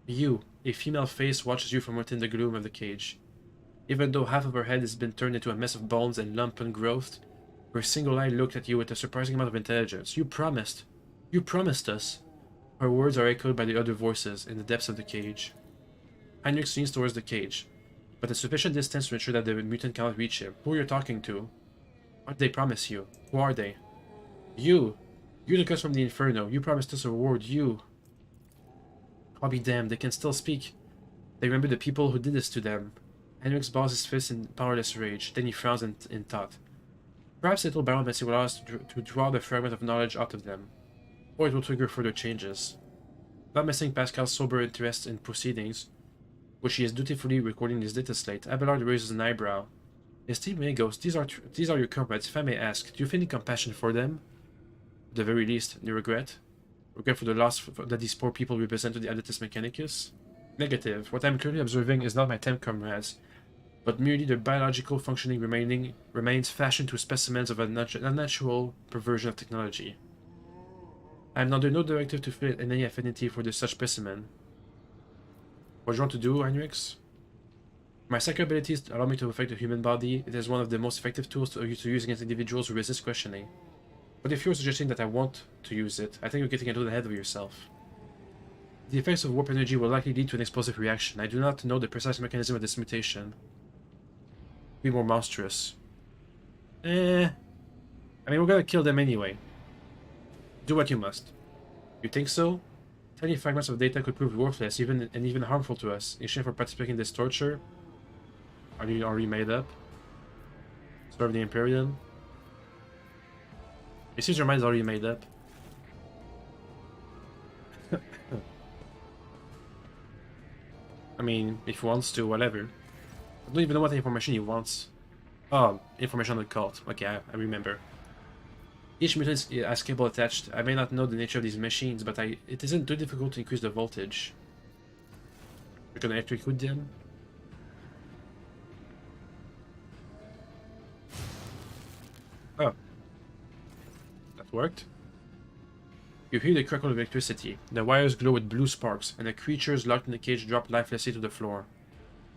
You, a female face, watches you from within the gloom of the cage. Even though half of her head has been turned into a mess of bones and lumpen growth, her single eye looked at you with a surprising amount of intelligence. You promised. You promised us. Her words are echoed by the other voices in the depths of the cage. Heinrich leans towards the cage, but at sufficient distance to ensure that the mutant cannot reach him. Who are you talking to? What did they promise you? Who are they? You! You took us from the inferno. You promised us a reward. You! I'll be damned. They can still speak. They remember the people who did this to them. Heinrich balls his fist in powerless rage. Then he frowns in thought. Perhaps little baromancy will allow us to draw the fragment of knowledge out of them. Or it will trigger further changes. Not missing Pascal's sober interest in proceedings, which he is dutifully recording in his data slate, Abelard raises an eyebrow. Esteemed Magos, these are your comrades. If I may ask, do you feel any compassion for them? At the very least, any regret? Regret for the loss that these poor people represent to the Aditus Mechanicus? Negative. What I am currently observing is not my temp comrades, but merely their biological functioning remains fashioned to specimens of an unnatural perversion of technology. I am under no directive to feel any affinity for such specimen. What do you want to do, Heinrichs? My psychic abilities allow me to affect the human body. It is one of the most effective tools to use against individuals who resist questioning. But if you're suggesting that I want to use it, I think you're getting into the head of yourself. The effects of warp energy will likely lead to an explosive reaction. I do not know the precise mechanism of this mutation. Be more monstrous. I mean, we're gonna kill them anyway. Do what you must. You think so? Tiny fragments of data could prove worthless, and even harmful to us. In exchange for participating in this torture? Are you already made up? Serve the Imperium? It seems your mind's already made up. I mean, if he wants to, whatever. I don't even know what information he wants. Oh, information on the cult. Okay, I remember. Each mutant has cable attached. I may not know the nature of these machines, but it isn't too difficult to increase the voltage. We're gonna electrocute them. Oh. That worked. You hear the crackle of electricity. The wires glow with blue sparks, and the creatures locked in the cage drop lifelessly to the floor.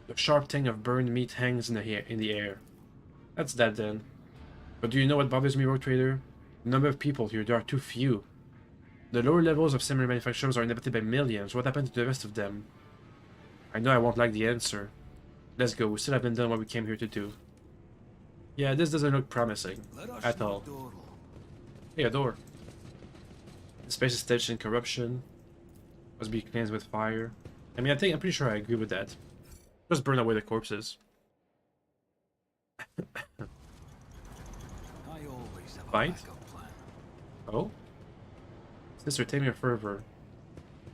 The sharp tang of burned meat hangs in the air. That's that then. But do you know what bothers me, Rogue Trader? The number of people here, there are too few. The lower levels of similar manufacturers are inhabited by millions. What happened to the rest of them? I know I won't like the answer. Let's go, we still haven't done what we came here to do. Yeah, this doesn't look promising. At all. Hey, a door. The space is stench and corruption. Must be cleansed with fire. I mean, I'm pretty sure I agree with that. Just burn away the corpses. I always have a Fight? backup plan. Oh? Sister, tame your fervor.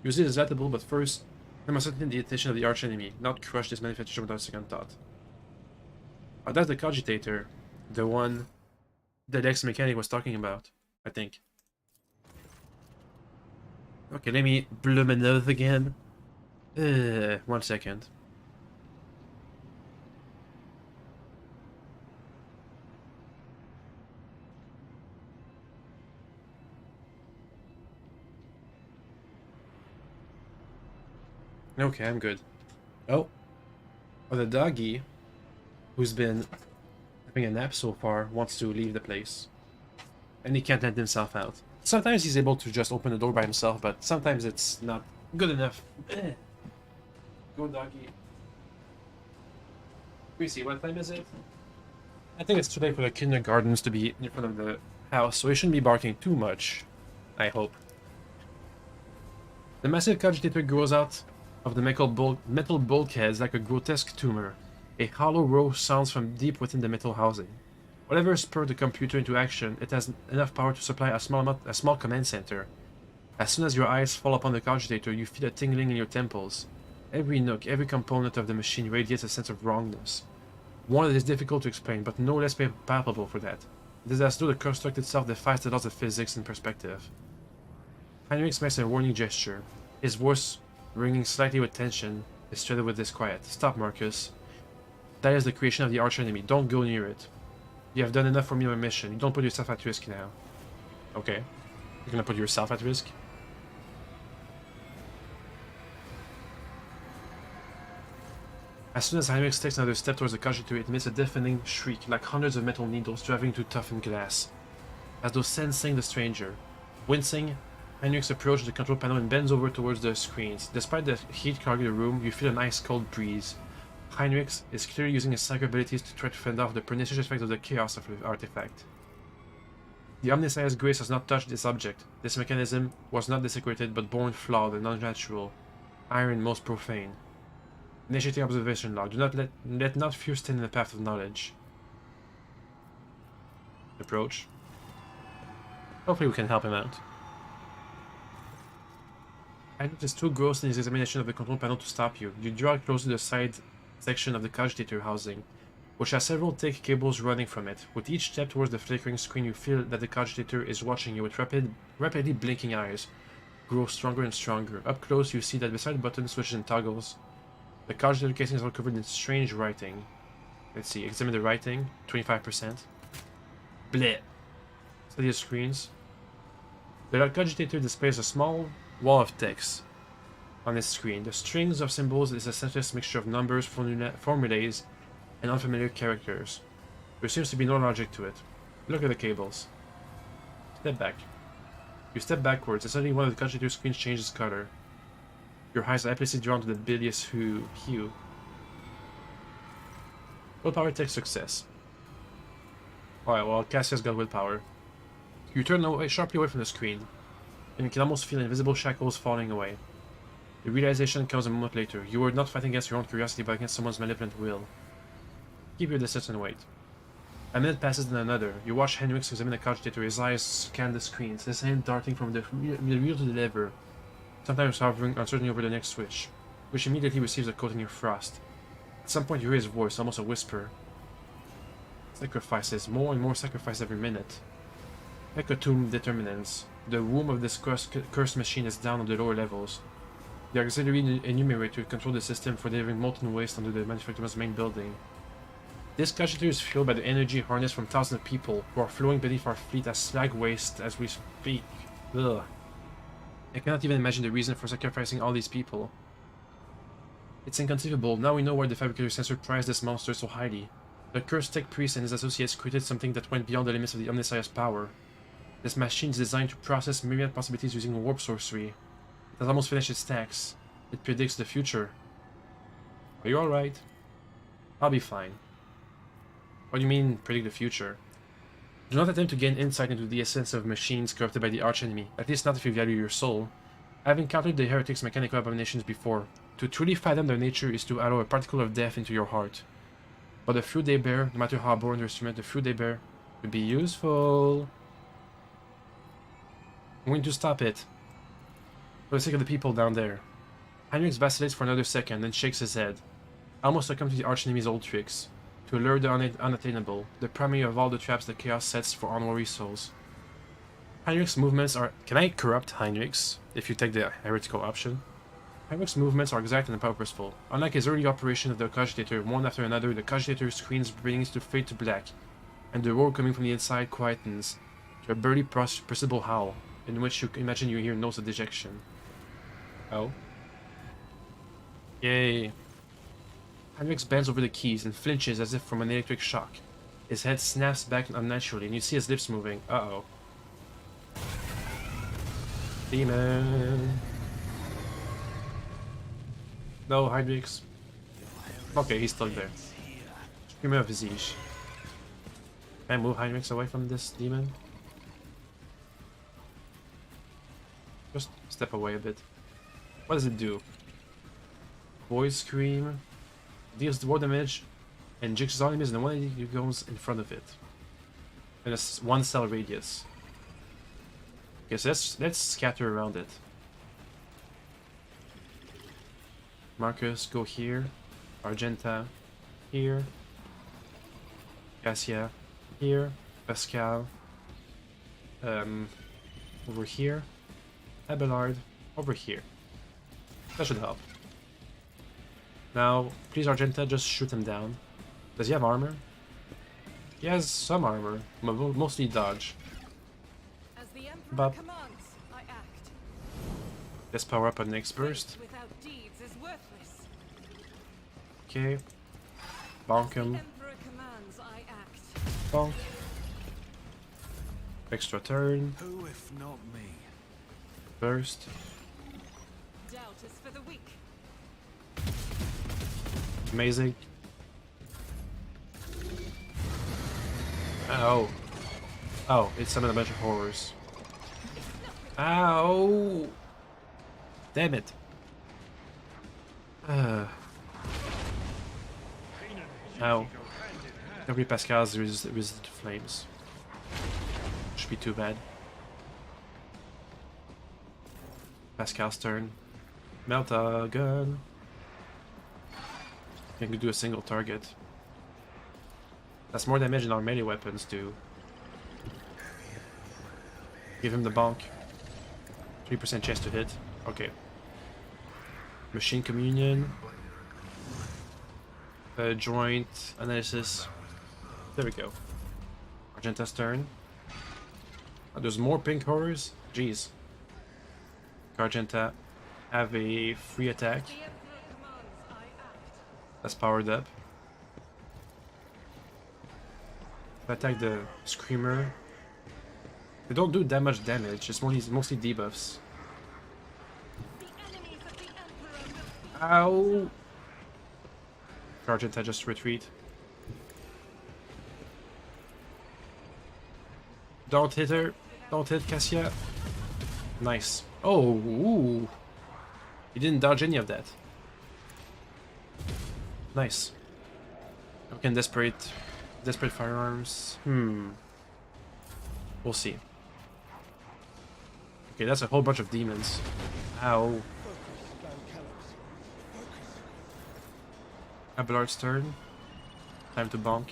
Use it as adaptable, but first, I must attain the attention of the archenemy, not crush this manufacturer without a second thought. Oh, that's the cogitator. The one that ex-mechanic was talking about, I think. Okay, let me blow my nose again. 1 second. Okay, I'm good. Oh. Oh, the doggy, who's been having a nap so far, wants to leave the place. And he can't let himself out. Sometimes he's able to just open the door by himself, but sometimes it's not good enough. Go, doggy. We see, what time is it? I think it's too late for the kindergartens to be in front of the house, so he shouldn't be barking too much. I hope. The massive cogitator grows out of the metal bulkheads like a grotesque tumor. A hollow roar sounds from deep within the metal housing. Whatever spurred the computer into action, it has enough power to supply a small command center. As soon as your eyes fall upon the cogitator, you feel a tingling in your temples. Every nook, every component of the machine radiates a sense of wrongness. One that is difficult to explain, but no less palpable for that. It is as though the construct itself defies the laws of physics and perspective. Heinrich makes a warning gesture. His voice, ringing slightly with tension, is threaded with disquiet. Stop, Marcus. That is the creation of the archenemy. Don't go near it. You have done enough for me on my mission. You don't put yourself at risk now. Okay. You're gonna put yourself at risk? As soon as Heinrich takes another step towards the cogitator, it emits a deafening shriek, like hundreds of metal needles driving into toughened glass. As though sensing the stranger. Wincing, Heinrich approaches the control panel and bends over towards the screens. Despite the heat clogging the room, you feel an ice-cold breeze. Heinrich is clearly using his psychic abilities to try to fend off the pernicious effects of the chaos of the artifact. The omnissiha's grace has not touched this object. This mechanism was not desecrated, but born flawed and unnatural. Iron most profane. Initiating observation log. Do not let not fear stand in the path of knowledge. Approach. Hopefully we can help him out. Heinrich is too gross in his examination of the control panel to stop you. You draw close to the side section of the cogitator housing, which has several thick cables running from it. With each step towards the flickering screen, you feel that the cogitator is watching you with rapidly blinking eyes. Grow stronger and stronger. Up close, you see that beside the button switches and toggles, the cogitator casing is all covered in strange writing. Let's see, examine the writing. 25%. Bleh. Study the screens. The cogitator displays a small wall of text on its screen. The strings of symbols is a senseless mixture of numbers, formulas, and unfamiliar characters. There seems to be no logic to it. Look at the cables. Step back. You step backwards, and suddenly one of the cogitator screens changes color. Your eyes are helplessly drawn to the bilious hue. Willpower takes success. Alright, well, Cassia's got willpower. You turn sharply away from the screen, and you can almost feel invisible shackles falling away. The realization comes a moment later. You were not fighting against your own curiosity, but against someone's malevolent will. Keep your distance and wait. A minute passes, then another. You watch Heinrich examine the cogitator. His eyes scan the screens, his hand darting from the wheel to the lever, sometimes hovering uncertainly over the next switch. which immediately receives a coating of frost. At some point you hear his voice, almost a whisper. Sacrifices, more and more sacrifice every minute. Hecatomb determinants. The womb of this cursed machine is down on the lower levels. The auxiliary enumerator controls the system for delivering molten waste under the manufacturer's main building. This casualty is fueled by the energy harnessed from thousands of people who are flowing beneath our fleet as slag waste as we speak. Ugh. I cannot even imagine the reason for sacrificing all these people. It's inconceivable. Now we know why the fabricator sensor prized this monster so highly. The cursed tech priest and his associates created something that went beyond the limits of the omnissiah's power. This machine is designed to process myriad possibilities using warp sorcery. It has almost finished its tasks. It predicts the future. Are you alright? I'll be fine. What do you mean, predict the future? Do not attempt to gain insight into the essence of machines corrupted by the archenemy, at least not if you value your soul. I've encountered the heretics' mechanical abominations before. To truly fathom their nature is to allow a particle of death into your heart. But the fruit they bear, no matter how boring the instrument, the fruit they bear, could be useful. I'm going to stop it. For the sake of the people down there. Heinrich vacillates for another second, then shakes his head. Almost succumb to the archenemy's old tricks. To lure the unattainable, the primary of all the traps that chaos sets for unwary souls. Heinrich's movements are... Can I corrupt Heinrich's, if you take the heretical option? Heinrich's movements are exact and purposeful. Unlike his early operation of the cogitator, one after another, the cogitator screens begins to fade to black, and the roar coming from the inside quietens to a burly, perceptible howl, in which you imagine you hear notes of dejection. Oh? Yay. Heinrich bends over the keys and flinches as if from an electric shock. His head snaps back unnaturally, and you see his lips moving. Uh-oh. Demon. No, Heinrich. Okay, he's still there. Screamer of Visage. Can I move Heinrich away from this demon? Just step away a bit. What does it do? Voice Scream. Deals war damage and jigs all enemies and the one enemy goes in front of it. And it's 1 cell radius. Okay, so let's scatter around it. Marcus, go here. Argenta, here. Cassia, here. Pascal, over here. Abelard, over here. That should help. Now, please Argenta, just shoot him down. Does he have armor? He has some armor, but mostly dodge. As the Emperor But commands, I act. let's power up a next burst. Without deeds is worthless. Okay. Bonk The him. Emperor commands, I act. Bonk. Extra turn. Who if not me? Burst. Doubt is for the weak. Amazing. Ow. Oh, it's summoned a bunch of horrors. Ow! Damn it. Ow. Every Pascal's resistant to flames. Should be too bad. Pascal's turn. Melt a gun. I can do a single target. That's more damage than our melee weapons do. Give him the bonk. 3% chance to hit. Okay. Machine communion. Joint analysis. There we go. Argenta's turn. Oh, there's more pink horrors? Jeez. Argenta have a free attack. The Emperor commands, I act. That's powered up. If I attack the Screamer, they don't do that much damage, it's mostly debuffs. The enemies of the Emperor will Ow! Argenta just retreat. Don't hit her! Don't hit Cassia! Nice. Oh, ooh! You didn't dodge any of that. Nice. We can desperate firearms. We'll see. Okay, that's a whole bunch of demons. Ow. Abelard's turn. Time to bonk.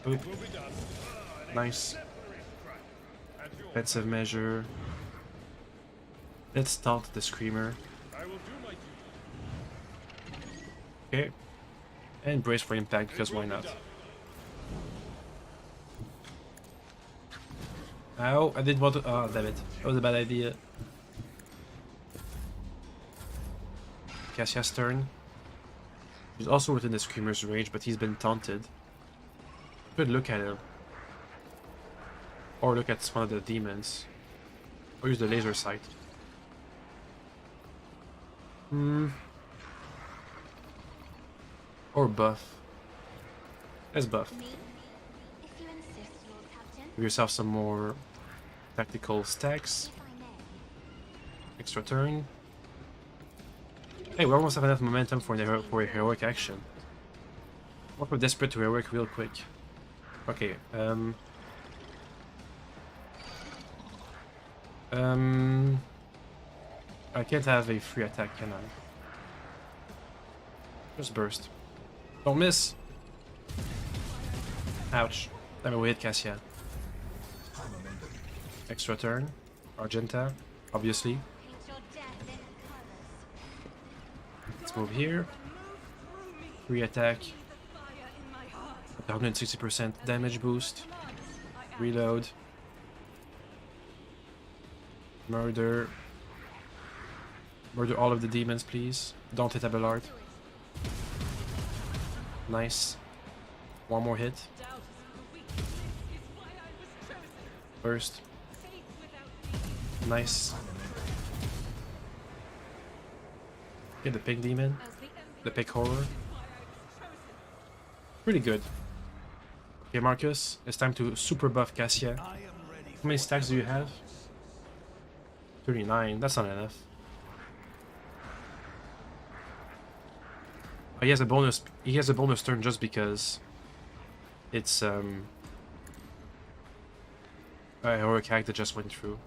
Oop. Will be done. Nice. At your Defensive measure. Let's taunt the Screamer. I will do my duty. Okay. And brace for impact, because why not? Ow, I didn't want to. Oh, damn it. That was a bad idea. Cassia's turn. He's also within the Screamer's range, but he's been taunted. Could look at him. Or look at one of the demons. Or use the laser sight. Or buff. Let's buff. Me? If you insist, Lord Captain. Give yourself some more tactical stacks. If I may. Extra turn. Hey, we almost have enough momentum for a heroic action. What from desperate to heroic real quick. Okay, I can't have a free attack, can I? Just burst. Don't miss! Ouch. Damn it, we hit Cassia. Extra turn. Argenta, obviously. Paint your death in colours. Let's move here. Free attack. The fire in my heart. 160% damage boost. Reload. Murder. Murder all of the demons, please. Don't hit Abelard. Nice. One more hit. Doubt is the weakness is why I was chosen. Burst. Faith without me Nice. Get the pig demon. as the emperor The pig horror. is why I was chosen. Pretty good. Okay, Marcus. It's time to super buff Cassia. I am ready. How many stacks do you have? 39. That's not enough. Oh, he has a bonus. He has a bonus turn just because it's a heroic hack that just went through.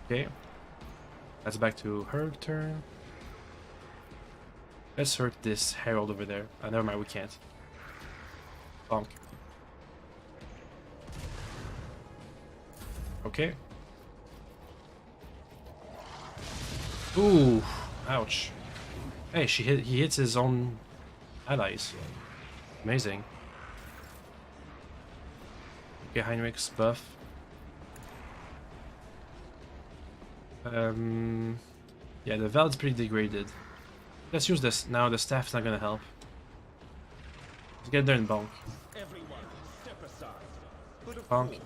Okay, that's back to her turn. Let's hurt this herald over there. Never mind, we can't. Bonk. Okay. Ooh, ouch. Hey, he hits his own allies. Amazing. Okay, Heinrich's buff. Yeah, the Vald's pretty degraded. Let's use this now. The staff's not gonna help. Let's get there and bonk. Everyone, step aside. But of Bonk. course,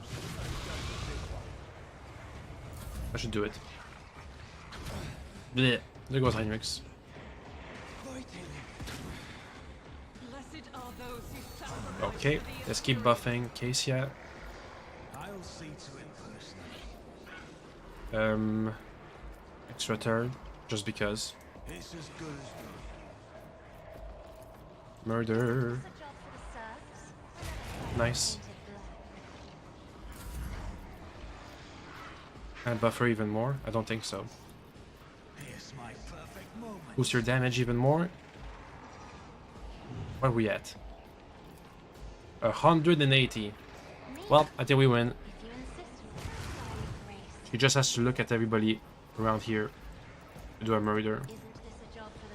I should do it. Blech. There goes Heinrich's. Blessed are those who sacrifice Okay, for the let's keep buffing Cassia. I'll see to it personally. Extra turn, just because. It's as good as Murder. It's a job for the serfs. Nice. Painted black. Can I buff her even more? I don't think so. done. Here's my perfect moment. Boost your damage even more. Where are we at? 180. Me? Well, I think we win. If you insist, Lord, I will grace. She just has to look at everybody around here to do a murder. Isn't this a job for the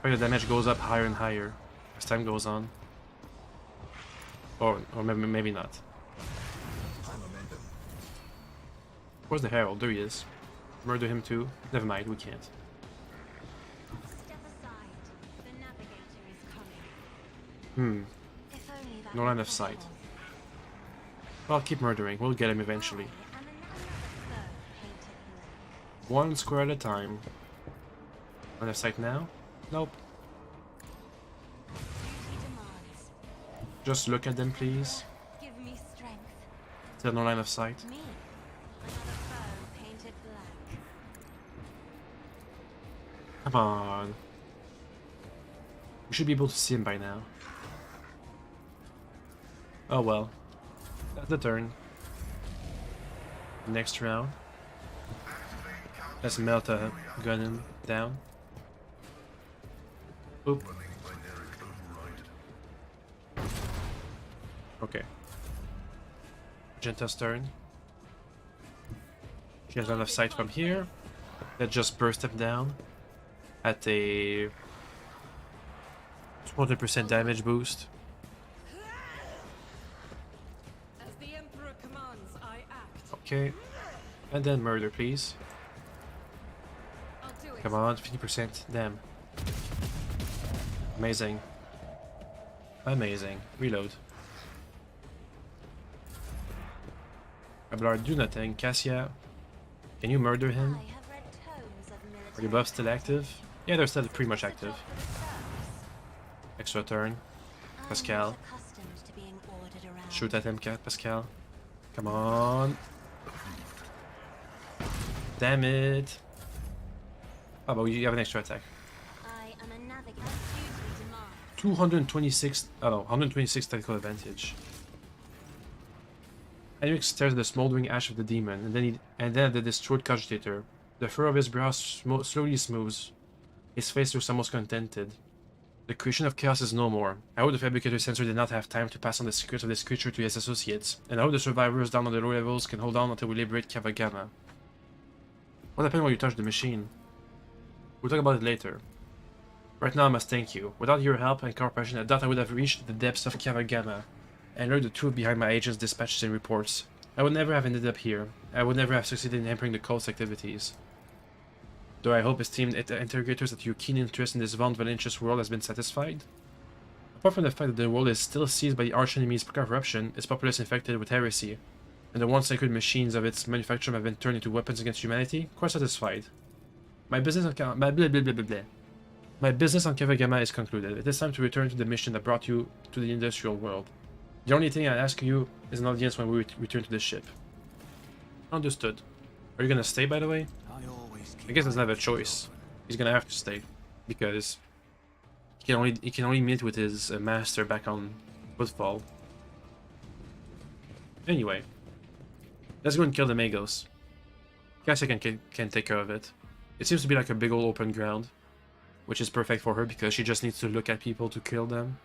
serfs? The damage goes up higher and higher as time goes on. Or maybe not. Where's the herald? There he is. Murder him too. Never mind, we can't. Step aside. The navigator is coming. If only that No were line of sight. possible. Well, keep murdering. We'll get him eventually. And another foe painted black. One square at a time. Line of sight now? Nope. Duty demands. Just look at them, please. Give me strength. Still no line of sight. Me. Another foe painted black. Come on. We should be able to see him by now. Oh well. That's the turn. Next round. Let's melt a gun him down. Oop. Running binaric override. Okay. Genta's turn. She has line of sight from here. Let's just burst him down at a 200% damage boost. As the Emperor commands, I act. Okay. And then murder, please. I'll do it. Come on, 50%. Damn. Amazing. Amazing. Reload. Abelard, do nothing. Cassia, can you murder him? I have read tomes of Are your military buffs still active? Yeah, they're still pretty much active. job for the serfs. Extra turn. I'm Pascal. not accustomed to being ordered around. Shoot at him, Cat Pascal. Come on. Damn it. Oh, but you have an extra attack. I am a navigator. Duty demands. 226. Oh no, 126 tactical advantage. Henrik stares at the smoldering ash of the demon, and then at the destroyed cogitator. The fur of his brow slowly smooths. His face looks almost contented. The creation of chaos is no more. I hope the fabricator sensor did not have time to pass on the secrets of this creature to his associates, and I hope the survivors down on the low levels can hold on until we liberate Kavagama. What happened when you touched the machine? We'll talk about it later. Right now I must thank you. Without your help and cooperation, I doubt I would have reached the depths of Kavagama and learned the truth behind my agent's dispatches and reports. I would never have ended up here. I would never have succeeded in hampering the cult's activities. Though I hope esteemed interrogators that your keen interest in this Valentious world has been satisfied. Apart from the fact that the world is still seized by the archenemy's corruption, its populace infected with heresy, and the once sacred machines of its manufacture have been turned into weapons against humanity, quite satisfied. My business on My business on Kavagama is concluded. It is time to return to the mission that brought you to the industrial world. The only thing I ask you is an audience when we return to the ship. Understood. Are you gonna stay, by the way? I guess he doesn't have a choice. He's gonna have to stay because he can only meet with his master back on Woodfall. Anyway, let's go and kill the Magos. Cassia can take care of it. It seems to be like a big old open ground, which is perfect for her because she just needs to look at people to kill them.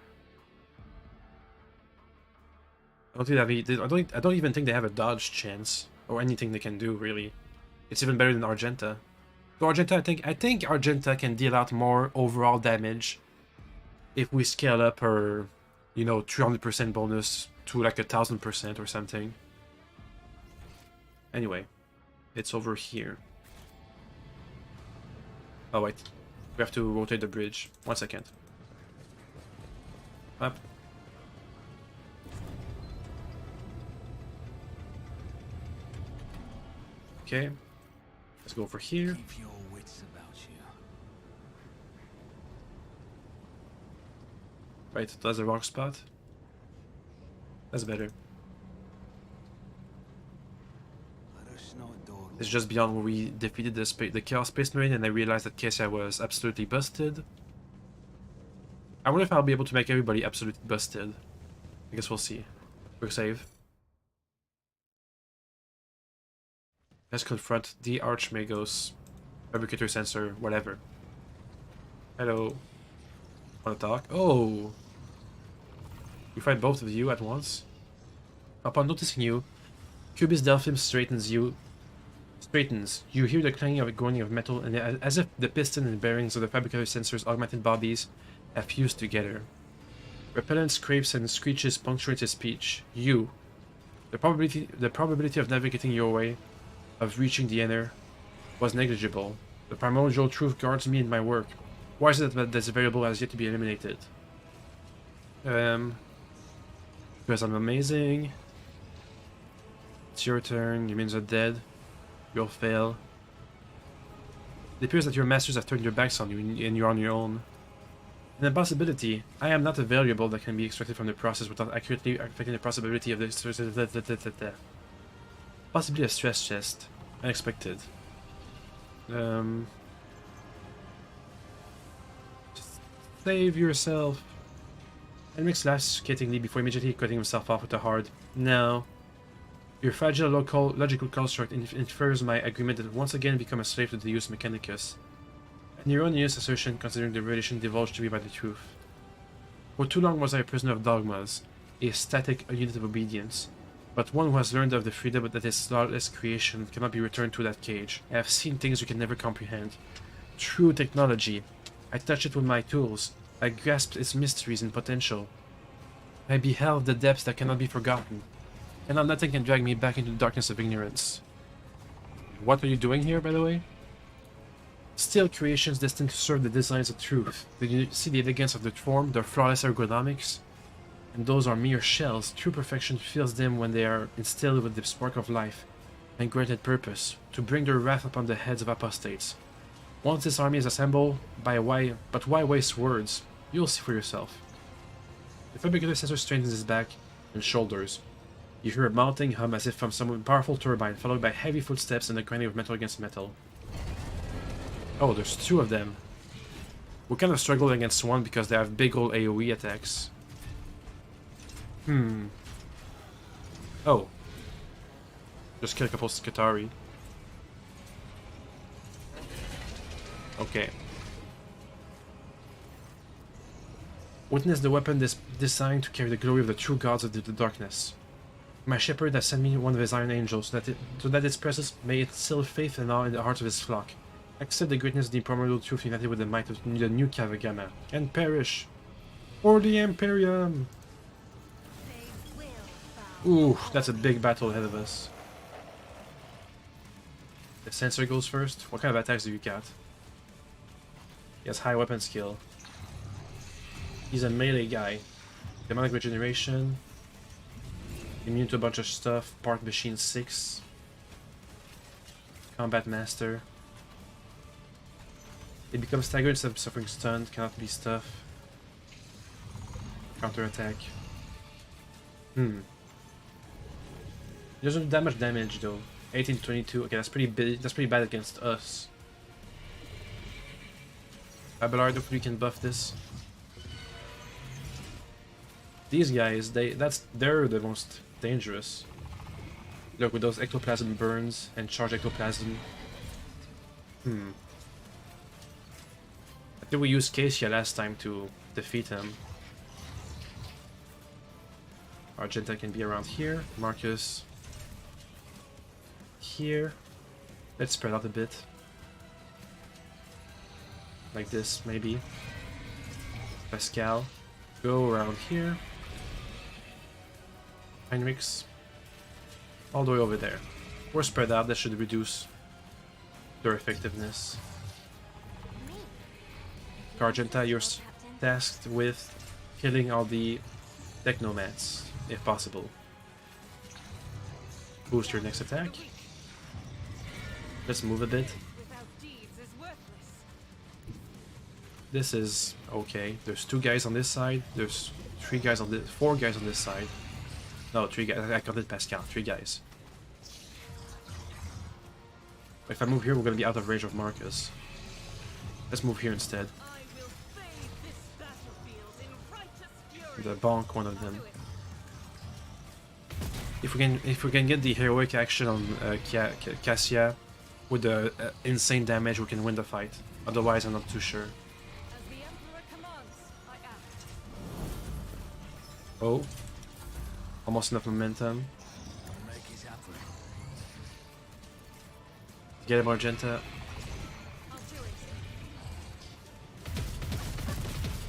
I don't even think they have a dodge chance or anything they can do really. It's even better than Argenta. So Argenta, I think Argenta can deal out more overall damage if we scale up her, you know, 300% bonus to like 1000% or something. Anyway, it's over here. Oh wait, we have to rotate the bridge. 1 second. Up. Okay, let's go over here. Keep your wits about you. Right, that's the wrong spot. That's better. Let us not dawdle. It's just beyond where we defeated the Chaos Space Marine, and I realized that Cassia was absolutely busted. I wonder if I'll be able to make everybody absolutely busted. I guess we'll see. Quick save. Let's confront the Archmagos, Fabricator Sensor, whatever. Hello. Wanna talk? Oh! We fight both of you at once. Upon noticing you, Cubis Delphim straightens. You hear the clanging of a groaning of metal, and as if the piston and bearings of the Fabricator Sensor's augmented bodies have fused together. Repellent scrapes and screeches punctuate his speech. You. The probability of navigating your way, of reaching the inner, was negligible. The primordial truth guards me in my work. Why is it that this variable has yet to be eliminated? Because I'm amazing. It's your turn. Your minions are dead. You'll fail. It appears that your masters have turned their backs on you and you're on your own. An impossibility. I am not a variable that can be extracted from the process without accurately affecting the possibility of the possibly a stress test. Unexpected. Save yourself. Henrik laughs scathingly before immediately cutting himself off with a hard no. Your fragile logical construct infers my agreement that once again become a slave to the Deus Mechanicus. An erroneous assertion considering the relation divulged to me by the truth. For too long was I a prisoner of dogmas, a static unit of obedience, but one who has learned of the freedom that is lawless creation cannot be returned to that cage. I have seen things you can never comprehend. True technology. I touched it with my tools. I grasped its mysteries and potential. I beheld the depths that cannot be forgotten, and now nothing can drag me back into the darkness of ignorance. What are you doing here, by the way? Still creations destined to serve the designs of truth. Did you see the elegance of the form, their flawless ergonomics? And those are mere shells. True perfection fills them when they are instilled with the spark of life and granted purpose, to bring their wrath upon the heads of apostates. Once this army is assembled, but why waste words? You'll see for yourself. The fabricator sensor strengthens his back and shoulders. You hear a mounting hum as if from some powerful turbine, followed by heavy footsteps and the grinding of metal against metal. Oh, there's two of them. We kind of struggle against one because they have big old AoE attacks. Oh. Just kill a couple Skatari. Okay. Witness the weapon designed to carry the glory of the true gods of the darkness. My shepherd has sent me one of his iron angels, so that its presence may instill faith and awe in the hearts of his flock. Accept the greatness of the improbable truth united with the might of the new Kavagama, and perish for the Imperium! Ooh, that's a big battle ahead of us. The sensor goes first. What kind of attacks do you got? He has high weapon skill. He's a melee guy. Demonic regeneration. Immune to a bunch of stuff. Part machine 6. Combat master. It becomes staggered instead of suffering stunned. Cannot be stuff. Counter attack. He doesn't do that much damage though. 18 to 22. Okay, that's pretty big. That's pretty bad against us. Abelard, hopefully we can buff this. These guys, they're the most dangerous. Look, with those ectoplasm burns and charge ectoplasm. I think we used Cassia last time to defeat him. Argenta can be around here. Marcus here. Let's spread out a bit. Like this, maybe. Pascal. Go around here. Heinrichs. All the way over there. We're spread out, that should reduce their effectiveness. Argenta, you're tasked with killing all the technomats, if possible. Boost your next attack. Let's move a bit. This is okay. There's 2 guys on this side. There's 4 guys on this side. No, 3 guys. I counted Pascal. 3 guys. If I move here, we're gonna be out of range of Marcus. Let's move here instead. The bonk one of them. If we can get the heroic action on Cassia with the insane damage, we can win the fight. Otherwise, I'm not too sure. Oh, almost enough momentum. Get him, Argenta.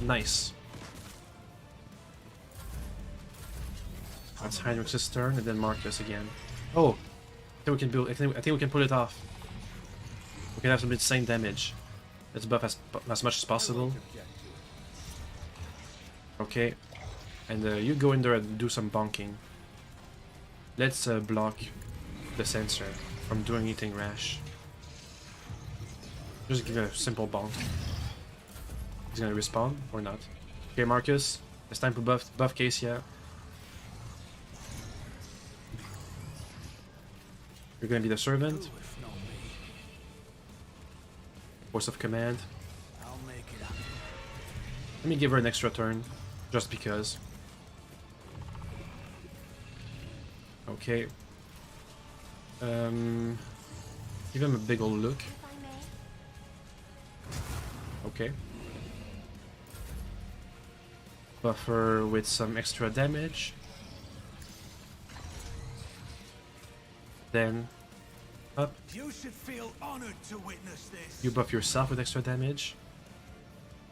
Nice. That's Heinrich's turn, and then Marcus again. Oh, I think we can pull it off. We can have some insane damage. Let's buff as much as possible. Okay, and you go in there and do some bonking. Let's block the sensor from doing anything rash. Just give it a simple bonk. He's gonna respawn or not. Okay, Marcus, it's time to buff Cassia. You're gonna be the servant. Force of command. Let me give her an extra turn, just because. Okay. Give him a big old look. Okay. Buffer with some extra damage. Then up. You should feel honored to witness this. You buff yourself with extra damage.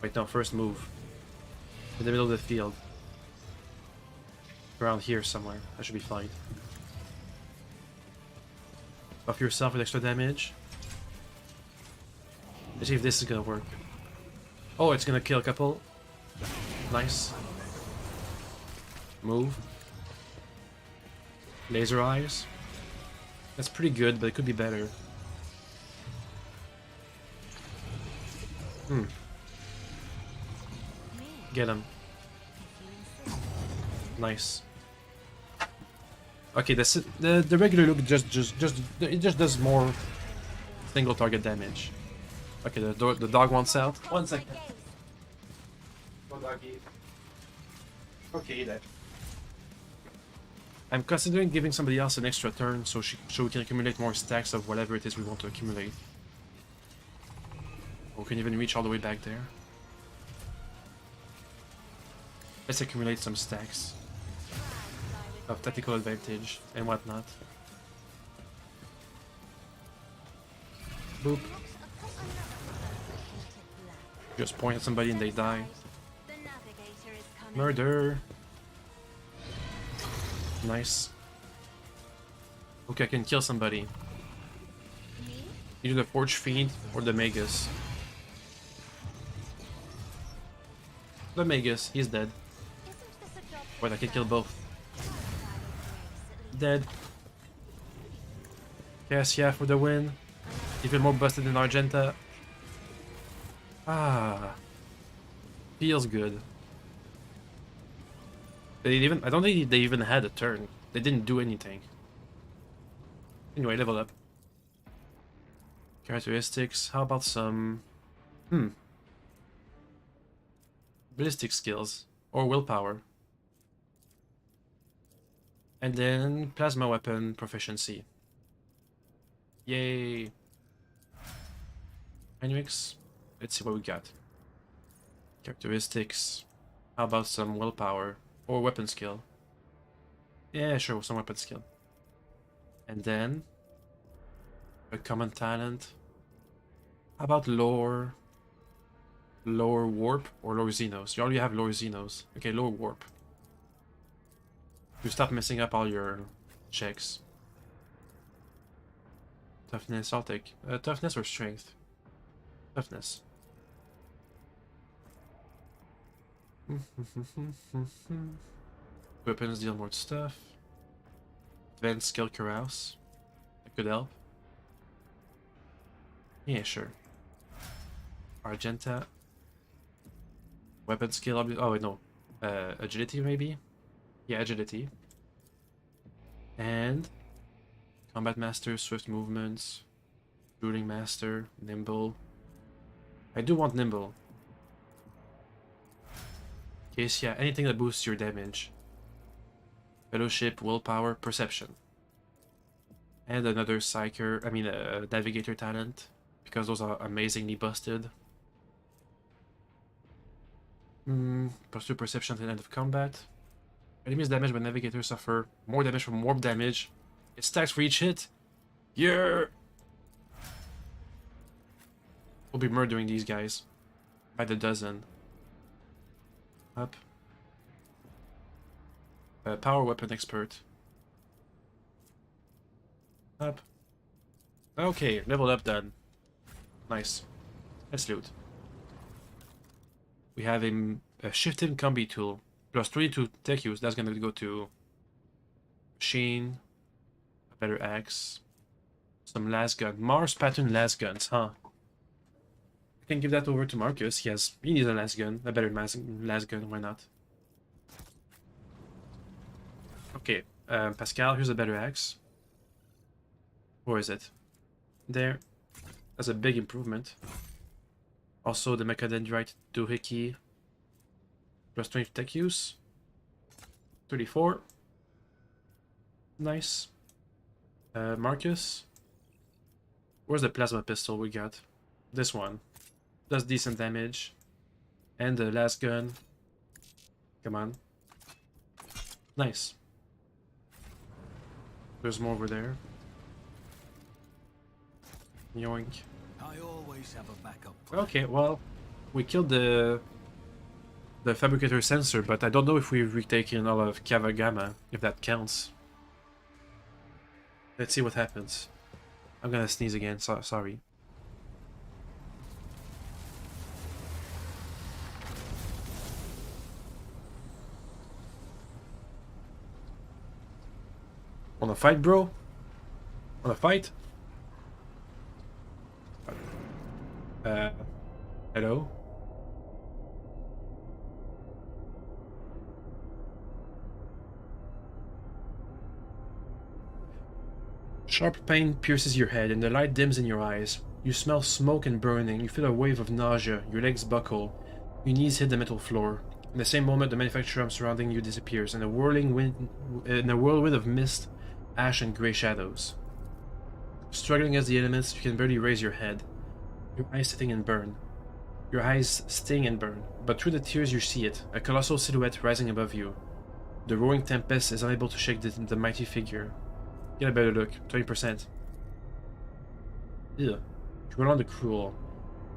Wait, no, first move. In the middle of the field. Around here somewhere. That should be fine. Buff yourself with extra damage. Let's see if this is gonna work. Oh, it's gonna kill a couple. Nice. Move. Laser eyes. That's pretty good, but it could be better. Get him. Nice. Okay, the regular look it just does more single target damage. Okay, the dog wants out. 1 second. Okay, then. I'm considering giving somebody else an extra turn so we can accumulate more stacks of whatever it is we want to accumulate. Or we can even reach all the way back there. Let's accumulate some stacks of tactical advantage and whatnot. Boop. Just point at somebody and they die. The navigator is coming. Murder! Nice. Okay, I can kill somebody. Either the Forge Fiend or the Magus. The Magus, he's dead. Isn't this a job Wait, I can kill both. for Dead. Cassia for the win. Even more busted than Argenta. Ah. Feels good. I don't think they even had a turn. They didn't do anything. Anyway, level up. Characteristics. How about some... ballistic skills. Or willpower. And then plasma weapon proficiency. Yay. Anyways, let's see what we got. Characteristics. How about some willpower? Or weapon skill. Yeah, sure, some weapon skill. And then a common talent. How about lore? Lower warp or lower xenos? You already have lower xenos. Okay, lower warp. You stop messing up all your checks. Toughness, I'll take. Toughness or strength? Toughness. Weapons deal more stuff. Advanced skill carouse. That could help. Yeah, sure. Argenta. Weapon skill. Oh, wait, no. Agility, maybe? Yeah, agility. And combat master, swift movements. Shooting master, nimble. I do want nimble. Case, yeah, anything that boosts your damage. Fellowship, willpower, perception. And another psyker, navigator talent. Because those are amazingly busted. +2 perception at the end of combat. Enemies damaged by navigators suffer more damage from warp damage. It stacks for each hit. Yeah! We'll be murdering these guys. By the dozen. Up. Power weapon expert. Up. Okay, level up done. Nice. Let's loot. We have a shifting combi tool. Plus 22 tech use. That's gonna go to machine. A better axe. Some las gun. Mars pattern las guns, huh? I can give that over to Marcus. He needs a las gun. A better las gun, why not? Okay, Pascal, here's a better axe. Where is it? There. That's a big improvement. Also, the Mechadendrite Doohickey. Plus 20 tech use. 34. Nice. Marcus. Where's the plasma pistol we got? This one. Does decent damage. And the last gun. Come on. Nice. There's more over there. Yoink. I always have a backup plan. Okay, well, we killed the fabricator sensor, but I don't know if we've retaken all of Cava Gamma, if that counts. Let's see what happens. I'm gonna sneeze again, sorry. Wanna fight, bro? Wanna fight? Hello? Sharp pain pierces your head and the light dims in your eyes. You smell smoke and burning, you feel a wave of nausea, your legs buckle, your knees hit the metal floor. In the same moment, the manufacturer surrounding you disappears, in a whirlwind of mist, ash, and grey shadows. Struggling against the elements, you can barely raise your head. Your eyes sting and burn. Your eyes sting and burn, but through the tears you see it, a colossal silhouette rising above you. The roaring tempest is unable to shake the mighty figure. Get a better look, 20%. Ew. You roll on the cruel.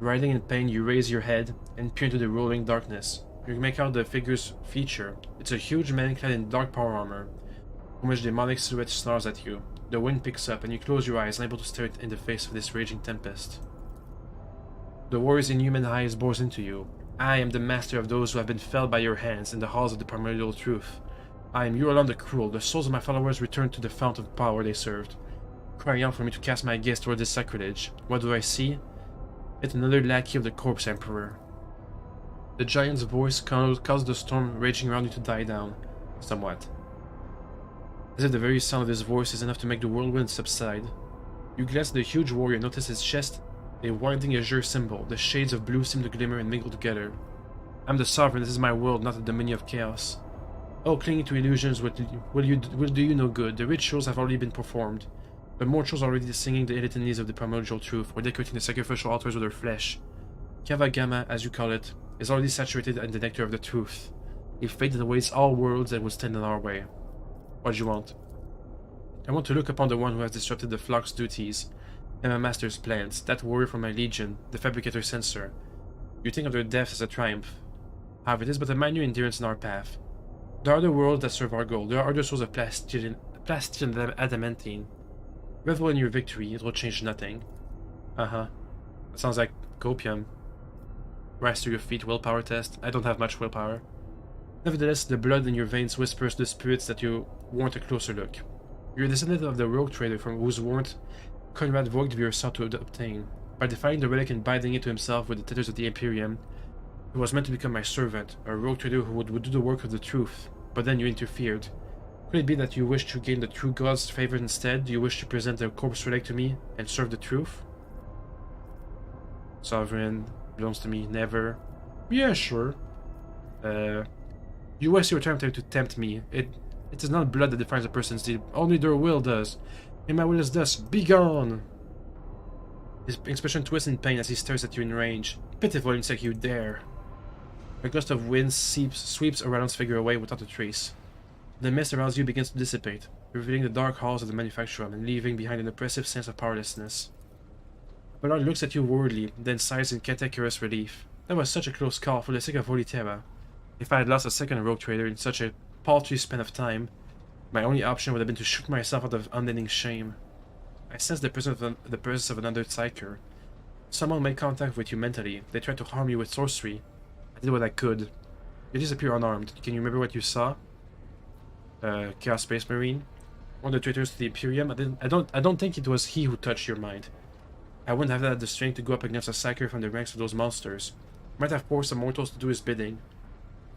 Writhing in pain, you raise your head and peer into the rolling darkness. You make out the figure's feature. It's a huge man clad in dark power armor, from which the demonic silhouette snarls at you. The wind picks up, and you close your eyes, unable to stare it in the face of this raging tempest. The warrior's inhuman eyes bores into you. I am the master of those who have been felled by your hands in the halls of the primordial truth. I am you alone the cruel. The souls of my followers return to the fount of power they served, crying out for me to cast my gaze toward this sacrilege. What do I see? Yet another lackey of the corpse emperor. The giant's voice caused the storm raging around you to die down, somewhat. As if the very sound of his voice is enough to make the whirlwind subside. You glance at the huge warrior and notice his chest, a winding azure symbol. The shades of blue seem to glimmer and mingle together. I'm the sovereign, this is my world, not the dominion of chaos. Oh, clinging to illusions will do you no good. The rituals have already been performed. The mortals are already singing the litanies of the primordial truth, or decorating the sacrificial altars with their flesh. Cava Gamma, as you call it, is already saturated in the nectar of the truth. A fate that awaits all worlds that will stand in our way. What do you want? I want to look upon the one who has disrupted the flock's duties, and my master's plans, that warrior from my legion, the fabricator censor. You think of their deaths as a triumph. However, it is but a minor endurance in our path. There are other worlds that serve our goal. There are other souls of Plastine and Adamantine. Revel in your victory, it will change nothing. That sounds like copium. Rise to your feet, willpower test. I don't have much willpower. Nevertheless, the blood in your veins whispers to the spirits that you want a closer look. You're a descendant of the rogue trader from whose warrant Conrad Voigtveer sought to obtain. By defining the relic and binding it to himself with the tethers of the Imperium, he was meant to become my servant, a rogue trader who would do the work of the truth. But then you interfered. Could it be that you wish to gain the true God's favor instead? Do you wish to present the corpse relic to me and serve the truth? Sovereign belongs to me, never. Yeah, sure. You waste your time trying to tempt me. It is not blood that defines a person's deed, only their will does. And my will is thus, be gone! His expression twists in pain as he stares at you in range. Pitiful insect, you dare! A gust of wind sweeps Aradon's figure away without a trace. The mist around you begins to dissipate, revealing the dark halls of the manufacturer and leaving behind an oppressive sense of powerlessness. Bernard looks at you worriedly, then sighs in cantankerous relief. That was such a close call, for the sake of Holy Terra. If I had lost a second rogue trader in such a paltry span of time, my only option would have been to shoot myself out of unending shame. I sense the presence of another psyker. Someone made contact with you mentally. They tried to harm you with sorcery. I did what I could. You disappear unarmed. Can you remember what you saw? Chaos Space Marine? One of the traitors to the Imperium? I don't think it was he who touched your mind. I wouldn't have had the strength to go up against a psyker from the ranks of those monsters. Might have forced the mortals to do his bidding.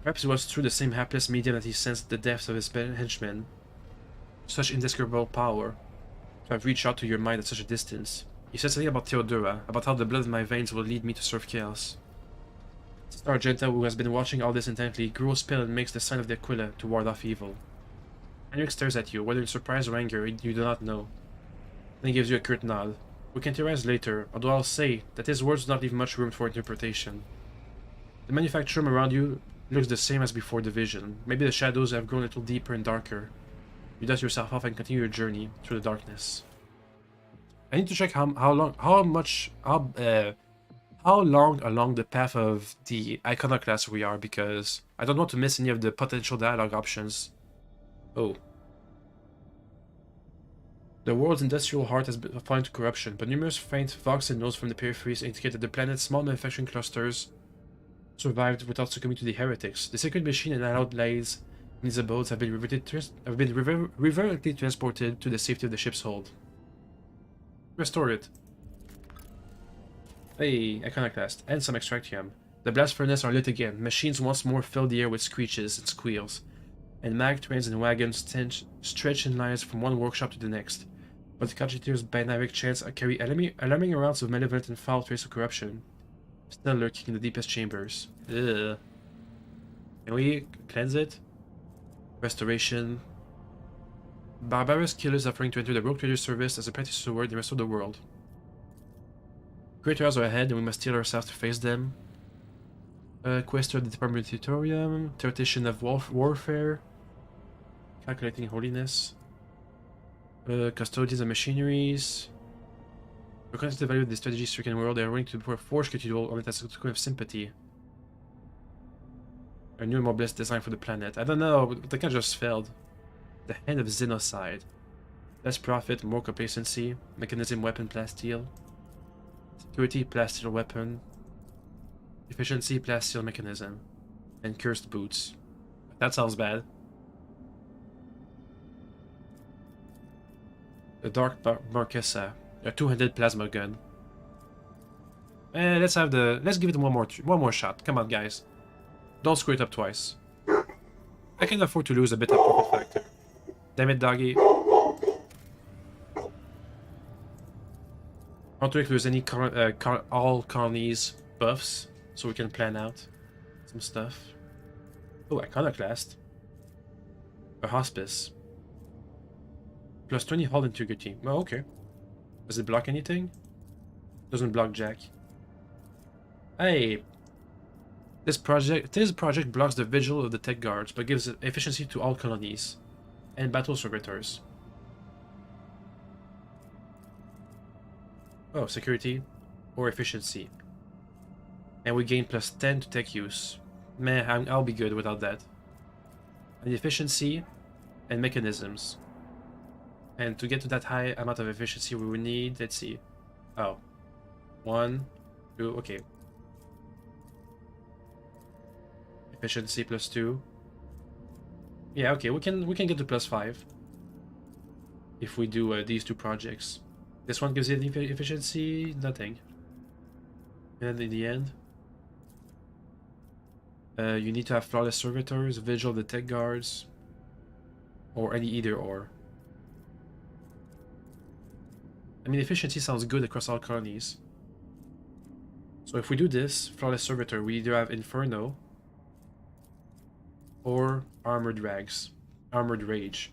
Perhaps it was through the same hapless medium that he sensed the deaths of his henchmen. Such indescribable power. To have reached out to your mind at such a distance. You said something about Theodora, about how the blood in my veins will lead me to serve chaos. Sister Argenta, who has been watching all this intently, grows pale and makes the sign of the Aquila to ward off evil. Henrik stares at you, whether in surprise or anger, you do not know. Then he gives you a curt nod. We can theorize later, although I'll say that his words do not leave much room for interpretation. The manufactured room around you looks the same as before the vision. Maybe the shadows have grown a little deeper and darker. You dust yourself off and continue your journey through the darkness. I need to check how long along the path of the iconoclast we are, because I don't want to miss any of the potential dialogue options. Oh. The world's industrial heart has fallen to corruption, but numerous faint fog signals from the peripheries indicate that the planet's small manufacturing clusters survived without succumbing to the heretics. The sacred machine and outlays in these abodes have been reverently transported to the safety of the ship's hold. Restore it. Hey, iconoclast, and some extractium. The blast furnace are lit again. Machines once more fill the air with screeches and squeals, and mag trains and wagons stretch in lines from one workshop to the next. But the Cogitator's binaric chants carry alarming amounts of malevolent and foul trace of corruption, still lurking in the deepest chambers. Ugh. Can we cleanse it? Restoration. Barbarous killers offering to enter the rogue trader's service as apprentices toward the rest of the world. Great trials are ahead, and we must steel ourselves to face them. Quester of the Department of Tutorium, Theoretician of Warfare, Calculating Holiness, Custodians of Machineries. Recognizing the value of the strategy-stricken world, they are willing to forge cathedral on it as a token of sympathy. A new and more blessed design for the planet. I don't know, but the guy just failed. The Hand of Xenocide. Less profit, more complacency. Mechanism, weapon, plasteel. Security, plasteel weapon. Efficiency, plasteel mechanism. And cursed boots. That sounds bad. The Dark Marquesa. A two-handed plasma gun. Let's give it one more shot. Come on, guys. Don't screw it up twice. I can afford to lose a bit of profit factor. Damn it, doggy. I want to know if there's any all colonies buffs, so we can plan out some stuff. Oh, iconoclast. A hospice. Plus 20 hull integrity. Oh, okay. Does it block anything? Doesn't block jack. Hey! This project blocks the vigil of the tech guards, but gives efficiency to all colonies and battle servitors. Oh, security or efficiency. And we gain plus 10 to tech use. Man, I'll be good without that. And efficiency and mechanisms. And to get to that high amount of efficiency, we will need, let's see. Oh. 1, 2, okay. Efficiency plus 2. Yeah, okay, we can get to plus 5 if we do these two projects. This one gives you any efficiency, nothing. And in the end, you need to have flawless servitors, vigil of the tech guards, or any either or. I mean, efficiency sounds good across all colonies. So if we do this, flawless servitor, we either have Inferno or Armored Rags. Armored Rage.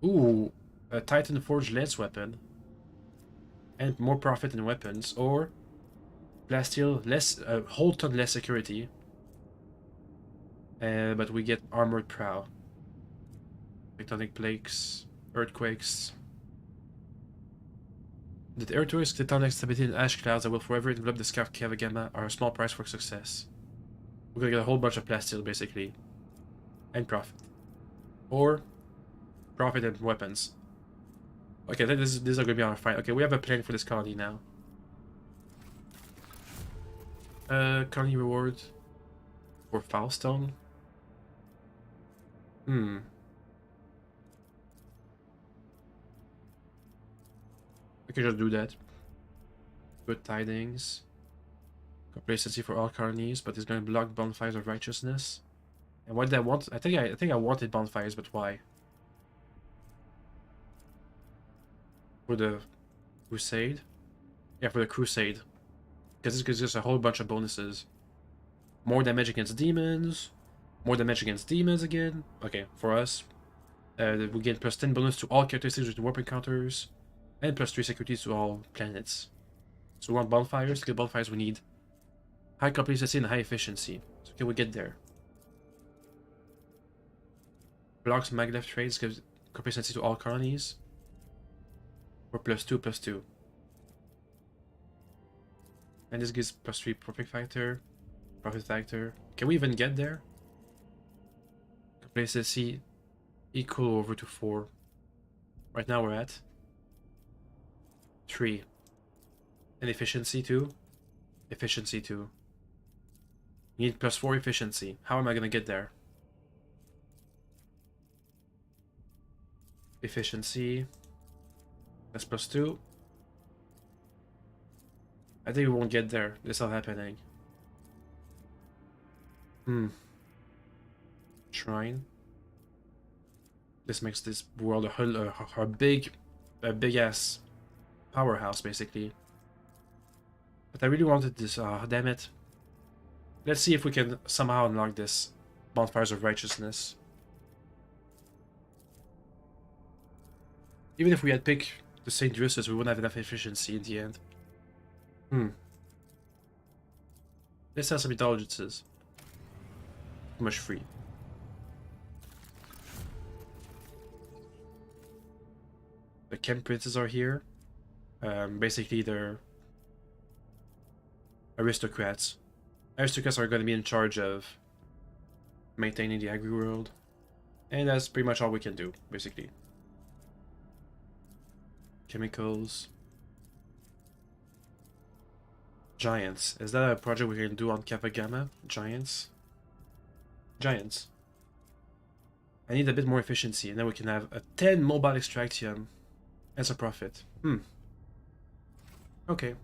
Ooh, a Titan Forged Lance Weapon. And more profit in weapons. Or plasteel, a whole ton less security. But we get Armored Prow. Tectonic Plaques, Earthquakes. The earthquakes, tectonic stability, and ash clouds that will forever envelop the sky of Kavagama are a small price for success. We're gonna get a whole bunch of plasteel, basically. And profit. Or profit and weapons. Okay, this is gonna be our fight. Okay, we have a plan for this colony now. Colony reward for Foulstone. We can just do that. Good tidings. Complacency for all colonies, but it's gonna block bonfires of righteousness. And what did I want? I think I wanted bonfires, but why? For the crusade? Yeah, for the crusade. Because this gives us a whole bunch of bonuses. More damage against demons. More damage against demons again. Okay, for us. We get plus 10 bonus to all characteristics with warp encounters. And +3 security to all planets. So we want bonfires. To get bonfires we need high complacency and high efficiency. So can we get there? Blocks maglev trades gives complacency to all colonies. Or +2/+2. And this gives +3 profit factor. Profit factor. Can we even get there? Complacency equal over to 4. Right now we're at 3. And efficiency 2. Efficiency 2. We need +4 efficiency. How am I gonna get there? Efficiency. That's +2. I think we won't get there. This is all happening. Shrine. This makes this world a big ass powerhouse, basically. But I really wanted this. Damn it. Let's see if we can somehow unlock this bonfires of righteousness. Even if we had picked the St. Drusus, we wouldn't have enough efficiency in the end. Let's have some indulgences. Too much free. The Kemp princes are here. Basically, they're aristocrats. Aristocrats are going to be in charge of maintaining the agri-world. And that's pretty much all we can do, basically. Chemicals. Giants. Is that a project we can do on Kappa Gamma? Giants? Giants. I need a bit more efficiency, and then we can have a 10 mobile extraction as a profit. Okay.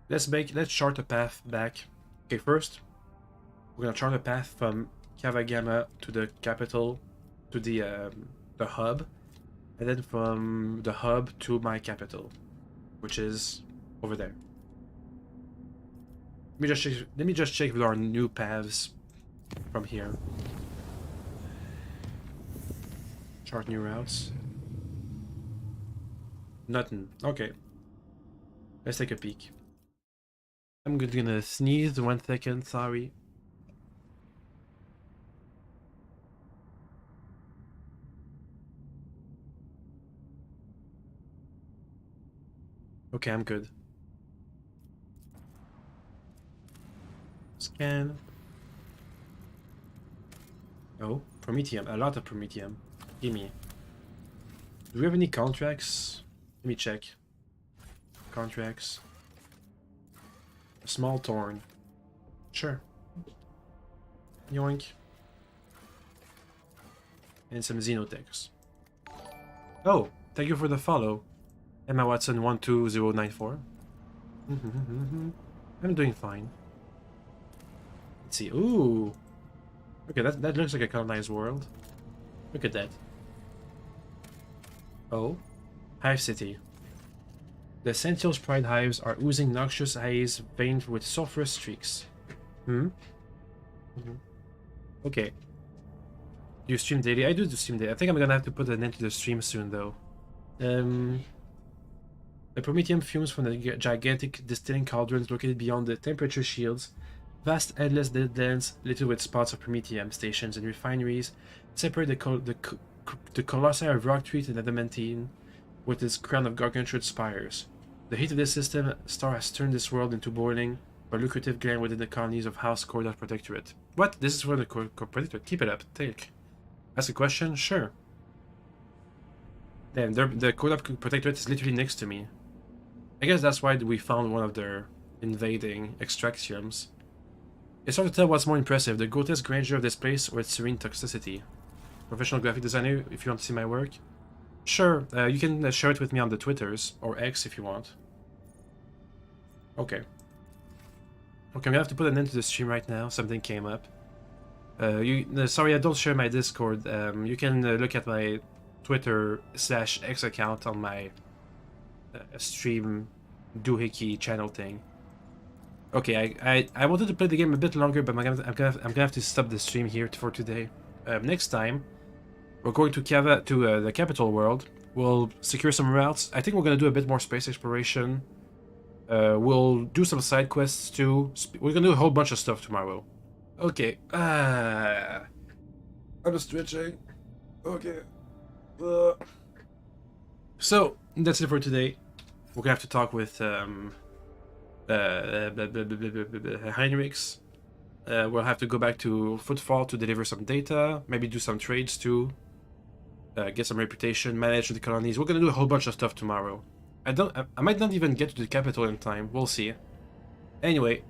Let's chart a path back. Okay, first we're gonna chart a path from Kappa Gamma to the capital, to the hub, and then from the hub to my capital, which is over there. Let me just check if there are new paths from here. Chart new routes. Nothing. Okay. Let's take a peek. I'm gonna sneeze 1 second, sorry. Okay, I'm good. Scan. Oh, Prometheum. A lot of Prometheum. Gimme. Do we have any contracts? Let me check. Contracts. A small thorn. Sure. Yoink. And some Xenotechs. Oh, thank you for the follow. Emma Watson 12094. I'm doing fine. Let's see. Ooh. Okay, that looks like a colonized world. Look at that. Oh. Hive City. The Sentinel's Pride hives are oozing noxious haze veined with sulfurous streaks. Okay. Do you stream daily? I do stream daily. I think I'm gonna have to put an end to the stream soon, though. The Prometheum fumes from the gigantic distilling cauldrons located beyond the temperature shields. Vast, endless deadlands littered with spots of Prometheum stations and refineries separate the colossi of Rocktree and Adamantine with its crown of gargantuan spires. The heat of this system star has turned this world into boiling, a lucrative gland within the colonies of House Cordat Protectorate. What? This is for the Protectorate. Keep it up. Take. Ask a question? Sure. Damn, the Cordat Protectorate is literally next to me. I guess that's why we found one of their invading extractiums. It's hard to tell what's more impressive, the grotesque grandeur of this place or its serene toxicity. Professional graphic designer, if you want to see my work. Sure, you can share it with me on the Twitters, or X if you want. Okay. Okay, I'm gonna have to put an end to the stream right now, something came up. Sorry, I don't share my Discord. You can look at my Twitter/X account on my stream doohickey channel thing. Okay, I wanted to play the game a bit longer, but I'm gonna have to stop the stream here for today. Next time, we're going to the capital world, We'll secure some routes. I think we're gonna do a bit more space exploration. We'll do some side quests too. We're gonna do a whole bunch of stuff tomorrow. Okay. I'm stretching. Okay. So that's it for today. We're gonna have to talk with Heinrichs. We'll have to go back to Footfall to deliver some data. Maybe do some trades too. Get some reputation. Manage the colonies. We're gonna do a whole bunch of stuff tomorrow. I might not even get to the capital in time. We'll see. Anyway,